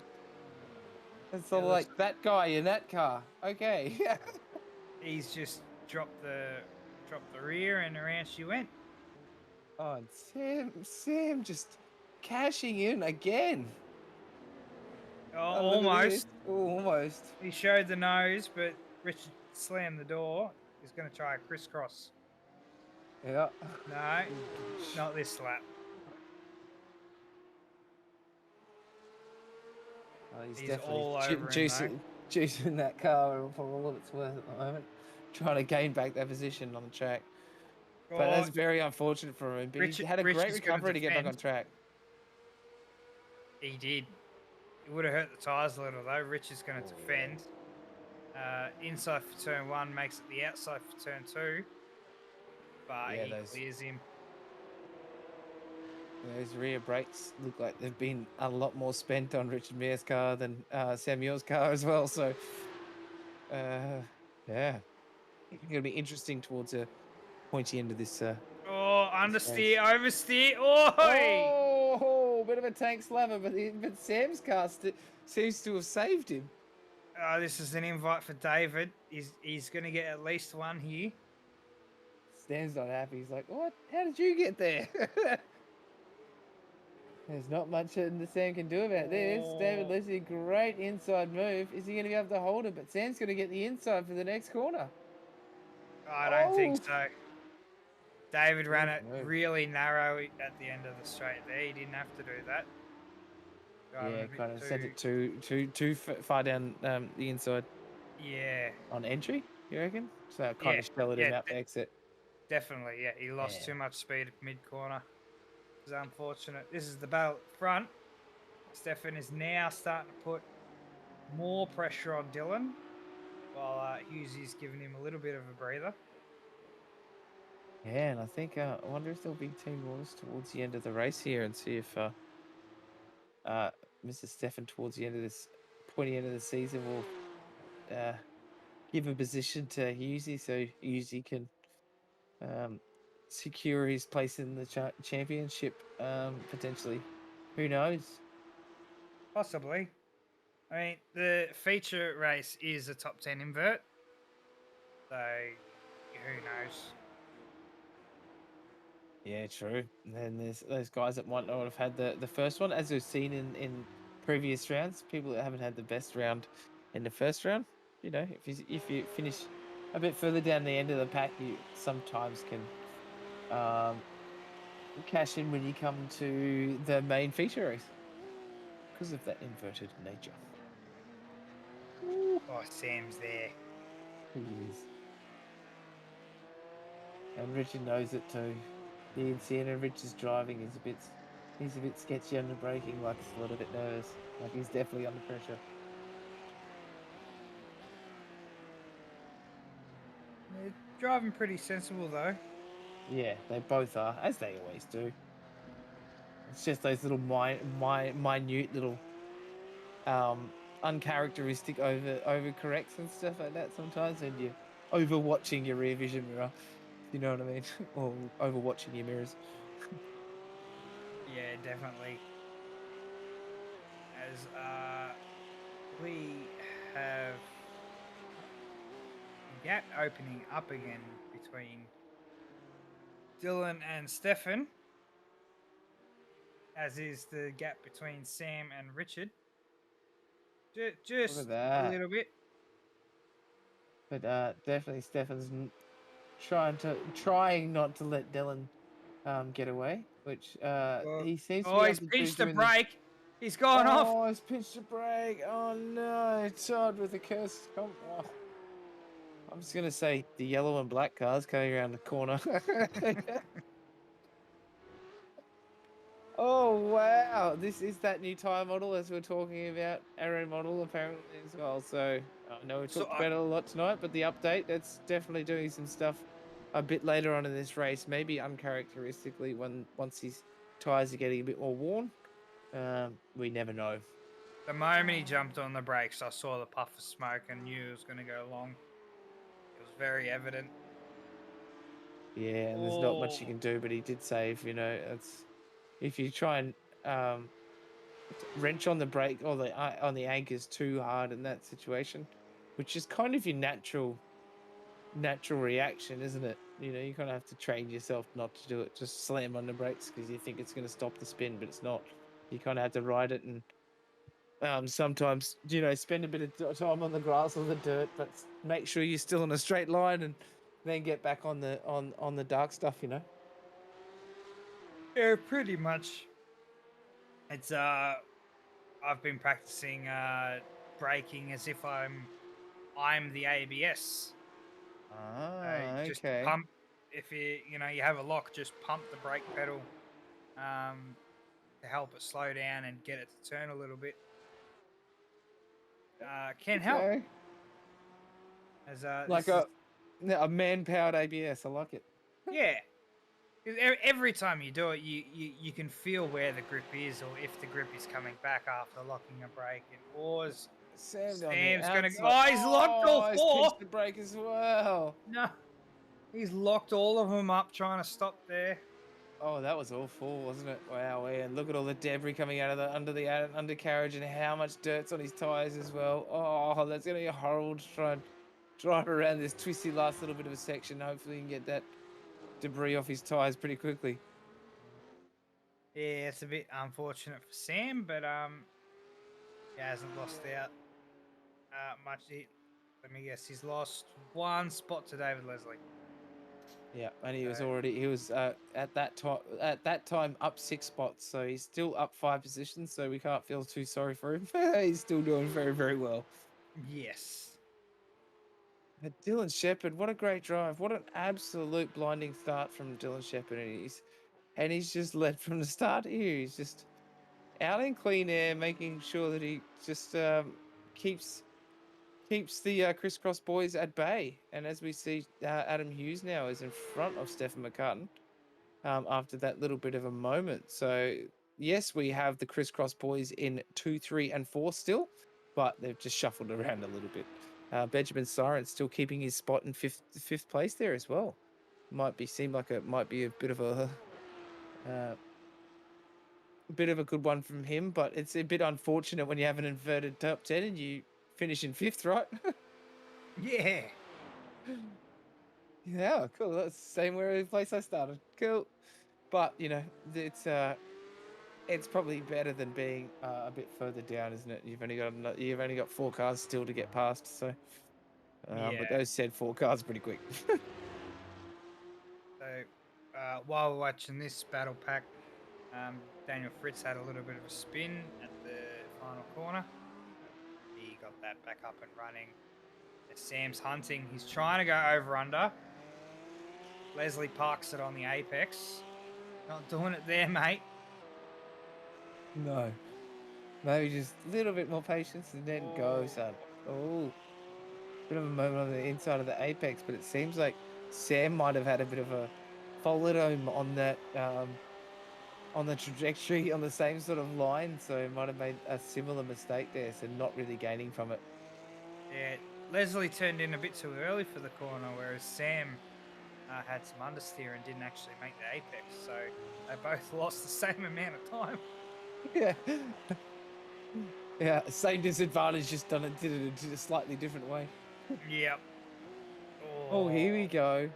It's all like, that guy in that car. Okay. He's just dropped the rear and around she went. Oh, and Sam just cashing in again. Oh, almost. Oh, almost. He showed the nose, but Richard slammed the door. He's going to try a crisscross. Yeah. No, not this lap. Oh, he's all over juicing that car for all it's worth at the moment. Trying to gain back that position on the track. But that's very unfortunate for him. But he had a great recovery to get back on track. He did. It would have hurt the tyres a little though. Rich is going to defend. Inside for turn 1 makes it the outside for turn 2. But he clears him. Those rear brakes look like they've been a lot more spent on Richard Mare's car than Samuel's car as well. So, yeah. It's going to be interesting towards the pointy end of this. Oh, understeer, oversteer. Oh, bit of a tank slammer, but Sam's car seems to have saved him. This is an invite for David. He's going to get at least one here. Sam's not happy. He's like, what? How did you get there? There's not much that Sam can do about this. David Leslie, great inside move. Is he going to be able to hold it? But Sam's going to get the inside for the next corner. I don't think so. David ran it really narrow at the end of the straight there. He didn't have to do that. Yeah, kind of sent it too far down the inside. Yeah. On entry, you reckon? So it kind of shelled him out the exit. Definitely, yeah. He lost too much speed at mid-corner. It was unfortunate. This is the battle at front. Stefan is now starting to put more pressure on Dylan, while Hughesy's giving him a little bit of a breather. Yeah, and I think, I wonder if there'll be team wars towards the end of the race here and see if Mr. Stefan towards the end of this pointy end of the season will give a position to Hughesy so Hughesy can secure his place in the championship potentially. Who knows? Possibly. I mean, the feature race is a top 10 invert. So who knows? Yeah, true. And then there's those guys that might not have had the first one, as we've seen in previous rounds. People that haven't had the best round in the first round. You know, if you finish a bit further down the end of the pack, you sometimes can cash in when you come to the main feature race because of that inverted nature. Oh, Sam's there. He is. And Richard knows it too. You can see it in Richard's driving. He's a bit sketchy under braking, like he's a little bit nervous. Like he's definitely under pressure. They're driving pretty sensible though. Yeah, they both are, as they always do. It's just those little minute little uncharacteristic overcorrects and stuff like that sometimes, and you're overwatching your rear vision mirror. You know what I mean? Or overwatching your mirrors. Yeah, definitely. As we have a gap opening up again between Dylan and Stefan, as is the gap between Sam and Richard. Just a that. little bit. But definitely Stefan's trying not to let Dylan get away, which he seems to be able He's to do pinched the during brake. He's gone off. Oh, he's pinched a brake. Oh no, Todd with the curse. Oh. I'm just gonna say the yellow and black cars coming around the corner. Oh wow, this is that new tyre model as we're talking about, Aero model apparently as well. So I know we talked about it a lot tonight, but the update, that's definitely doing some stuff a bit later on in this race, maybe uncharacteristically once his tyres are getting a bit more worn. We never know. The moment he jumped on the brakes, I saw the puff of smoke and knew it was going to go long. It was very evident. Yeah, and there's not much you can do, but he did save. You know, if you try and wrench on the brake or on the anchors too hard in that situation, which is kind of your natural reaction, isn't it? You know, you kind of have to train yourself not to do it. Just slam on the brakes because you think it's going to stop the spin, but it's not. You kind of have to ride it and sometimes, you know, spend a bit of time on the grass or the dirt, but make sure you're still in a straight line and then get back on the dark stuff, you know. Yeah, pretty much. It's I've been practicing braking as if I'm the ABS. Just Okay. pump. If you have a lock, just pump the brake pedal to help it slow down and get it to turn a little bit. Can help. As like a man-powered ABS. I like it. Yeah. Every time you do it, you can feel where the grip is, or if the grip is coming back after locking a brake. And Sam's gonna go. Oh, he's locked all four. He's pinched the brake as well. No, he's locked all of them up, trying to stop there. Oh, that was all four, wasn't it? Wow, and look at all the debris coming out of under the undercarriage, and how much dirt's on his tires as well. Oh, that's gonna be horrible to try and drive around this twisty last little bit of a section. Hopefully, he can get that debris off his tires pretty quickly. Yeah, it's a bit unfortunate for Sam, but he hasn't lost out much. Let me guess, he's lost one spot to David Leslie. Yeah, and he was at that time up 6 spots, so he's still up 5 positions. So we can't feel too sorry for him. He's still doing very, very well. Yes. But Dylan Shepherd, what a great drive! What an absolute blinding start from Dylan Shepherd, and he's just led from the start here. He's just out in clean air, making sure that he just keeps the crisscross boys at bay. And as we see, Adam Hughes now is in front of Stefan McCartan after that little bit of a moment. So yes, we have the crisscross boys in 2, 3, and 4 still, but they've just shuffled around a little bit. Benjamin Siren still keeping his spot in fifth place there as well. Might be a bit of a good one from him, but it's a bit unfortunate when you have an inverted top 10 and you finish in 5th, right? Yeah. Yeah, cool. That's the same where the place I started. Cool. But you know, it's probably better than being a bit further down, isn't it? You've only got 4 cars still to get past, so Yeah. but those said 4 cars pretty quick. So while we're watching this battle pack, Daniel Fritz had a little bit of a spin at the final corner. He got that back up and running. Sam's hunting. He's trying to go over under. Leslie parks it on the apex. Not doing it there, mate. No. Maybe just a little bit more patience and then go, son. Oh. Bit of a moment on the inside of the apex, but it seems like Sam might have had a bit of a followed him on that on the trajectory on the same sort of line, so he might have made a similar mistake there, so not really gaining from it. Yeah, Leslie turned in a bit too early for the corner, whereas Sam had some understeer and didn't actually make the apex, so they both lost the same amount of time. Yeah. Yeah, same disadvantage, just did it in a slightly different way. Yep. Oh, here we go.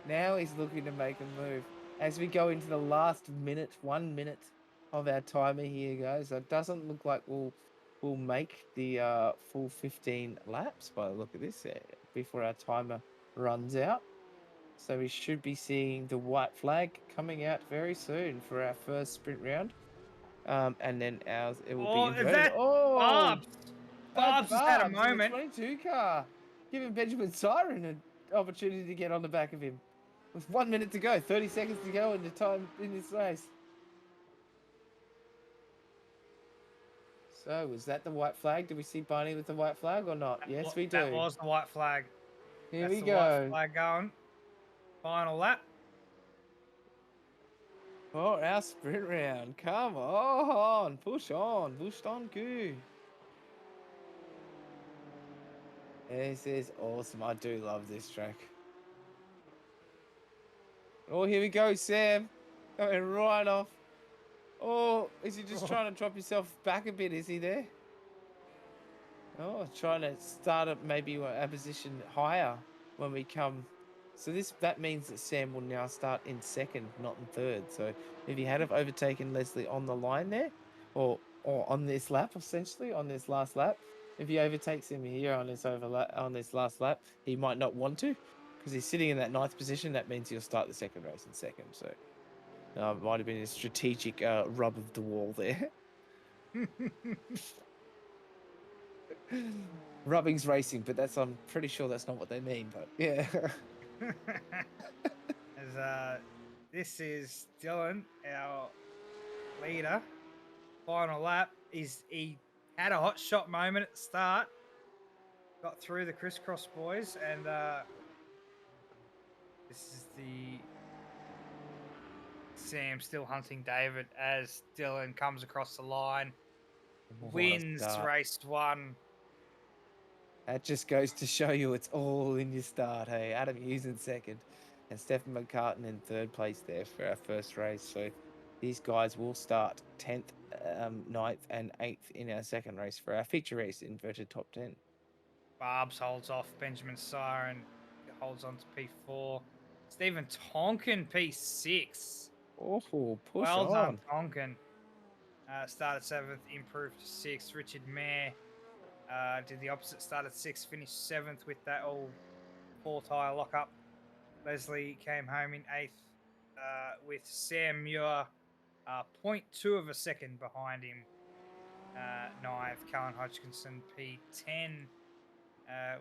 Now he's looking to make a move. As we go into the last minute, 1 minute of our timer here, guys. It doesn't look like we'll make the full 15 laps by the look of this before our timer runs out. So we should be seeing the white flag coming out very soon for our first sprint round. And then ours, it will be inverted. Is that Barbs? Barbs has had a moment. 22 car. Giving Benjamin Siren an opportunity to get on the back of him. With 1 minute to go, 30 seconds to go in the time in this race. So, was that the white flag? Did we see Barney with the white flag or not? Yes, we do. That was the white flag. Here That's we the go. White flag going. Final lap. Oh, our sprint round. Come on. Push on. Push on, goo. This is awesome. I do love this track. Oh, here we go, Sam. Going right off. Oh, is he just trying to drop himself back a bit? Is he there? Oh, trying to start up maybe a position higher when we come. So that means that Sam will now start in second, not in third. So if he had have overtaken Leslie on the line there, or on this lap, essentially on this last lap, if he overtakes him here on this last lap, he might not want to, because he's sitting in that 9th position. That means he'll start the second race in second. So it might have been a strategic rub of the wall there. Rubbing's racing, but I'm pretty sure that's not what they mean. But yeah. As this is Dylan, our leader. Final lap. He had a hot shot moment at the start. Got through the crisscross boys, and this is the Sam still hunting David as Dylan comes across the line. Wins race 1. That just goes to show you it's all in your start. Hey, Adam Hughes in second and Stephen McCartan in 3rd place there for our first race. So these guys will start 10th, 9th and 8th in our second race for our feature race, inverted top 10. Barbs holds off. Benjamin Siren holds on to P4. Stephen Tonkin P6. Oh, push well on. Done, Tonkin. Started 7th, improved to 6th. Richard Mayer did the opposite, started 6th, finished 7th with that all 4-tyre lockup. Leslie came home in 8th with Sam Muir 0.2 of a second behind him. 9th, Callan Hodgkinson P10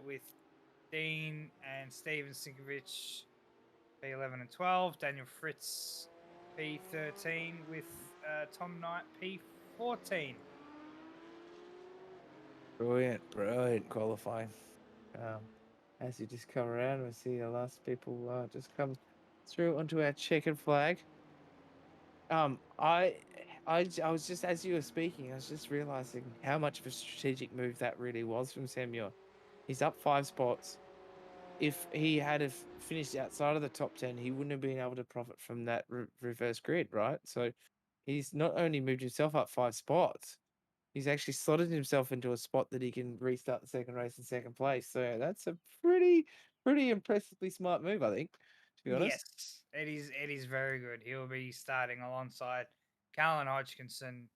with Dean and Steven Sinkovich P11 and 12. Daniel Fritz P13 with Tom Knight P14. Brilliant qualifying. As you just come around, we see the last people just come through onto our checkered flag. I was just, as you were speaking, I was just realizing how much of a strategic move that really was from Samuel. He's up 5 spots. If he had have finished outside of the top 10, he wouldn't have been able to profit from that reverse grid, right? So he's not only moved himself up 5 spots, he's actually slotted himself into a spot that he can restart the second race in second place. So that's a pretty pretty impressively smart move, I think, to be honest. Yes, it is very good. He'll be starting alongside Callan Hodgkinson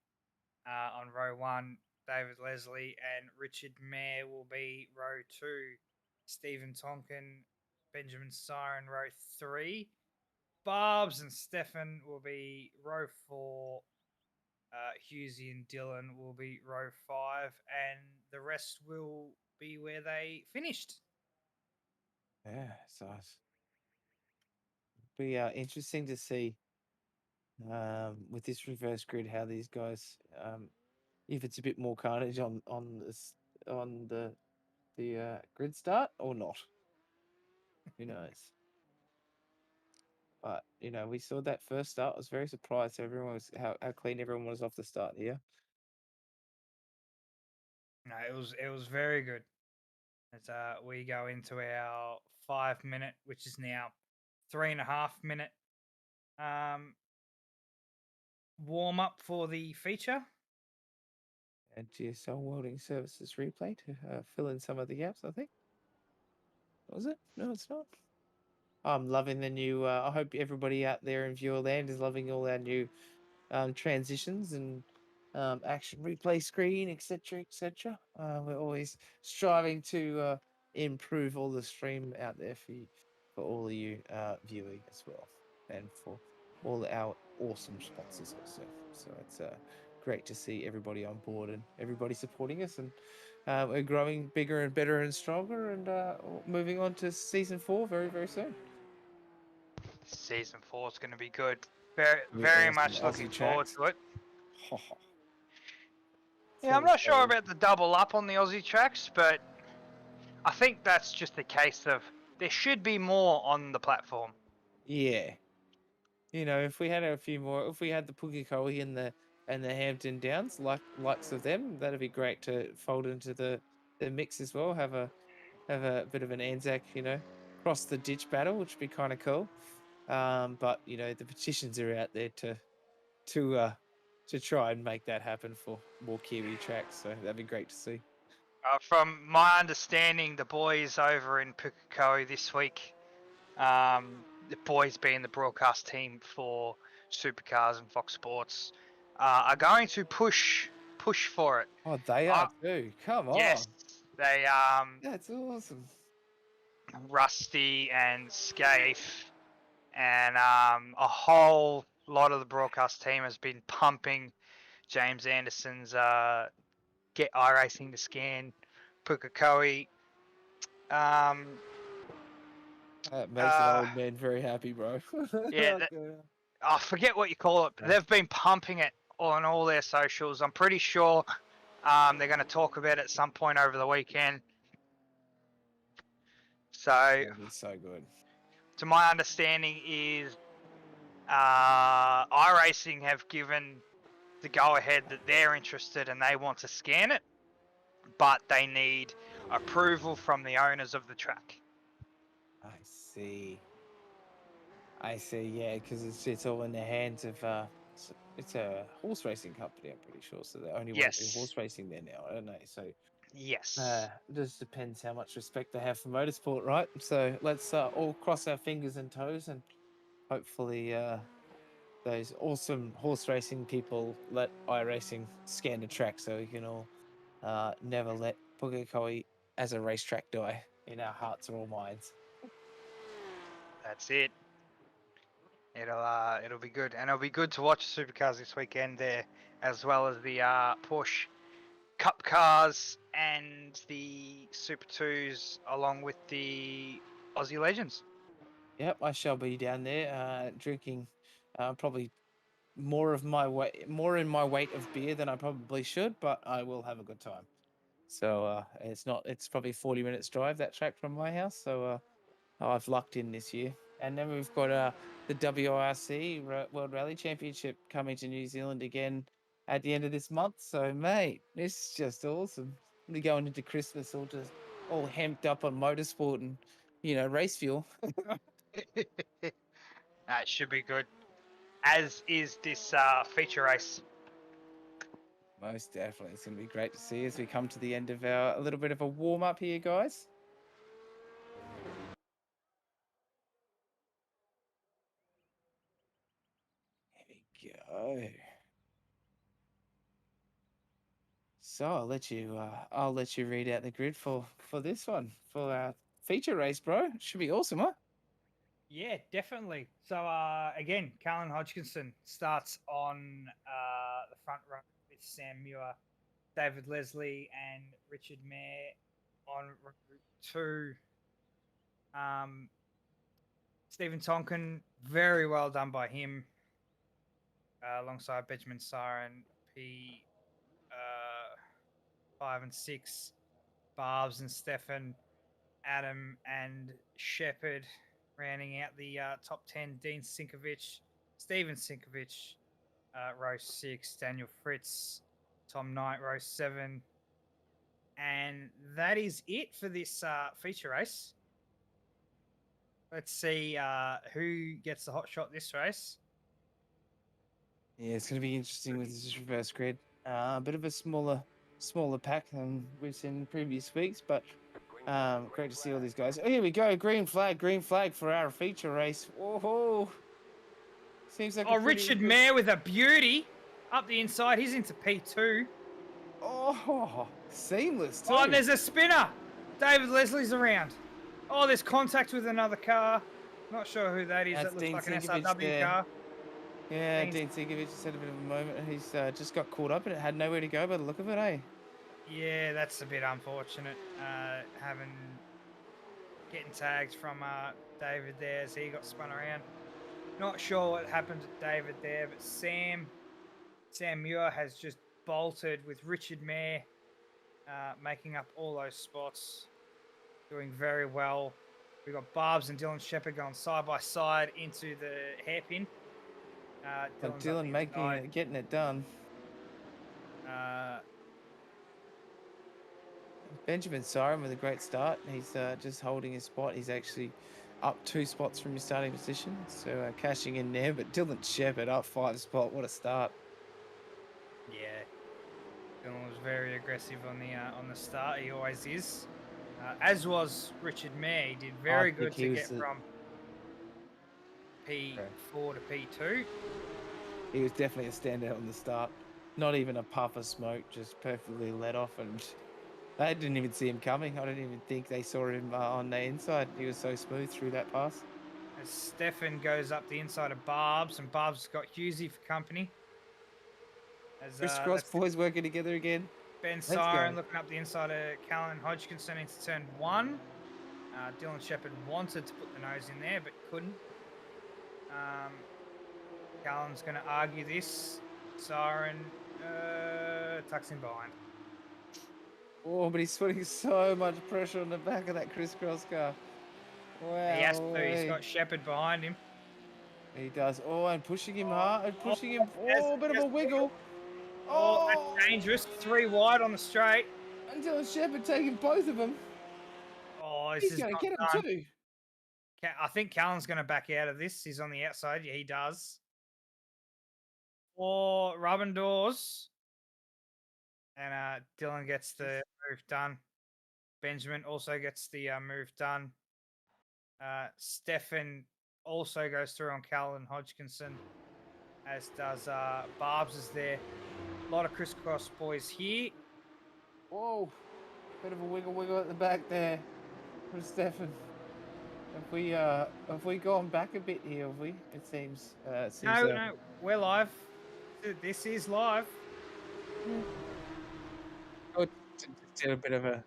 on row 1, David Leslie and Richard Mayer will be row 2, Stephen Tonkin, Benjamin Siren row 3, Barbs and Stefan will be row 4, Husey and Dylan will be row 5, and the rest will be where they finished. Yeah, so it'll be interesting to see with this reverse grid how these guys, if it's a bit more carnage on this on the grid start or not. Who knows? But we saw that first start. I was very surprised everyone was how clean everyone was off the start here. No, it was very good. As we go into our 5 minute, which is now 3.5 minute warm up for the feature. And GSL Welding Services replay to fill in some of the gaps, I think. Was it? No, it's not. I'm loving the new. I hope everybody out there in viewer land is loving all our new transitions and action replay screen, etc., etc. We're always striving to improve all the stream out there for all of you viewing as well, and for all our awesome sponsors also. So it's great to see everybody on board and everybody supporting us, and we're growing bigger and better and stronger, and moving on to season 4 very, very soon. Season 4 is going to be good. Very much looking forward to it. Yeah, I'm not sure about the double up on the Aussie tracks, but I think that's just a case of there should be more on the platform. Yeah. If we had a few more, if we had the Pukekohe and the Hampton Downs, likes of them, that'd be great to fold into the mix as well. Have a bit of an Anzac, cross the ditch battle, which would be kind of cool. But the petitions are out there to try and make that happen for more Kiwi tracks. So that'd be great to see. From my understanding, the boys over in Pukekohe this week, the boys being the broadcast team for Supercars and Fox Sports, are going to push for it. Oh, they are too. Come on. Yes, they That's awesome. Rusty and Scaife and a whole lot of the broadcast team has been pumping James Anderson's get iRacing to scan Pukekohe. That makes an old man very happy, bro. Yeah, I forget what you call it, but they've been pumping it on all their socials. I'm pretty sure they're going to talk about it at some point over the weekend. So, that'd be so good. To my understanding is iRacing have given the go-ahead that they're interested and they want to scan it, but they need approval from the owners of the track. I see, yeah, because it's all in the hands of it's a horse racing company, I'm pretty sure. So they only want to do horse racing there now, don't they? So yes, it just depends how much respect they have for motorsport, right? So let's all cross our fingers and toes, and hopefully those awesome horse racing people let iRacing scan the track, so we can all never let Pukekohe as a racetrack die in our hearts or all minds. That's it. It'll be good, and it'll be good to watch Supercars this weekend there, as well as the Porsche Cup cars and the Super 2s, along with the Aussie Legends. Yep, I shall be down there drinking probably more in my weight of beer than I probably should, but I will have a good time. So it's probably 40 minutes drive, that track from my house. So I've lucked in this year. And then we've got the WRC World Rally Championship coming to New Zealand again at the end of this month. So, mate, this is just awesome. We're going into Christmas all hemmed up on motorsport and, race fuel. That should be good, as is this feature race. Most definitely. It's going to be great to see as we come to the end of a little bit of a warm-up here, guys. go. So I'll let you read out the grid for this one for our feature race, bro. Should be awesome, huh? Yeah, definitely. So again, Callan Hodgkinson starts on the front row with Sam Muir, David Leslie, and Richard Mayer on route 2. Stephen Tonkin, very well done by him, alongside Benjamin Siren, P 5 and 6, Barbs and Stefan, Adam and Shepard, rounding out the top 10. Dean Sinkovich, Steven Sinkovich, row 6, Daniel Fritz, Tom Knight, row 7. And that is it for this feature race. Let's see who gets the hot shot this race. Yeah, it's going to be interesting with this reverse grid. A bit of a smaller pack than we've seen in previous weeks, but great to see all these guys. Oh, here we go. Green flag for our feature race. Whoa. Seems like Richard Mayer with a beauty up the inside. He's into P2. Oh, seamless too. Oh, and there's a spinner. David Leslie's around. Oh, there's contact with another car. Not sure who that is. That's That looks Dean like an Sinkovich SRW there. car. Yeah, Dean Sinkovich just had a bit of a moment. He's just got caught up and it had nowhere to go by the look of it, eh? Yeah, that's a bit unfortunate. Getting tagged from David there as he got spun around. Not sure what happened to David there, but Sam Muir has just bolted with Richard Mayer making up all those spots, doing very well. We've got Barbs and Dylan Shepard going side by side into the hairpin. Dylan getting it done. Benjamin Siren with a great start. He's just holding his spot. He's actually up 2 spots from his starting position, so cashing in there. But Dylan Shepard up 5 spot. What a start! Yeah, Dylan was very aggressive on the start. He always is. As was Richard Mayer. He did very good to get from P4 to P2. He was definitely a standout on the start. Not even a puff of smoke, just perfectly let off, and they didn't even see him coming. I don't even think they saw him on the inside. He was so smooth through that pass. As Stefan goes up the inside of Barbs, and Barbs has got Husey for company. Crisscross boys working together again. Ben Siren looking up the inside of Callan Hodgkinson into turn 1. Dylan Shepard wanted to put the nose in there, but couldn't. Callan's going to argue this. Siren tucks him behind. Oh, but he's putting so much pressure on the back of that crisscross car. Wow. He has to. He's got Shepard behind him. He does. Oh, and pushing him hard. And pushing him. Oh, a bit of a wiggle. Oh, that's dangerous. 3 wide on the straight. Until Shepard taking both of them. Oh, he's going to get him too. I think Callan's going to back out of this. He's on the outside. Yeah, he does. Or rubbing doors. And Dylan gets the move done. Benjamin also gets the move done. Stefan also goes through on Callan Hodgkinson, as does Barbs is there. A lot of crisscross boys here. Whoa, bit of a wiggle at the back there from Stefan. Have we gone back a bit here? Have we? It seems. No, we're live. This is live. Did a bit of a,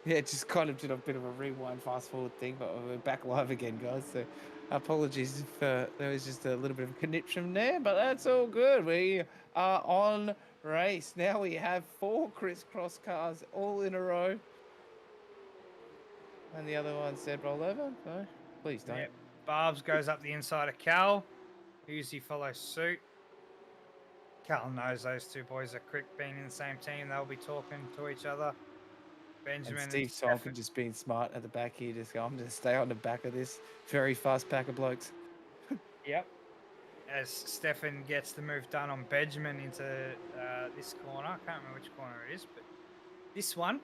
just kind of did a bit of a rewind, fast forward thing, but we're back live again, guys. So apologies if there was just a little bit of a connection there, but that's all good. We are on race now. We have 4 crisscross cars all in a row, and the other one said roll over. No, please don't. Yep. Barbs goes up the inside of Cal. Husey follows suit. Cal knows those 2 boys are quick, being in the same team. They'll be talking to each other. Benjamin and Steve Tonkin just being smart at the back here. Just go, I'm going to stay on the back of this very fast pack of blokes. Yep. As Stefan gets the move done on Benjamin into this corner. I can't remember which corner it is, but this one.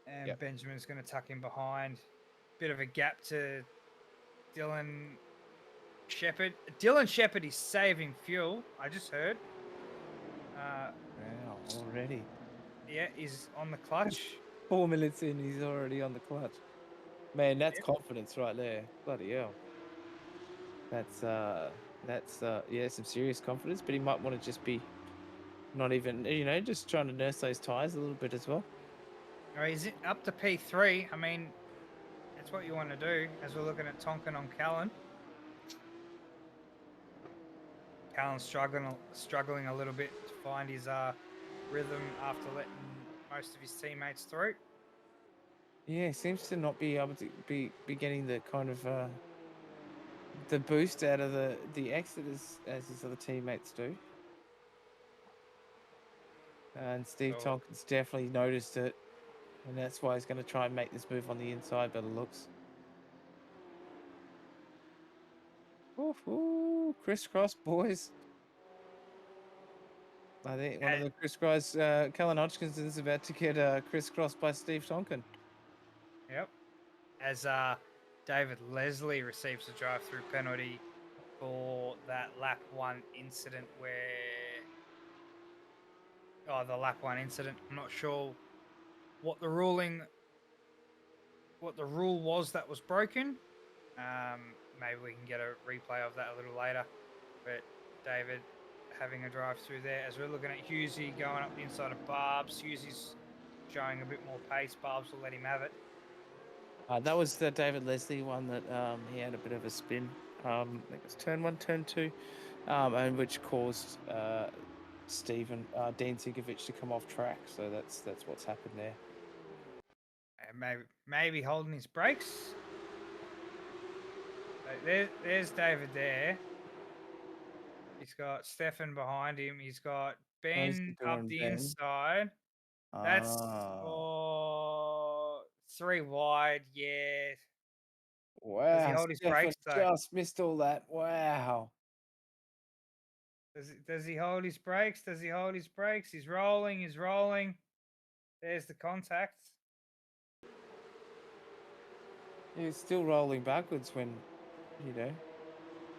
And Benjamin's going to tuck him behind. Bit of a gap to Dylan Shepherd. Dylan Shepherd is saving fuel. I just heard. Wow, already. Yeah, he's on the clutch. 4 minutes in, he's already on the clutch. Man, that's Yep. confidence right there. Bloody hell. That's yeah, some serious confidence, but he might want to just be not even, just trying to nurse those tires a little bit as well. Or he's up to P3. I mean, that's what you want to do as we're looking at Tonkin on Callan. Callan's struggling a little bit to find his rhythm after letting most of his teammates through. Yeah, he seems to not be able to be getting the kind of the boost out of the exit as his other teammates do. And Steve So- Tonkin's definitely noticed it, and that's why he's going to try and make this move on the inside by the looks. Ooh, crisscross, boys. I think one of the crisscross, Cullen Hodgkinson is about to get crisscrossed by Steve Tonkin. Yep. As David Leslie receives a drive-through penalty for that lap 1 incident where... Oh, the lap 1 incident. I'm not sure what the rule was that was broken. Maybe we can get a replay of that a little later. But David having a drive-through there. As we're looking at Hughesy going up the inside of Barbs. Hughesy's showing a bit more pace. Barbs will let him have it. That was the David Leslie one that he had a bit of a spin. I think it was turn 1, turn 2, and which caused Dean Sigovic to come off track. So that's what's happened there. And maybe holding his brakes. There's David there. He's got Stefan behind him. He's got Ben up the inside. That's 3 wide. Yeah. Wow. Does he hold his brakes though? Just missed all that. Wow. Does he hold his brakes? Does he hold his brakes? He's rolling. He's rolling. There's the contact. He was still rolling backwards when,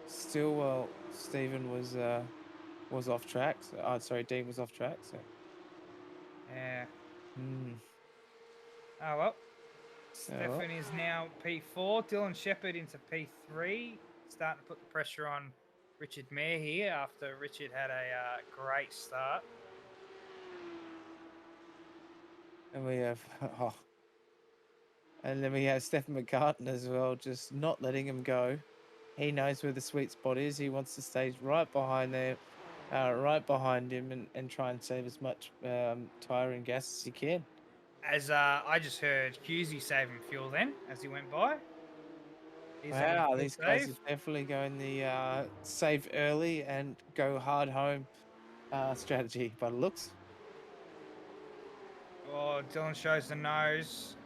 still while Stephen was off track. So, sorry, Dean was off track. So. Yeah. Hmm. Oh well. Stefan is now P4. Dylan Shepherd into P3. Starting to put the pressure on Richard Mayer here after Richard had a great start. And we have, and then we have Stefan McCartan as well, just not letting him go. He knows where the sweet spot is. He wants to stay right behind there, right behind him, and try and save as much tyre and gas as he can. As I just heard Hughesy saving fuel then as he went by. Wow, these guys are definitely going the save early and go hard home strategy by the looks. Oh, Dylan shows the nose.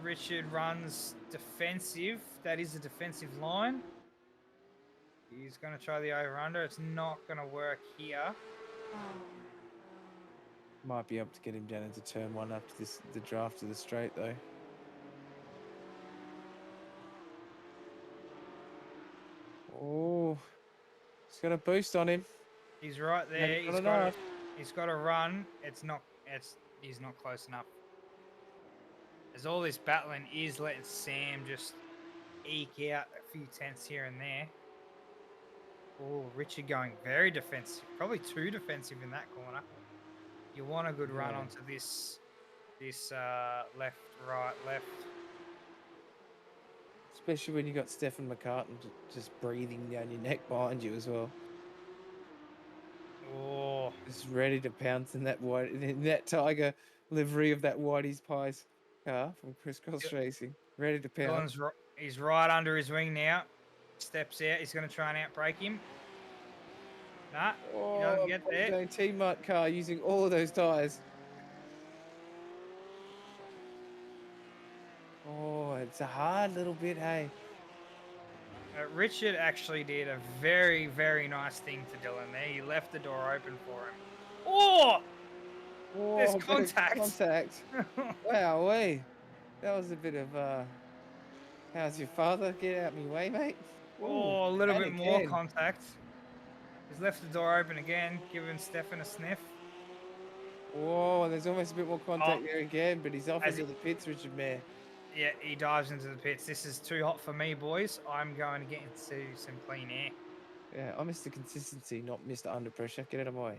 Richard runs defensive. That is a defensive line. He's going to try the over-under. It's not going to work here. Might be able to get him down into turn 1 after the draft to the straight, though. Oh, he's got a boost on him. He's right there. He's got to run. He's not close enough. As all this battling is letting Sam just eke out a few tenths here and there. Oh, Richard going very defensive. Probably too defensive in that corner. You want a good run onto this left, right, left. Especially when you got Stefan McCartan just breathing down your neck behind you as well. Oh, just ready to pounce in that Tiger livery of that Whitey's Pies car from Crisscross Racing. Ready to pounce. He's right under his wing now. Steps out. He's going to try and outbrake him. Nah, he doesn't get there. Team-Mart car using all of those tyres. Oh, it's a hard little bit, hey. Richard actually did a very, very nice thing to Dylan there. He left the door open for him. Oh! There's contact. Wow, that was a bit of, how's your father? Get out me way, mate. Oh, a little and bit more again. contact. He's left the door open again, giving Stefan a sniff. Whoa, there's almost a bit more contact Oh, there again, but he's off as into the pits, Richard Mayer. Yeah, he dives into the pits. This is too hot for me, boys. I'm going to get into some clean air. Yeah, I'm Mr. Consistency, not Mr. Under Pressure. Get out of my way.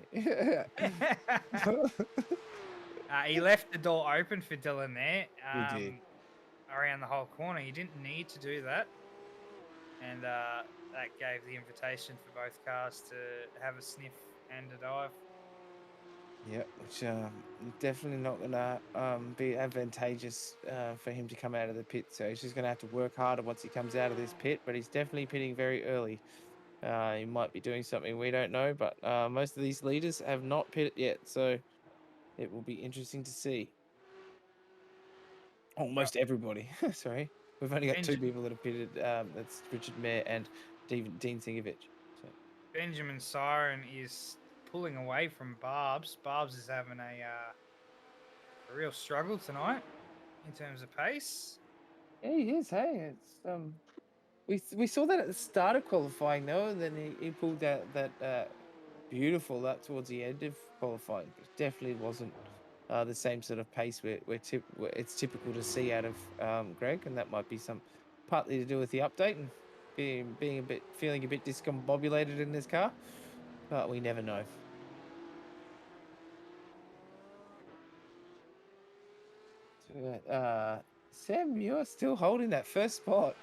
He left the door open for Dylan there. He did. Around the whole corner. He didn't need to do that. And that gave the invitation for both cars to have a sniff and a dive. Yeah, which definitely not going to be advantageous for him to come out of the pit. So he's just going to have to work harder once he comes out of this pit. But he's definitely pitting very early. He might be doing something we don't know. But most of these leaders have not pitted yet. So it will be interesting to see. Almost everybody. Sorry. We've only got two people that have pitted. That's Richard Mayer and Dean Singovich. So. Benjamin Siren is pulling away from Barbs. Barbs is having a real struggle tonight in terms of pace. Yeah, he is. Hey, it's we saw that at the start of qualifying though, and then he pulled that beautiful lap towards the end of qualifying. It definitely wasn't the same sort of pace where it's typical to see out of Greg, and that might be partly to do with the update and feeling a bit discombobulated in this car, but we never know. Sam, you're still holding that first spot.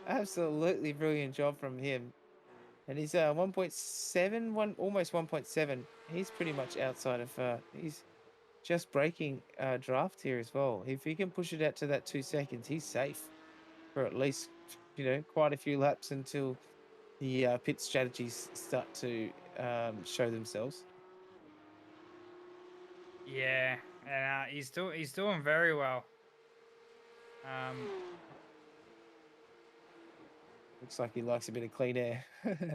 Absolutely brilliant job from him. And he's 1.7, almost 1.7. He's pretty much outside of. He's just breaking draft here as well. If he can push it out to that 2 seconds, he's safe for at least quite a few laps until the pit strategies start to show themselves. Yeah, and he's doing very well. Looks like he likes a bit of clean air.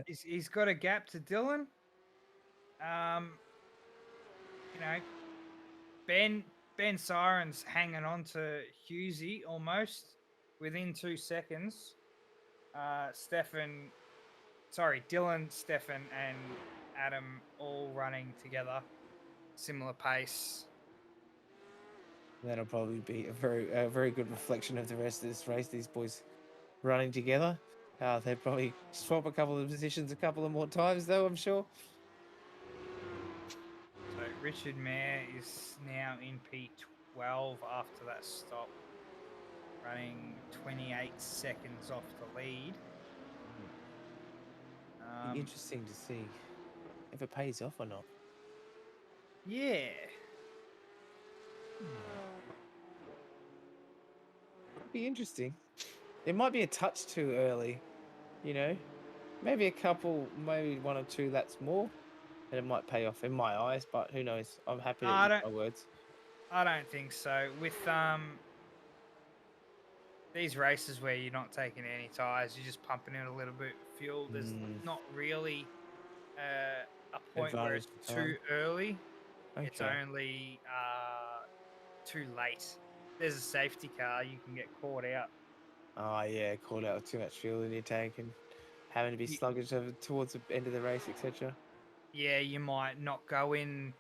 he's got a gap to Dylan. Ben Siren's hanging on to Husey almost within 2 seconds. Dylan, Stefan, and Adam all running together, similar pace. That'll probably be a very good reflection of the rest of this race. These boys running together. They'd probably swap a couple of positions a couple of more times, though, I'm sure. So Richard Mayer is now in P12 after that stop, running 28 seconds off the lead. Be interesting to see if it pays off or not. Yeah. It'd be interesting. It might be a touch too early, maybe maybe 1 or 2 laps more, and it might pay off in my eyes, but who knows? I'm happy to eat my words. I don't think so. With these races where you're not taking any tyres, you're just pumping in a little bit of fuel. There's not really a point where it's too early. Okay. It's only too late. There's a safety car, you can get caught out. Oh yeah, caught out with too much fuel in your tank and having to be sluggish towards the end of the race, etc. Yeah, you might not go in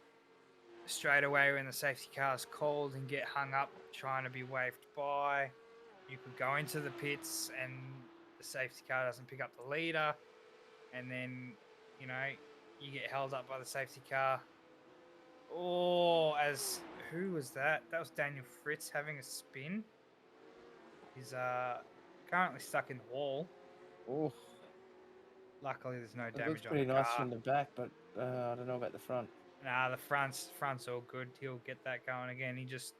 straight away when the safety car's called and get hung up trying to be waved by. You could go into the pits and the safety car doesn't pick up the leader, and then you get held up by the safety car. Who was that? That was Daniel Fritz having a spin. He's currently stuck in the wall. Oh. Luckily, there's no damage on the car. Pretty nice from the back, but I don't know about the front. Nah, the front's all good. He'll get that going again. He just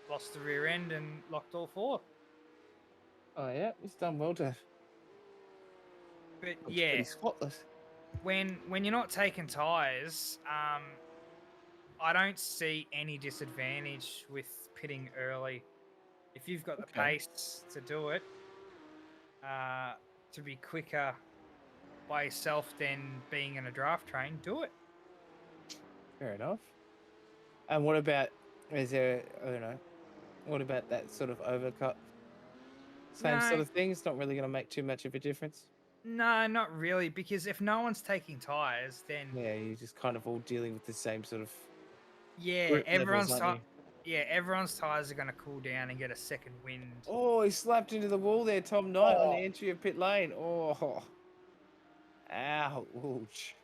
lost the rear end and locked all 4. Oh yeah, he's done well to. But looks yeah, pretty spotless. When you're not taking tyres, I don't see any disadvantage with pitting early. If you've got the pace to do it, to be quicker by yourself than being in a draft train, do it. Fair enough. And what about, what about that sort of overcut Same sort No. of thing. It's not really going to make too much of a difference. No, not really, because if no one's taking tires, then Yeah, you're just kind of all dealing with the same sort of yeah, group levels, aren't you? everyone's tires are going to cool down and get a second wind. Oh, he slapped into the wall there, Tom Knight, on the entry of pit lane. Oh, ouch.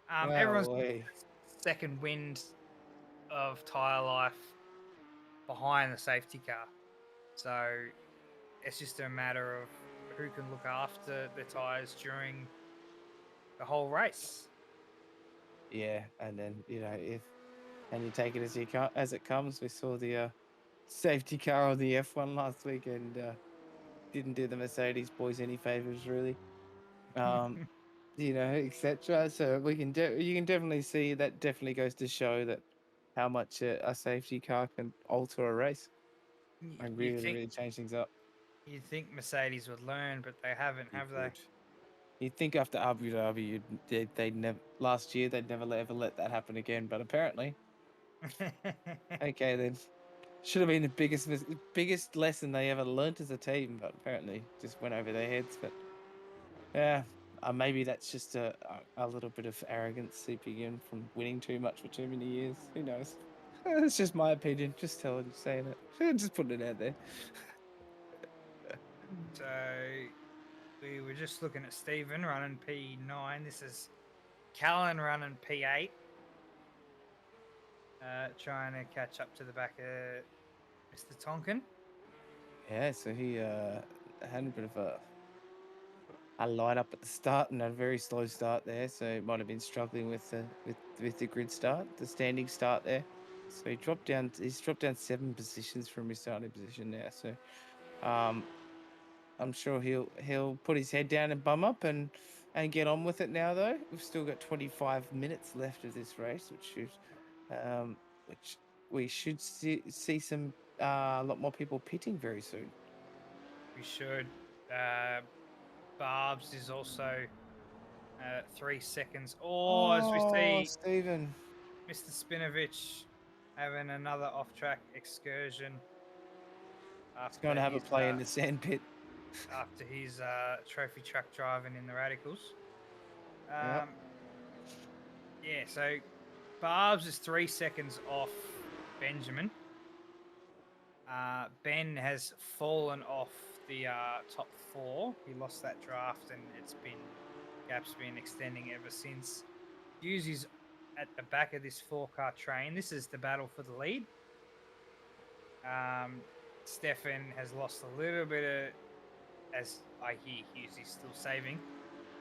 Everyone's gonna Golly. get a second wind of tire life behind the safety car. So it's just a matter of who can look after the tires during the whole race. Yeah, and then, and you take it as it comes. We saw the safety car on the F1 last week and didn't do the Mercedes boys any favors, really. Etc. So you can definitely see that definitely goes to show that how much a safety car can alter a race and You really, think really change things up. you'd think Mercedes would learn, but they haven't, have they? You'd think after Abu Dhabi, they'd never last year they'd never ever let that happen again, but apparently, okay then, should have been the biggest lesson they ever learnt as a team, but apparently just went over their heads. But yeah, maybe that's just a little bit of arrogance seeping in from winning too much for too many years. Who knows? It's just my opinion. Just saying it. Just putting it out there. So we were just looking at Stephen running P9. This is Callan running P8. Trying to catch up to the back of Mr. Tonkin. Yeah, so he had a bit of a light up at the start and a very slow start there, so he might have been struggling with the grid start, the standing start there. So he's dropped down 7 positions from his starting position now. So I'm sure he'll put his head down and bum up and get on with it now though. We've still got 25 minutes left of this race, which we should see some a lot more people pitting very soon. We should. Barbs is also 3 seconds. As we see Stephen. Mr. Spinovich having another off-track excursion. He's going to have a play in the sandpit. After his trophy truck driving in the Radicals. Yep. Yeah, so Barbs is 3 seconds off Benjamin. Ben has fallen off the top 4. He lost that draft, and gap's been extending ever since. Hughes is at the back of this 4-car train. This is the battle for the lead. Stefan has lost a little bit of, as I hear Hughes is still saving.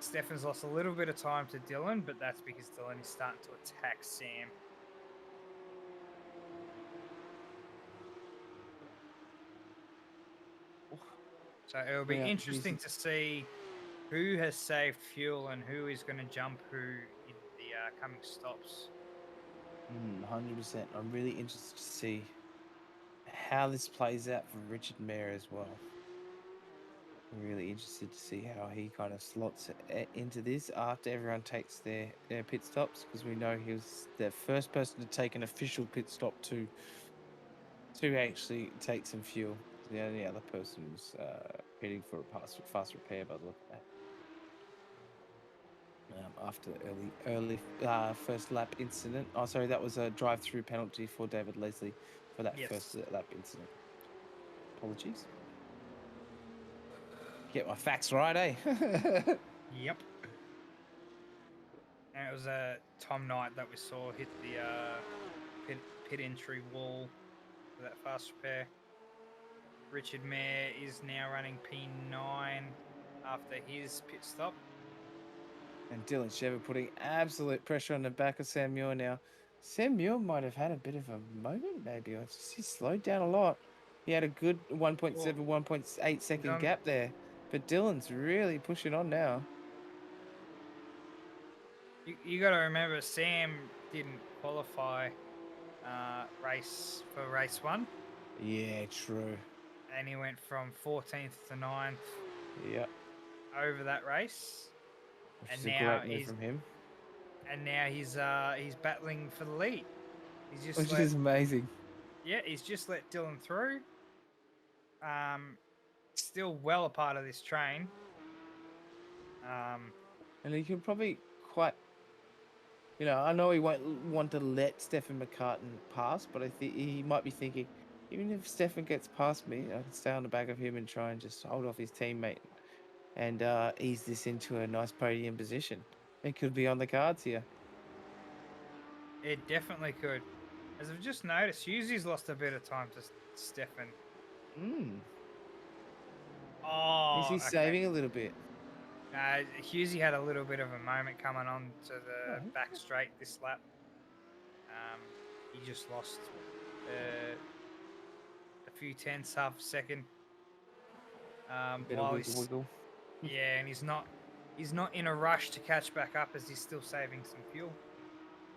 Stefan's lost a little bit of time to Dylan, but that's because Dylan is starting to attack Sam. So it'll be interesting to see who has saved fuel and who is going to jump who in the coming stops. 100%. I'm really interested to see how this plays out for Richard Mayer as well. I'm really interested to see how he kind of slots into this after everyone takes their pit stops, because we know he was the first person to take an official pit stop to actually take some fuel. The only other person was heading for a fast repair by the look of that. After the early first lap incident. Oh, sorry, that was a drive-through penalty for David Leslie for that first lap incident. Apologies. Get my facts right, eh? Yep. And it was Tom Knight that we saw hit the pit entry wall for that fast repair. Richard Mayer is now running P9 after his pit stop. And Dylan Shever putting absolute pressure on the back of Sam Muir now. Sam Muir might have had a bit of a moment, maybe. He slowed down a lot. He had a good 1.7, 1.8 second gap there. But Dylan's really pushing on now. You got to remember, Sam didn't qualify race 1. Yeah, true. And he went from 14th to 9th. Yep. Over that race. Which is a great move from him. And now he's battling for the lead. Which is amazing. Yeah, he's just let Dylan through. still well a part of this train. And he can probably quite, I know he won't want to let Stefan McCartan pass, but I think he might be thinking, even if Stefan gets past me, I can stay on the back of him and try and just hold off his teammate and ease this into a nice podium position. It could be on the cards here. It definitely could. As I've just noticed, Hughesy's lost a bit of time to Stefan. Oh, Is he okay. saving a little bit? Hughesy had a little bit of a moment coming on to the back straight this lap. He just lost a few tenths, half a second. Bit of wiggle. Yeah, and he's not in a rush to catch back up as he's still saving some fuel.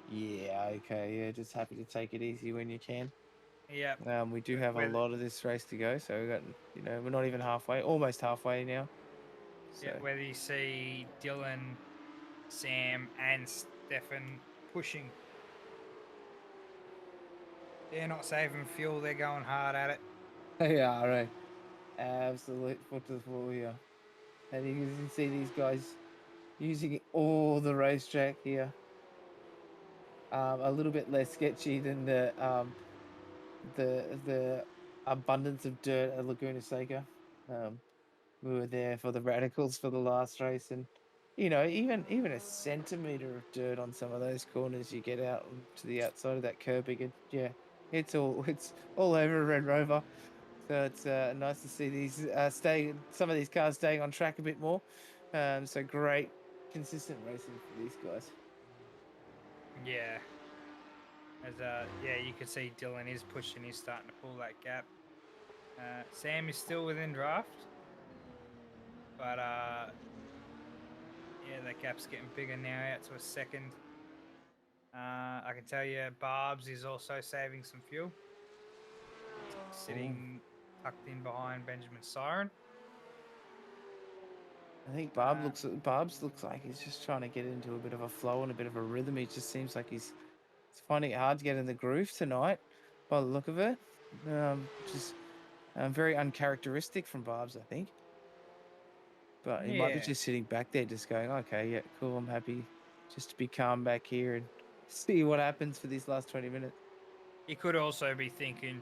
Yeah, okay, yeah, just happy to take it easy when you can. Yeah. We do have a lot of this race to go, so we got, we're not even halfway, almost halfway now. So. Yeah, whether you see Dylan, Sam, and Stefan pushing, they're not saving fuel, they're going hard at it. They are, right? Absolute foot to the floor here. And you can see these guys using all the racetrack here. A little bit less sketchy than the abundance of dirt at Laguna Seca. We were there for the radicals for the last race, and even a centimeter of dirt on some of those corners you get out to the outside of that curbing, and yeah, it's all over Red Rover. So it's nice to see these some of these cars staying on track a bit more. So great, consistent racing for these guys. Yeah. As you can see Dylan is pushing, he's starting to pull that gap. Sam is still within draft, but that gap's getting bigger now, out to a second. I can tell you, Barbs is also saving some fuel, sitting tucked in behind Benjamin Siren. I think Barbs looks like he's just trying to get into a bit of a flow and a bit of a rhythm. He just seems like he's finding it hard to get in the groove tonight, by the look of it. Just very uncharacteristic from Barbs, I think. But he might be just sitting back there, just going, "Okay, yeah, cool. I'm happy just to be calm back here and see what happens for these last 20 minutes." He could also be thinking,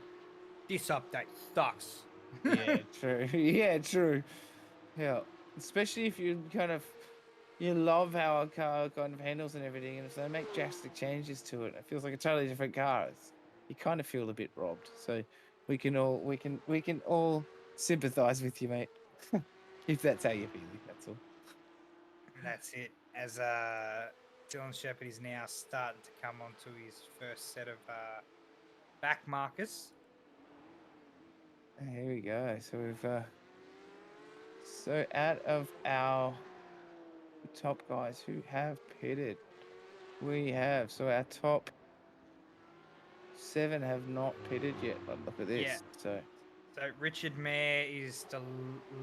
"This update sucks." Yeah, true. Yeah, true. Yeah, especially if you love how a car kind of handles and everything, and if they make drastic changes to it, it feels like a totally different car. You kind of feel a bit robbed. So we can all sympathise with you, mate. If that's how you're feeling, that's all. That's it. As Dylan Shepherd is now starting to come onto his first set of back markers. Here we go. So we've so out of our top guys who have pitted, we have our top 7 have not pitted yet. But look at this. Yeah. So Richard Mayer is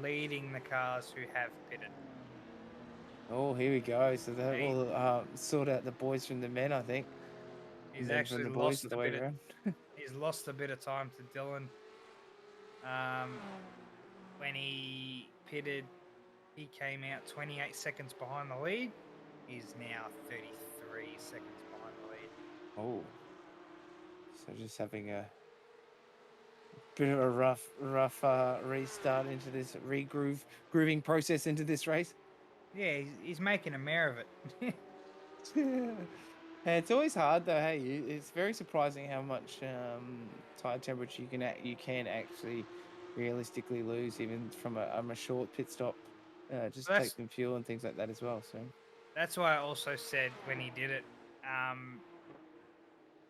leading the cars who have pitted. Oh, here we go. So that will sort out the boys from the men, I think. He's actually lost a bit. He's lost a bit of time to Dylan. When he pitted, he came out 28 seconds behind the lead. He's now 33 seconds behind the lead. Oh, so just having a bit of a rough restart into this grooving process into this race. Yeah, he's making a mare of it. It's always hard though. Hey, it's very surprising how much tire temperature you can actually realistically lose, even from a short pit stop. Just take some fuel and things like that as well. So that's why I also said when he did it,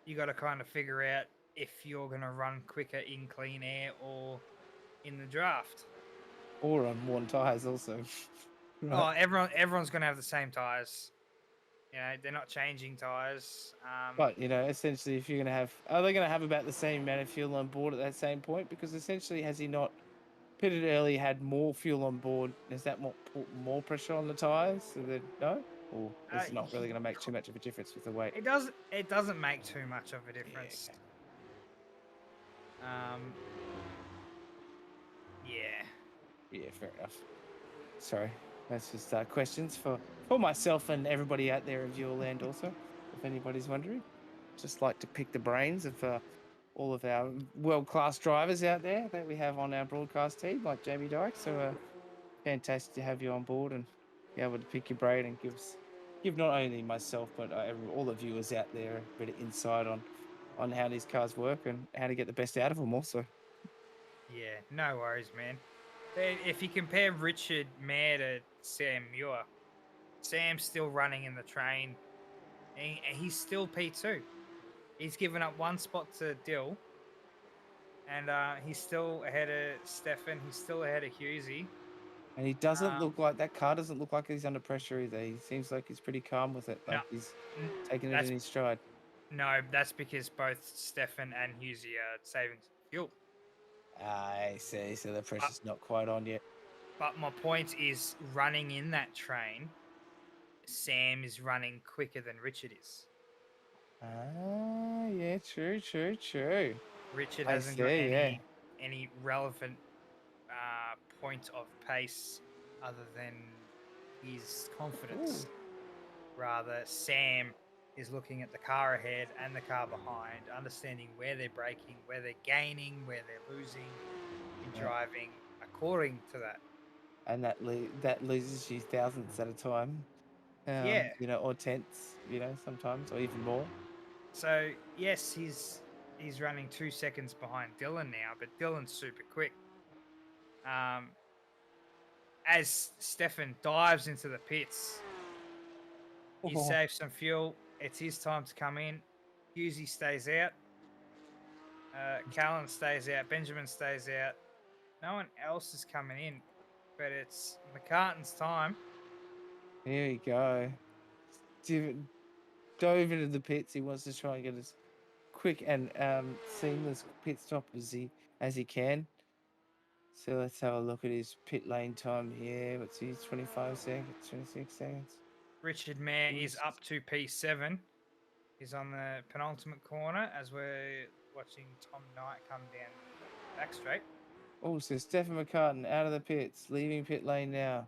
you got to kind of figure out if you're going to run quicker in clean air or in the draft, or on worn tires also. Right. Oh, everyone's going to have the same tires. They're not changing tires. But essentially, if you're going to have, are they going to have about the same amount of fuel on board at that same point? Because essentially, has he not pitted early, had more fuel on board? Does that put more pressure on the tires? So that no, or is it not really going to make too much of a difference with the weight? It doesn't make too much of a difference. Yeah. Yeah, fair enough. Sorry, that's just questions for myself and everybody out there in viewer land also, if anybody's wondering. Just like to pick the brains of all of our world-class drivers out there that we have on our broadcast team, like Jamie Dyke. So fantastic to have you on board and be able to pick your brain and give not only myself but all the viewers out there a bit of insight on how these cars work and how to get the best out of them also. Yeah, no worries, man. If you compare Richard Mayer to Sam Muir, Sam's still running in the train. And he's still P2. He's given up one spot to Dill. And he's still ahead of Stefan. He's still ahead of Husey. And he doesn't look like that car doesn't look like he's under pressure either. He seems like he's pretty calm with it. Like he's taking it in his stride. No, that's because both Stefan and Husey are saving fuel. I see. So the pressure's not quite on yet. But my point is, running in that train, Sam is running quicker than Richard is. Ah, yeah, true. Richard hasn't got any relevant point of pace other than his confidence. Ooh. Rather, Sam is looking at the car ahead and the car behind, understanding where they're braking, where they're gaining, where they're losing, and driving according to that. And that loses you thousandths at a time. You know, or tenths, you know, sometimes, or even more. So yes, he's running 2 seconds behind Dylan now, but Dylan's super quick. As Stefan dives into the pits, he saves some fuel. It's his time to come in. Husey stays out. Callan stays out. Benjamin stays out. No one else is coming in, but it's McCartan's time. Here we go. Dove into the pits. He wants to try and get as quick and seamless pit stop as he can. So let's have a look at his pit lane time here. What's his 25 seconds, 26 seconds? Richard Mayer is up to P7. He's on the penultimate corner as we're watching Tom Knight come down back straight. Oh, so Stefan McCartan out of the pits, leaving pit lane now.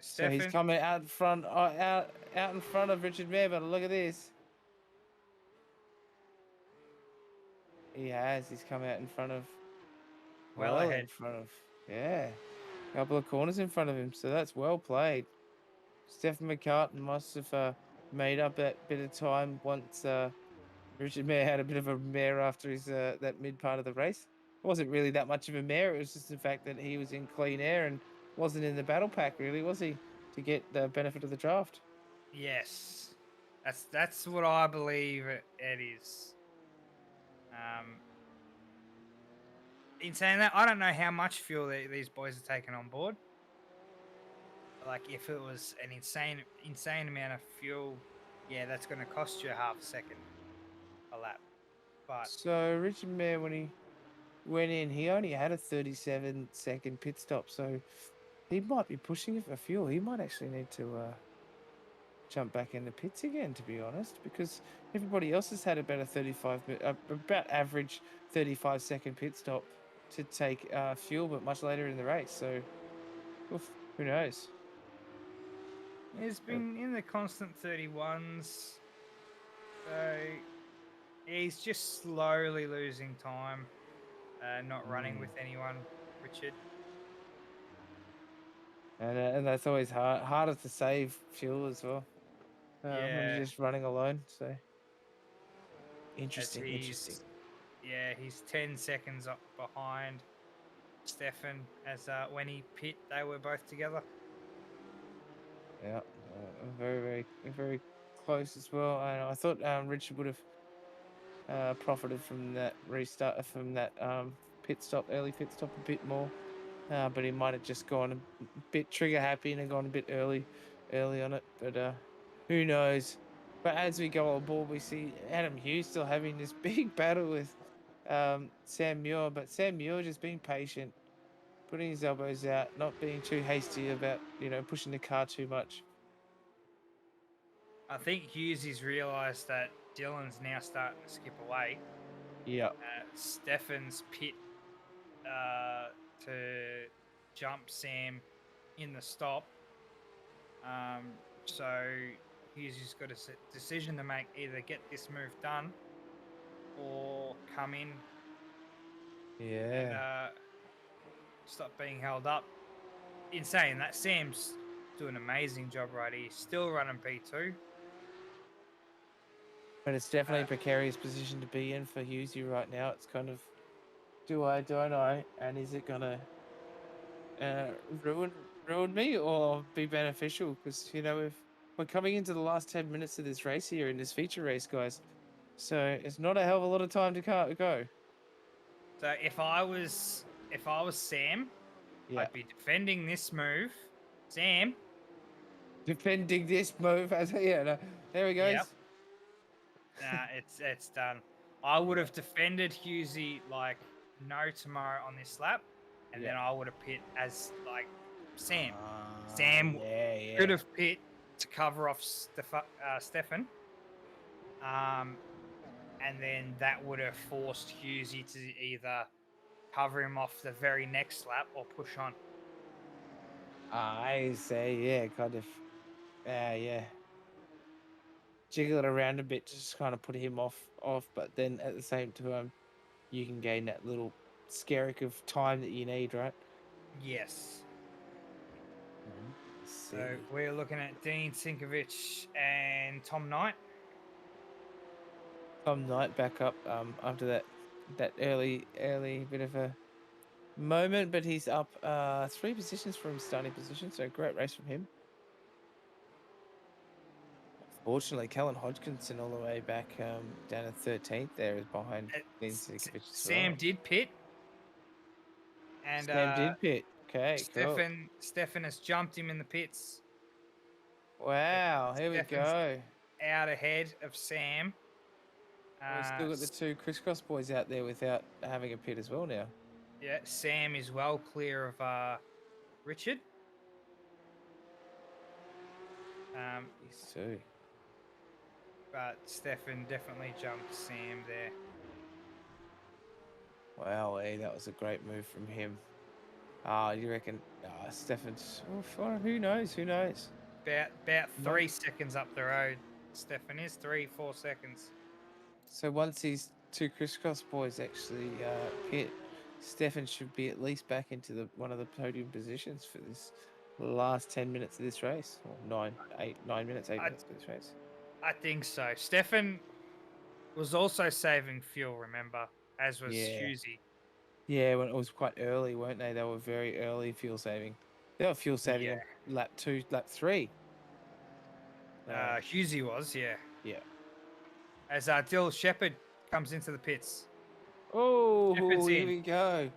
So he's coming out in front of Richard Mayer, but look at this. He has. He's come out in front of. Well ahead. In front of. Yeah. A couple of corners in front of him. So that's well played. Stefan McCartan must have made up that bit of time once Richard Mayer had a bit of a mare after his that mid part of the race. It wasn't really that much of a mare. It was just the fact that he was in clean air and wasn't in the battle pack, really, was he? To get the benefit of the draft. Yes. That's what I believe it is. In saying that, I don't know how much fuel these boys are taking on board. Like, if it was an insane amount of fuel, yeah, that's going to cost you a half a second a lap. But so Richard Mayer, when he went in, he only had a 37-second pit stop, so he might be pushing it for fuel. He might actually need to jump back in the pits again, to be honest, because everybody else has had about about average 35-second pit stop to take fuel, but much later in the race. So, who knows? He's been in the constant 31s, so he's just slowly losing time, not running with anyone, Richard. And that's always harder to save fuel as well. When you're just running alone. So interesting. Yeah, he's 10 seconds up behind Stefan. As when he pit, they were both together. Yeah, very close as well. And I thought Richard would have profited from that restart, from that early pit stop a bit more. But he might have just gone a bit trigger happy and gone a bit early on it. But who knows? But as we go on board, we see Adam Hughes still having this big battle with Sam Muir. But Sam Muir just being patient, putting his elbows out, not being too hasty about, pushing the car too much. I think Hughes has realised that Dylan's now starting to skip away. Yeah. Stefan's pit to jump Sam in the stop. So he's just got a decision to make: either get this move done or come in and stop being held up. In saying that, Sam's doing an amazing job right here. Still running P2. But it's definitely a precarious position to be in for Husey right now. It's kind of, do I, don't I? And is it gonna ruin me or be beneficial? Because, you know, if we're coming into the last 10 minutes of this race here in this feature race, guys, so it's not a hell of a lot of time to go. So if I was Sam, Yeah, I'd be defending this move. Sam. defending this move as no, there he goes. Yep. Nah, it's done. I would have defended Husey like no tomorrow on this lap, and then I would have pit as like Sam. Sam could have pit to cover off Stefan. And then that would have forced Husey to either cover him off the very next lap or push on. I say, kind of, jiggle it around a bit to just kind of put him off, but then at the same time, you can gain that little skerrick of time that you need, right? Yes. So we're looking at Dean Sinkovich and Tom Knight. Tom Knight back up after that early bit of a moment, but he's up 3 positions from starting position, so great race from him. Fortunately, Kellen Hodgkinson all the way back down at 13th there is behind Dean Sinkovich. Sam did pit. And Sam did pit. Okay, Stefan has jumped him in the pits. Wow, here we go. Out ahead of Sam. We've still got the 2 crisscross boys out there without having a pit as well now. Yeah, Sam is well clear of Richard. He's 2. But Stefan definitely jumped Sam there. Wow, that was a great move from him. You reckon Stefan's... Oh, who knows? About 3 seconds up the road. Stefan is 3-4 seconds. So once these 2 crisscross boys actually pit, Stefan should be at least back into one of the podium positions for this last 10 minutes of this race. Or 8 minutes of this race. I think so. Stefan was also saving fuel, remember, as was Husey. Yeah, when it was quite early, weren't they? They were very early fuel saving. They were fuel saving on lap 2, lap 3. Husey was, yeah. Yeah. As Dylan Shepherd comes into the pits. Oh, here we go.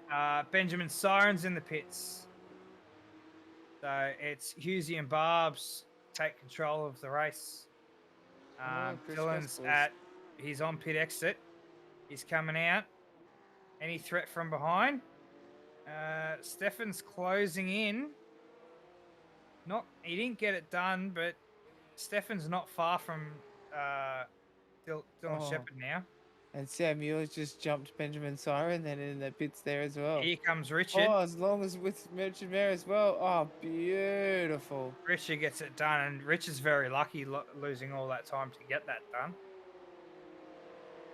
Benjamin Siren's in the pits. So it's Husey and Barbs take control of the race. Dylan's he's on pit exit. He's coming out. Any threat from behind? Stefan's closing in. He didn't get it done, but Stefan's not far from Dylan Shepherd now. And Sam Muir's just jumped Benjamin Siren then in the pits there as well. Here comes Richard. Oh, as long as with Richard there as well. Oh, beautiful. Richard gets it done, and Richard's very lucky losing all that time to get that done.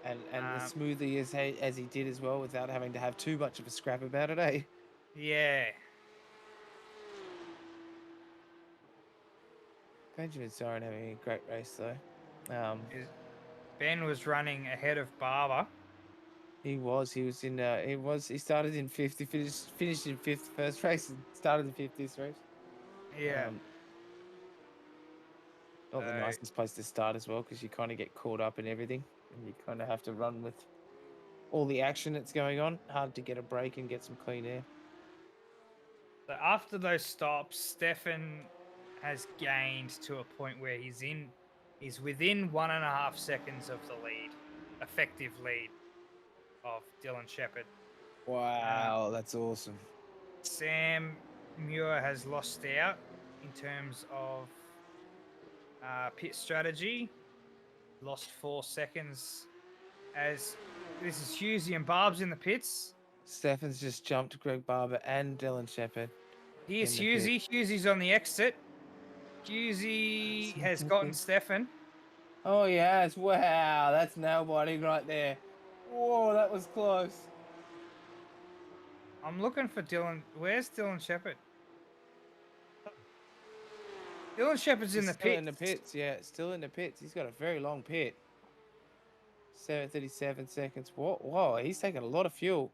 And as smoothly as he did as well, without having to have too much of a scrap about it, eh? Yeah. Benjamin Siren having a great race though. Ben was running ahead of Barber. He was in. He started in 5th. He finished in 5th first race and started in 5th this race. Yeah. Not the nicest place to start as well, because you kind of get caught up in everything, and you kind of have to run with all the action that's going on. Hard to get a break and get some clean air. So after those stops, Stefan has gained to a point where he's within 1.5 seconds of the lead, effective lead of Dylan Shepherd. Wow, that's awesome. Sam Muir has lost out in terms of pit strategy. Lost 4 seconds as this is Husey and Barb's in the pits. Stefan's just jumped Greg Barber and Dylan Shepherd. Here's in the pit. Husey. Husey's on the exit. Husey has gotten Stefan. Oh, he has. Wow, that's nail biting right there. Whoa, that was close. I'm looking for Dylan. Where's Dylan Shepherd? Dylan Shepherd's in He's the still pit. in the pits, yeah, still in the pits. He's got a very long pit. 7:37 seconds. Whoa, he's taking a lot of fuel.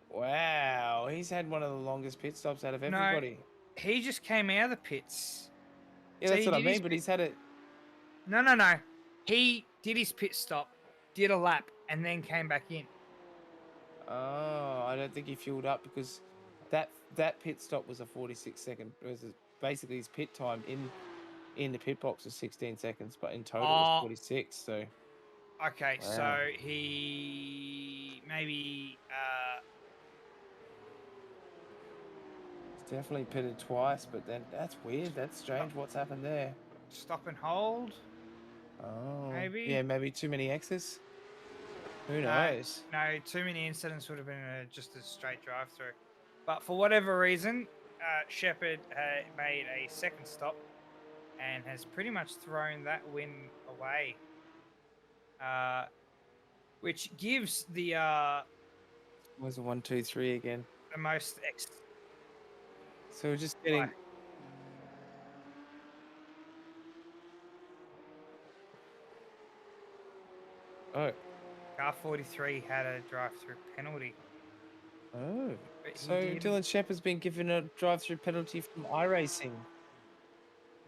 Wow, he's had one of the longest pit stops out of everybody. He just came out of the pits. Yeah, So that's he what I did his mean, but pit- he's had it. No. He did his pit stop, did a lap, and then came back in. Oh, I don't think he fueled up because that pit stop was a 46-second. Basically his pit time in the pit box was 16 seconds, but in total it was 46. So Okay, wow. so he maybe He's definitely pitted twice, but then that's weird. That's strange. What's happened there? stop and hold. Oh, Maybe? yeah, maybe too many X's. Who No, knows? No, too many incidents would have been just a straight drive through. But for whatever reason, Shepherd made a second stop and has pretty much thrown that win away. Which gives the Was a 1, 2, 3 again. the most So we're just getting. Right. Oh. Car 43 had a drive-through penalty. Oh. But he So didn't- Dylan Shepherd's been given a drive-through penalty from iRacing.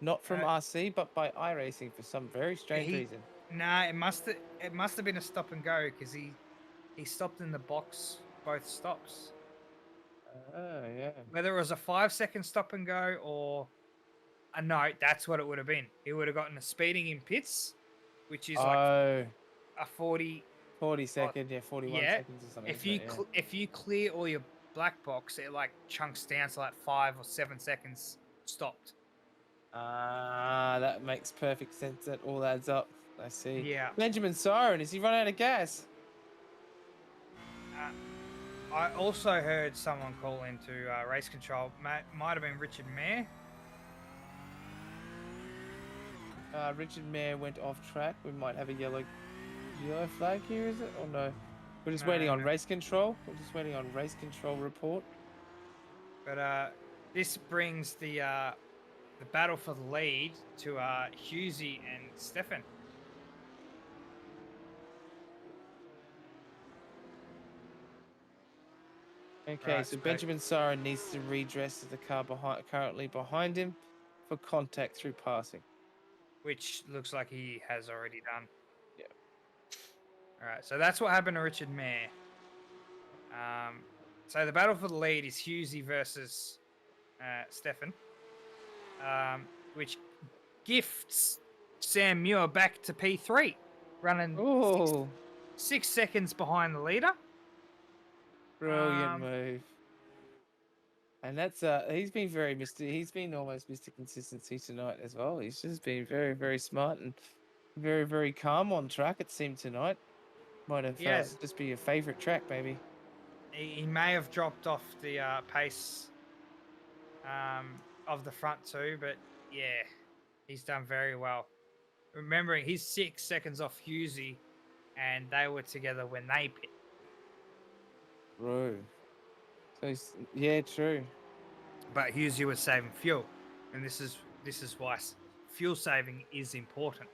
Not from RC, but by iRacing for some very strange reason. Nah, it must have been a stop and go because he stopped in the box both stops. Oh, yeah. Whether it was a 5-second stop and go or a note, that's what it would have been. He would have gotten a speeding in pits, which is like a 40 second, 41 seconds or something. If you clear all your black box, it like chunks down to like 5 or 7 seconds stopped. That makes perfect sense. That all adds up. I see. Yeah. Benjamin Siren, has he run out of gas? I also heard someone call into race control. Might have been Richard Mayer. Richard Mayer went off track. We might have a yellow flag here, is it? Or no? We're just waiting on race control. We're just waiting on race control report. But this brings the battle for the lead to Husey and Stefan. Okay, Right, so Benjamin Siren needs to redress the car currently behind him for contact through passing. Which looks like he has already done. Yeah. Alright, so that's what happened to Richard Mayer. So the battle for the lead is Husey versus Stefan. Which gifts Sam Muir back to P3. Running 6 seconds behind the leader. Brilliant move. And that's he's been he's been almost Mr. Consistency tonight as well. He's just been very, very smart and very, very calm on track, it seemed tonight. Might have just be your favourite track, maybe. He may have dropped off the pace of the front too, but yeah, he's done very well. Remembering he's 6 seconds off Husey, and they were together when they pit. Bro. So yeah, true. But Husey was saving fuel, and this is why fuel saving is important.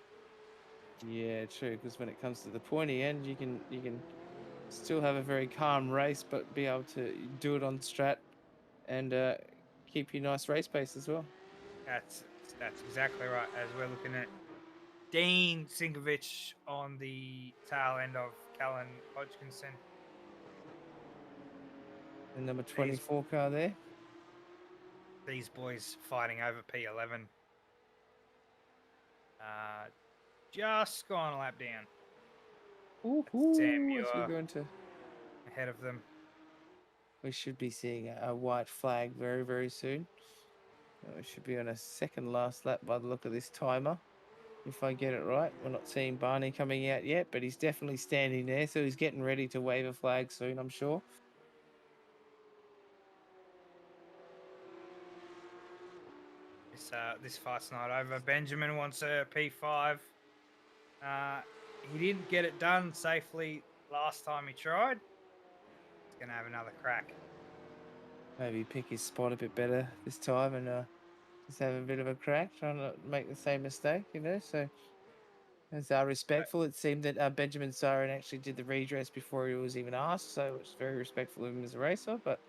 Yeah, true. Because when it comes to the pointy end, you can still have a very calm race, but be able to do it on strat and keep your nice race pace as well. That's exactly right. As we're looking at Dean Sinkovich on the tail end of Callan Hodgkinson. The number 24 car there. These boys fighting over P11. Just gone a lap down. Sam Muir we're going to ahead of them. We should be seeing a white flag very, very soon. We should be on a second last lap by the look of this timer. If I get it right. We're not seeing Barney coming out yet, but he's definitely standing there, so he's getting ready to wave a flag soon, I'm sure. This fight's not over. Benjamin wants a P5. He didn't get it done safely last time he tried. He's gonna have another crack. Maybe pick his spot a bit better this time and just have a bit of a crack, trying to make the same mistake, you know. So as respectful, it seemed that Benjamin Siren actually did the redress before he was even asked, so it's very respectful of him as a racer. But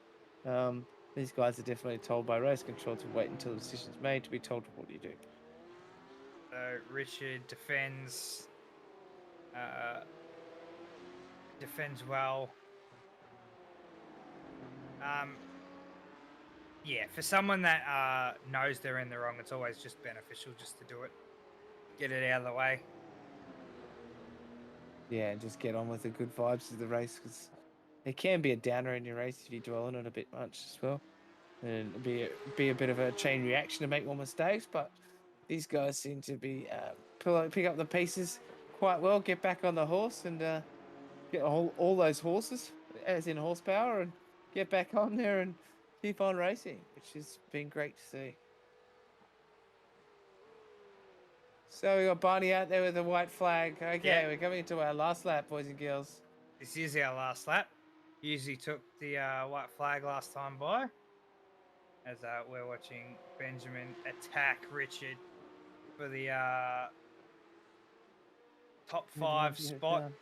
these guys are definitely told by race control to wait until the decision's made to be told what do you do. So Richard defends well. Yeah, for someone that knows they're in the wrong, it's always just beneficial just to do it. Get it out of the way. Yeah, and just get on with the good vibes of the race, because it can be a downer in your race if you dwell on it a bit much as well. And be a bit of a chain reaction to make more mistakes, but these guys seem to be pick up the pieces quite well, get back on the horse and get all those horses, as in horsepower, and get back on there and keep on racing, which has been great to see. So we got Barney out there with the white flag. Okay, Yeah. We're coming into our last lap, boys and girls. This is our last lap. Usually took the white flag last time by. As we're watching Benjamin attack Richard for the top 5 spot.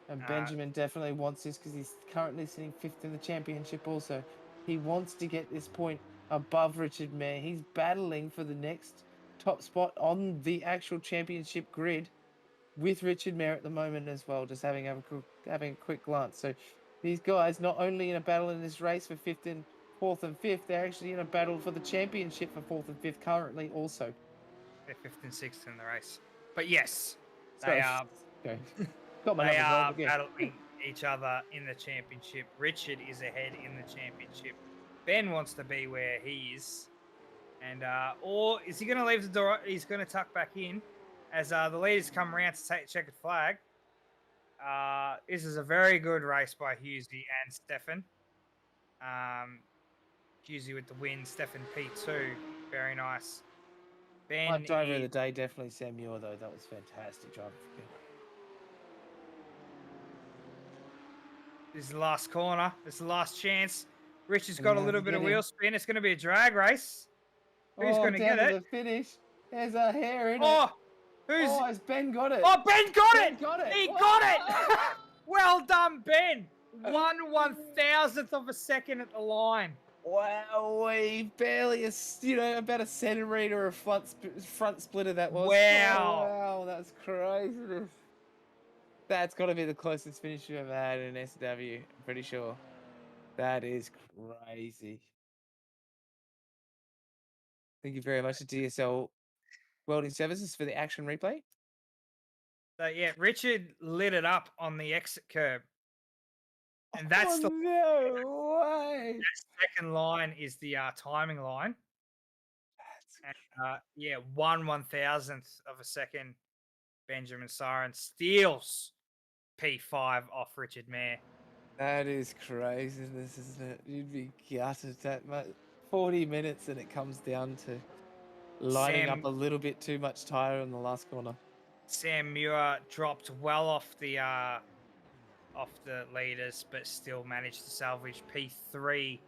And Benjamin definitely wants this because he's currently sitting 5th in the championship also. He wants to get this point above Richard Mayer. He's battling for the next top spot on the actual championship grid with Richard Mayer at the moment as well, just having a quick glance. So these guys not only in a battle in this race for 4th and 5th, they're actually in a battle for the championship for 4th and 5th currently also. They're 5th and 6th in the race. But yes, So, they are battling each other in the championship. Richard is ahead in the championship. Ben wants to be where he is. And or is he going to leave the door? He's going to tuck back in as the leaders come around to take checkered flag. This is a very good race by Hughesy and Stefan. Hughesy with the win, Stefan P2. Very nice. Ben, my driver of the day, definitely Sam Muir, though. That was fantastic driver. This is the last corner. This is the last chance. Richard's got a little bit of wheel spin. It's going to be a drag race. Who's going to get it? The finish. There's a hair in it. Oh, has Ben got it? Oh, Ben got it! He What? got it! Well done, Ben. 1/1000th of a second at the line. Wow, we barely about a centimeter of front splitter that was. Wow. Oh, wow, that's crazy. That's got to be the closest finish you've ever had in SW, I'm pretty sure. That is crazy. Thank you very much to DSL Welding Services for the action replay. So, yeah, Richard lit it up on the exit curb. And that's no way. That second line is the timing line. And, 1/1000th of a second. Benjamin Siren steals P5 off Richard Mayer. That is craziness, isn't it? You'd be gutted that much. 40 minutes and it comes down to lining up a little bit too much tire in the last corner. Sam Muir dropped well off the leaders, but still managed to salvage P3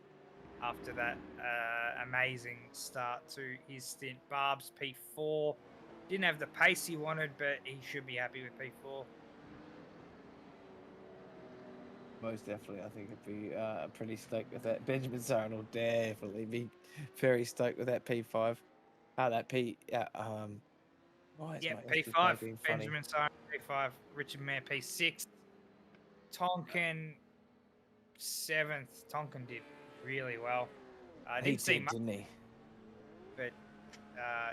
after that amazing start to his stint. Barb's P4. Didn't have the pace he wanted, but he should be happy with P4. Most definitely, I think it'd be pretty stoked with that. Benjamin Siren will definitely be very stoked with that P5. That P. P5. Benjamin Siren P5. Richard Mayer P6. Tonkin 7th. Tonkin did really well. Didn't see much, didn't he? But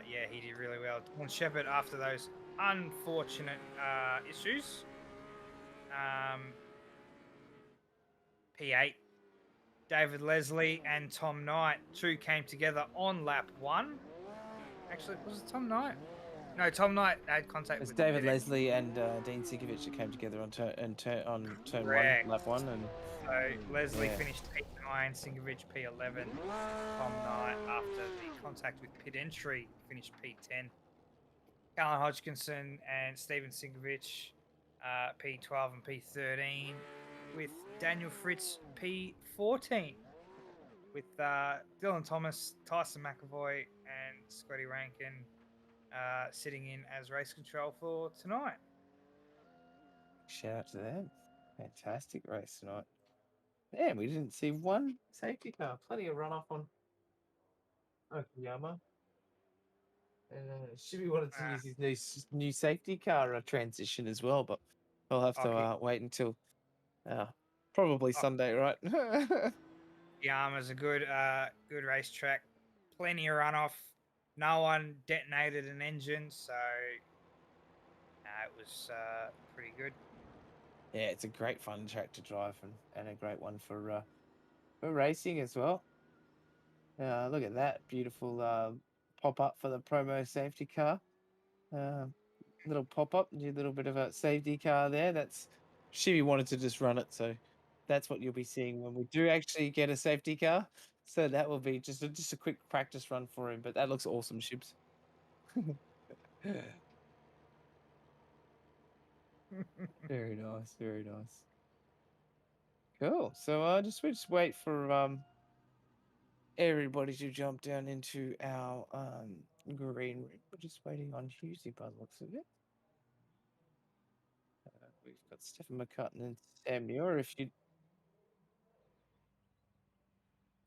he did really well. Don Shepard, after those unfortunate issues, P8. David Leslie and Tom Knight, 2 came together on lap 1. Actually, was it Tom Knight? No, Tom Knight had contact with David Leslie and Dean Sigovic that came together on turn 1, lap 1, and so Leslie finished P9, Sigovic P11, Tom contact with pit entry, finished P10. Alan Hodgkinson and Steven Sinkovich, P12 and P13, with Daniel Fritz P14, with Dylan Thomas, Tyson McAvoy, and Scotty Rankin sitting in as race control for tonight. Shout out to them. Fantastic race tonight. Man, we didn't see one safety car. Plenty of runoff on Okayama. And Shibby wanted to use his new safety car transition as well, but we'll have to wait until probably Sunday, right? Yama's a good racetrack. Plenty of runoff. No one detonated an engine, so it was pretty good. Yeah, it's a great fun track to drive and a great one for racing as well. Look at that beautiful pop-up for the promo safety car. Little pop-up, new little bit of a safety car there. That's Shibby wanted to just run it, so that's what you'll be seeing when we do actually get a safety car. So that will be just a quick practice run for him, but that looks awesome, Shibs. Very nice, very nice. Cool. So we just wait for everybody to jump down into our green room. We're just waiting on Husey by the looks of it. We've got Stephen McCutton and Sam Muir. If you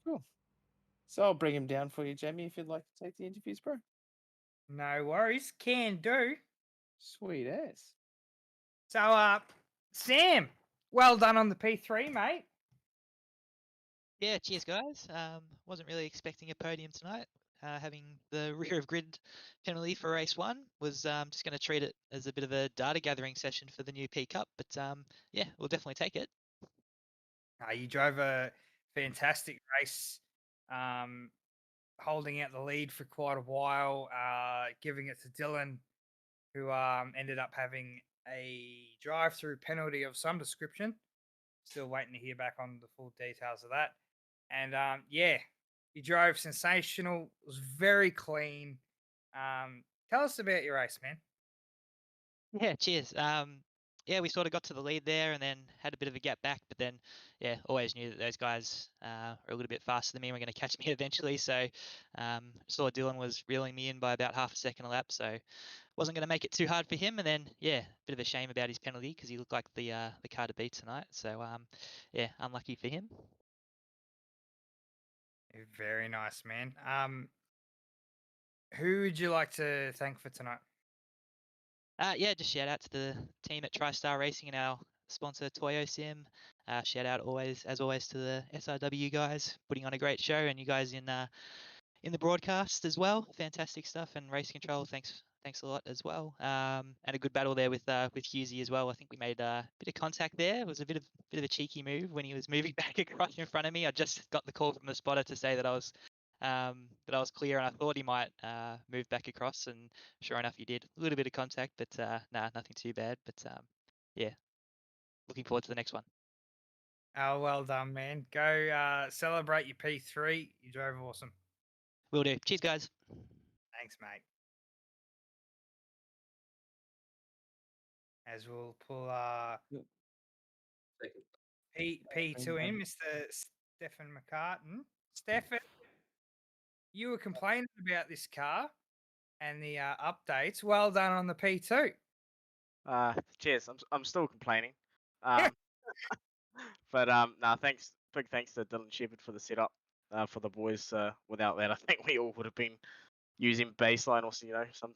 cool. So I'll bring him down for you, Jamie, if you'd like to take the interviews, bro. No worries, can do. Sweet ass. So, Sam, well done on the P3, mate. Yeah, cheers, guys. Wasn't really expecting a podium tonight. Having the rear of grid penalty for race 1 was just going to treat it as a bit of a data gathering session for the new P Cup, but yeah, we'll definitely take it. You drove a fantastic race, holding out the lead for quite a while, giving it to Dylan, who ended up having a drive-through penalty of some description. Still waiting to hear back on the full details of that. And yeah, you drove sensational. It was very clean. Tell us about your race, man. Yeah, cheers. Yeah, we sort of got to the lead there and then had a bit of a gap back, but then, yeah, always knew that those guys are a little bit faster than me and were going to catch me eventually. So saw Dylan was reeling me in by about half a second a lap, so wasn't going to make it too hard for him. And then, yeah, bit of a shame about his penalty because he looked like the car to beat tonight. So, yeah, unlucky for him. Very nice, man. Who would you like to thank for tonight? Yeah, just shout out to the team at TriStar Racing and our sponsor Toyo Sim. Shout out as always to the SRW guys putting on a great show, and you guys in the broadcast as well. Fantastic stuff, and race control. Thanks a lot as well. And a good battle there with Husey as well. I think we made a bit of contact there. It was a bit of a cheeky move when he was moving back across in front of me. I just got the call from the spotter to say that I was clear, and I thought he might move back across, and sure enough he did. A little bit of contact, but nah, nothing too bad. But yeah, looking forward to the next one. Oh, well done, man. Go celebrate your P3. You drove awesome. Will do. Cheers, guys. Thanks, mate. As we'll pull P2 in, Mr. Stefan McCartan. Stefan, you were complaining about this car and the updates. Well done on the P2. Cheers. I'm still complaining. But nah, thanks. Big thanks to Dylan Shepherd for the setup for the boys. Without that, I think we all would have been using baseline or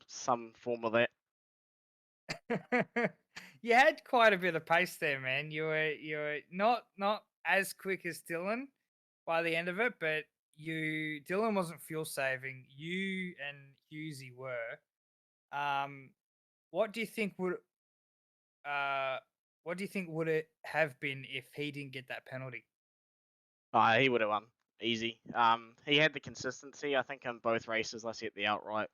some form of that. You had quite a bit of pace there, man. You were not as quick as Dylan by the end of it, but Dylan wasn't fuel saving. You and Husey were. What do you think would it have been if he didn't get that penalty? He would have won easy. He had the consistency. I think in both races I set the outright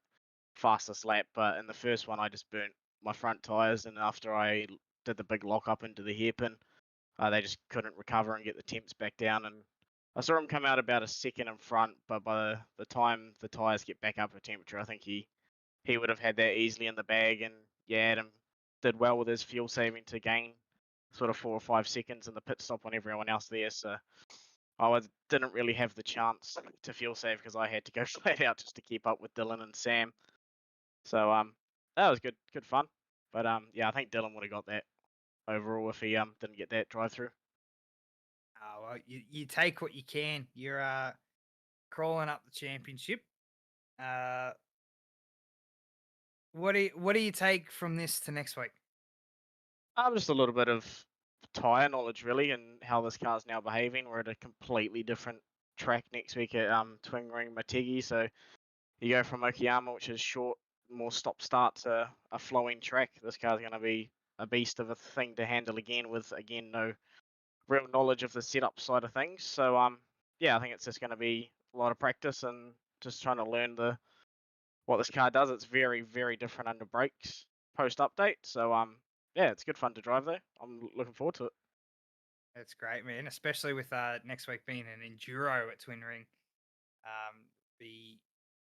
fastest lap, but in the first one I just burnt my front tires, and after I did the big lock up into the hairpin, they just couldn't recover and get the temps back down, and I saw him come out about a second in front, but by the time the tyres get back up to temperature, I think he would have had that easily in the bag. And yeah, Adam did well with his fuel saving to gain sort of 4 or 5 seconds in the pit stop on everyone else there. So didn't really have the chance to fuel save because I had to go flat out just to keep up with Dylan and Sam. So that was good fun. But yeah, I think Dylan would have got that overall if he didn't get that drive through. Oh, well, you take what you can. You're crawling up the championship. What do you take from this to next week? Just a little bit of tyre knowledge really, and how this car's now behaving. We're at a completely different track next week at Twin Ring Mategi. So you go from Okayama, which is short, more stop-start, to a flowing track. This car's going to be a beast of a thing to handle again, with again no real knowledge of the setup side of things. So yeah, I think it's just going to be a lot of practice and just trying to learn what this car does. It's very, very different under brakes post update. So yeah, it's good fun to drive though. I'm looking forward to it. That's great, man. Especially with next week being an enduro at Twin Ring, be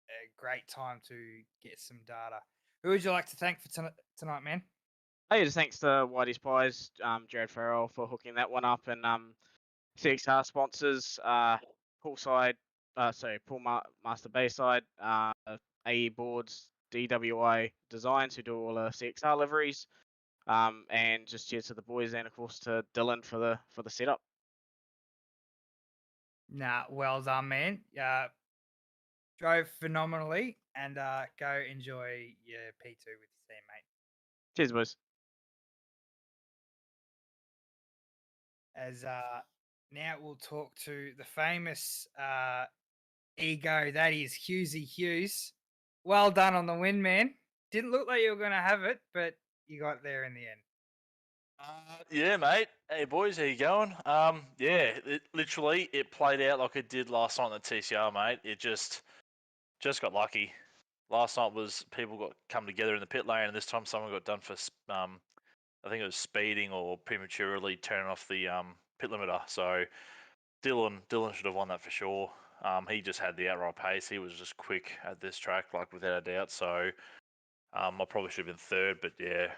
a great time to get some data. Who would you like to thank for tonight, man? Hey, just thanks to Whitey's Pies, Jared Farrell for hooking that one up, and CXR sponsors, Poolside, Master Bayside, AE Boards, DWI Designs, who do all the CXR liveries, and just cheers to the boys, and of course to Dylan for the setup. Nah, well done, man. Drove phenomenally, and go enjoy your P2 with your team, mate. Cheers, boys. As now we'll talk to the famous ego that is Hughesy Hughes. Well done on the win, man. Didn't look like you were going to have it, but you got there in the end. Yeah, mate. Hey, boys, how you going? Yeah, it played out like it did last night in the TCR, mate. It just got lucky. Last night was people got come together in the pit lane, and this time someone got done for I think it was speeding or prematurely turning off the pit limiter. So Dylan should have won that for sure. He just had the outright pace. He was just quick at this track, like without a doubt. So I probably should have been third, but yeah,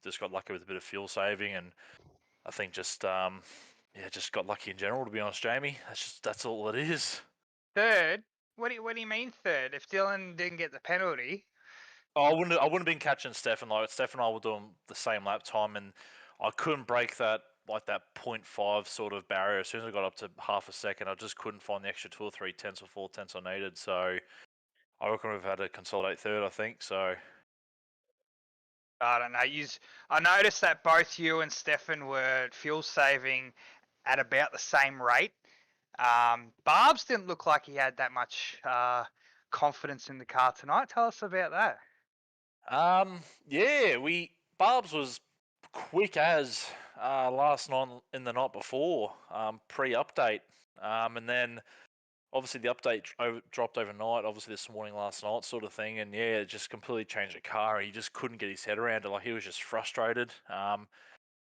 just got lucky with a bit of fuel saving, and I think just got lucky in general. To be honest, Jamie, that's all it is. Third? What do you mean third? If Dylan didn't get the penalty, I wouldn't have been catching Steph. Like Steph and I were doing the same lap time, and I couldn't break that 0.5 sort of barrier. As soon as I got up to half a second, I just couldn't find the extra 2 or 3 tenths or 4 tenths I needed. So I reckon we've had to consolidate third. I think so. I don't know. I noticed that both you and Stefan were fuel saving at about the same rate. Barbs didn't look like he had that much confidence in the car tonight. Tell us about that. Yeah, Barbs was quick as last night and the night before, pre-update, and then obviously the update dropped overnight. Obviously this morning, last night, sort of thing, and yeah, it just completely changed the car. He just couldn't get his head around it. Like he was just frustrated.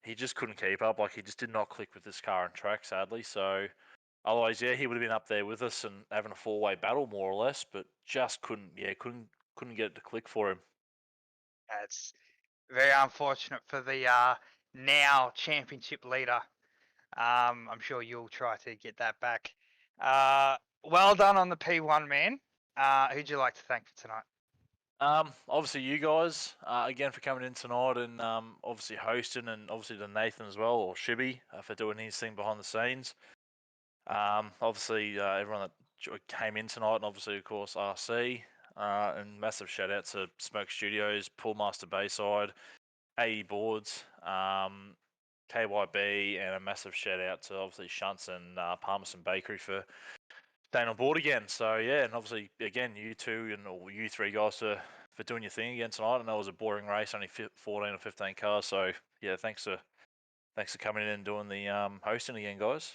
He just couldn't keep up. Like he just did not click with this car and track, sadly. So otherwise, yeah, he would have been up there with us and having a four-way battle more or less, but just couldn't get it to click for him. It's very unfortunate for the now championship leader. I'm sure you'll try to get that back. Well done on the P1, man. Who'd you like to thank for tonight? Obviously you guys again for coming in tonight, and obviously hosting, and obviously to Nathan as well, or Shibby, for doing his thing behind the scenes. Obviously everyone that came in tonight, and obviously of course RC, and massive shout out to Smoke Studios, Poolmaster Bayside, AE Boards, KYB, and a massive shout out to obviously Shunts and Palmerston Bakery for staying on board again. So yeah, and obviously again you two and all you three guys for doing your thing again tonight. I know it was a boring race, only 14 or 15 cars. So yeah, thanks for coming in and doing the hosting again, guys.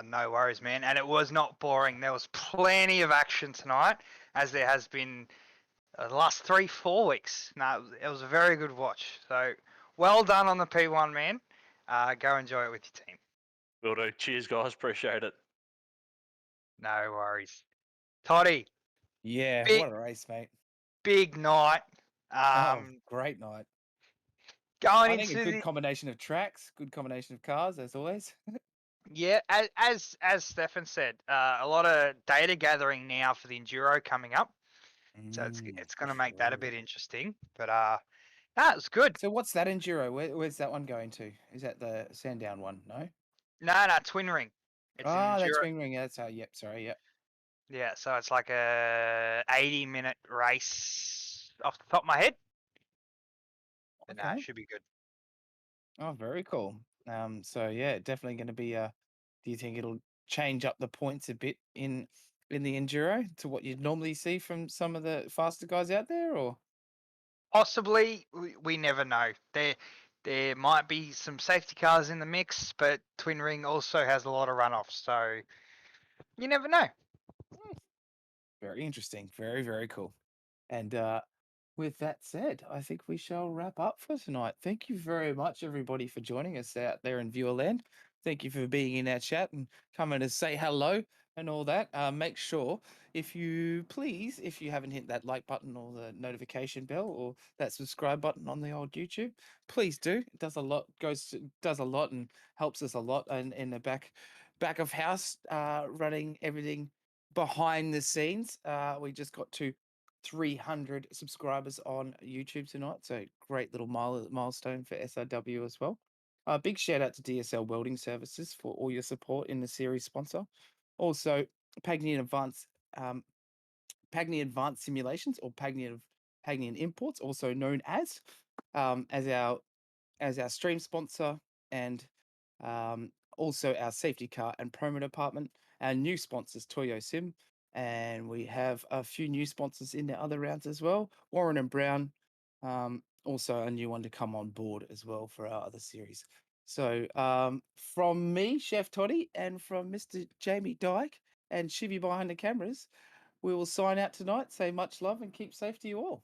No worries, man. And it was not boring. There was plenty of action tonight, as there has been the last 3-4 weeks. No, it was a very good watch. So well done on the P1, man. Go enjoy it with your team. Will do. Cheers, guys. Appreciate it. No worries. Toddy, Yeah, big what a race, mate. big night. Oh, great night. Going I think a into good the combination of tracks, good combination of cars, as always. yeah, as Stefan said, a lot of data gathering now for the enduro coming up, so it's going to make that a bit interesting. But no, it's good. So what's that enduro? Where's that one going to? Is that the Sandown one? No. No, Twin Ring. It's an Ah, that's enduro. Ring Ring. That's yep. Sorry, yep. Yeah, so it's like a 80-minute race off the top of my head. But no, it Okay. should be good. Oh, very cool. So yeah, definitely going to be. Do you think it'll change up the points a bit in the enduro to what you'd normally see from some of the faster guys out there, or? Possibly, we never know. There might be some safety cars in the mix, but Twin Ring also has a lot of runoffs, so you never know. Very interesting. Very, very cool. And with that said, I think we shall wrap up for tonight. Thank you very much, everybody, for joining us out there in Viewerland. Thank you for being in our chat and coming to say hello and all that. Make sure, if you please, if you haven't hit that like button or the notification bell or that subscribe button on the old YouTube, please do. It does a lot, does a lot and helps us a lot. And in the back of house, running everything behind the scenes. We just got to 300 subscribers on YouTube tonight. So great little milestone for SRW as well. Big shout out to DSL Welding Services for all your support in the series sponsor. Also, Pagnian Advanced Simulations or Pagnian Imports, also known as our stream sponsor, and also our safety car and promo department. Our new sponsors, Toyo Sim, and we have a few new sponsors in the other rounds as well. Warren and Brown, also a new one to come on board as well for our other series. So from me, Chef Toddy, and from Mr. Jamie Dyke and Shivy behind the cameras, we will sign out tonight. Say much love and keep safe to you all.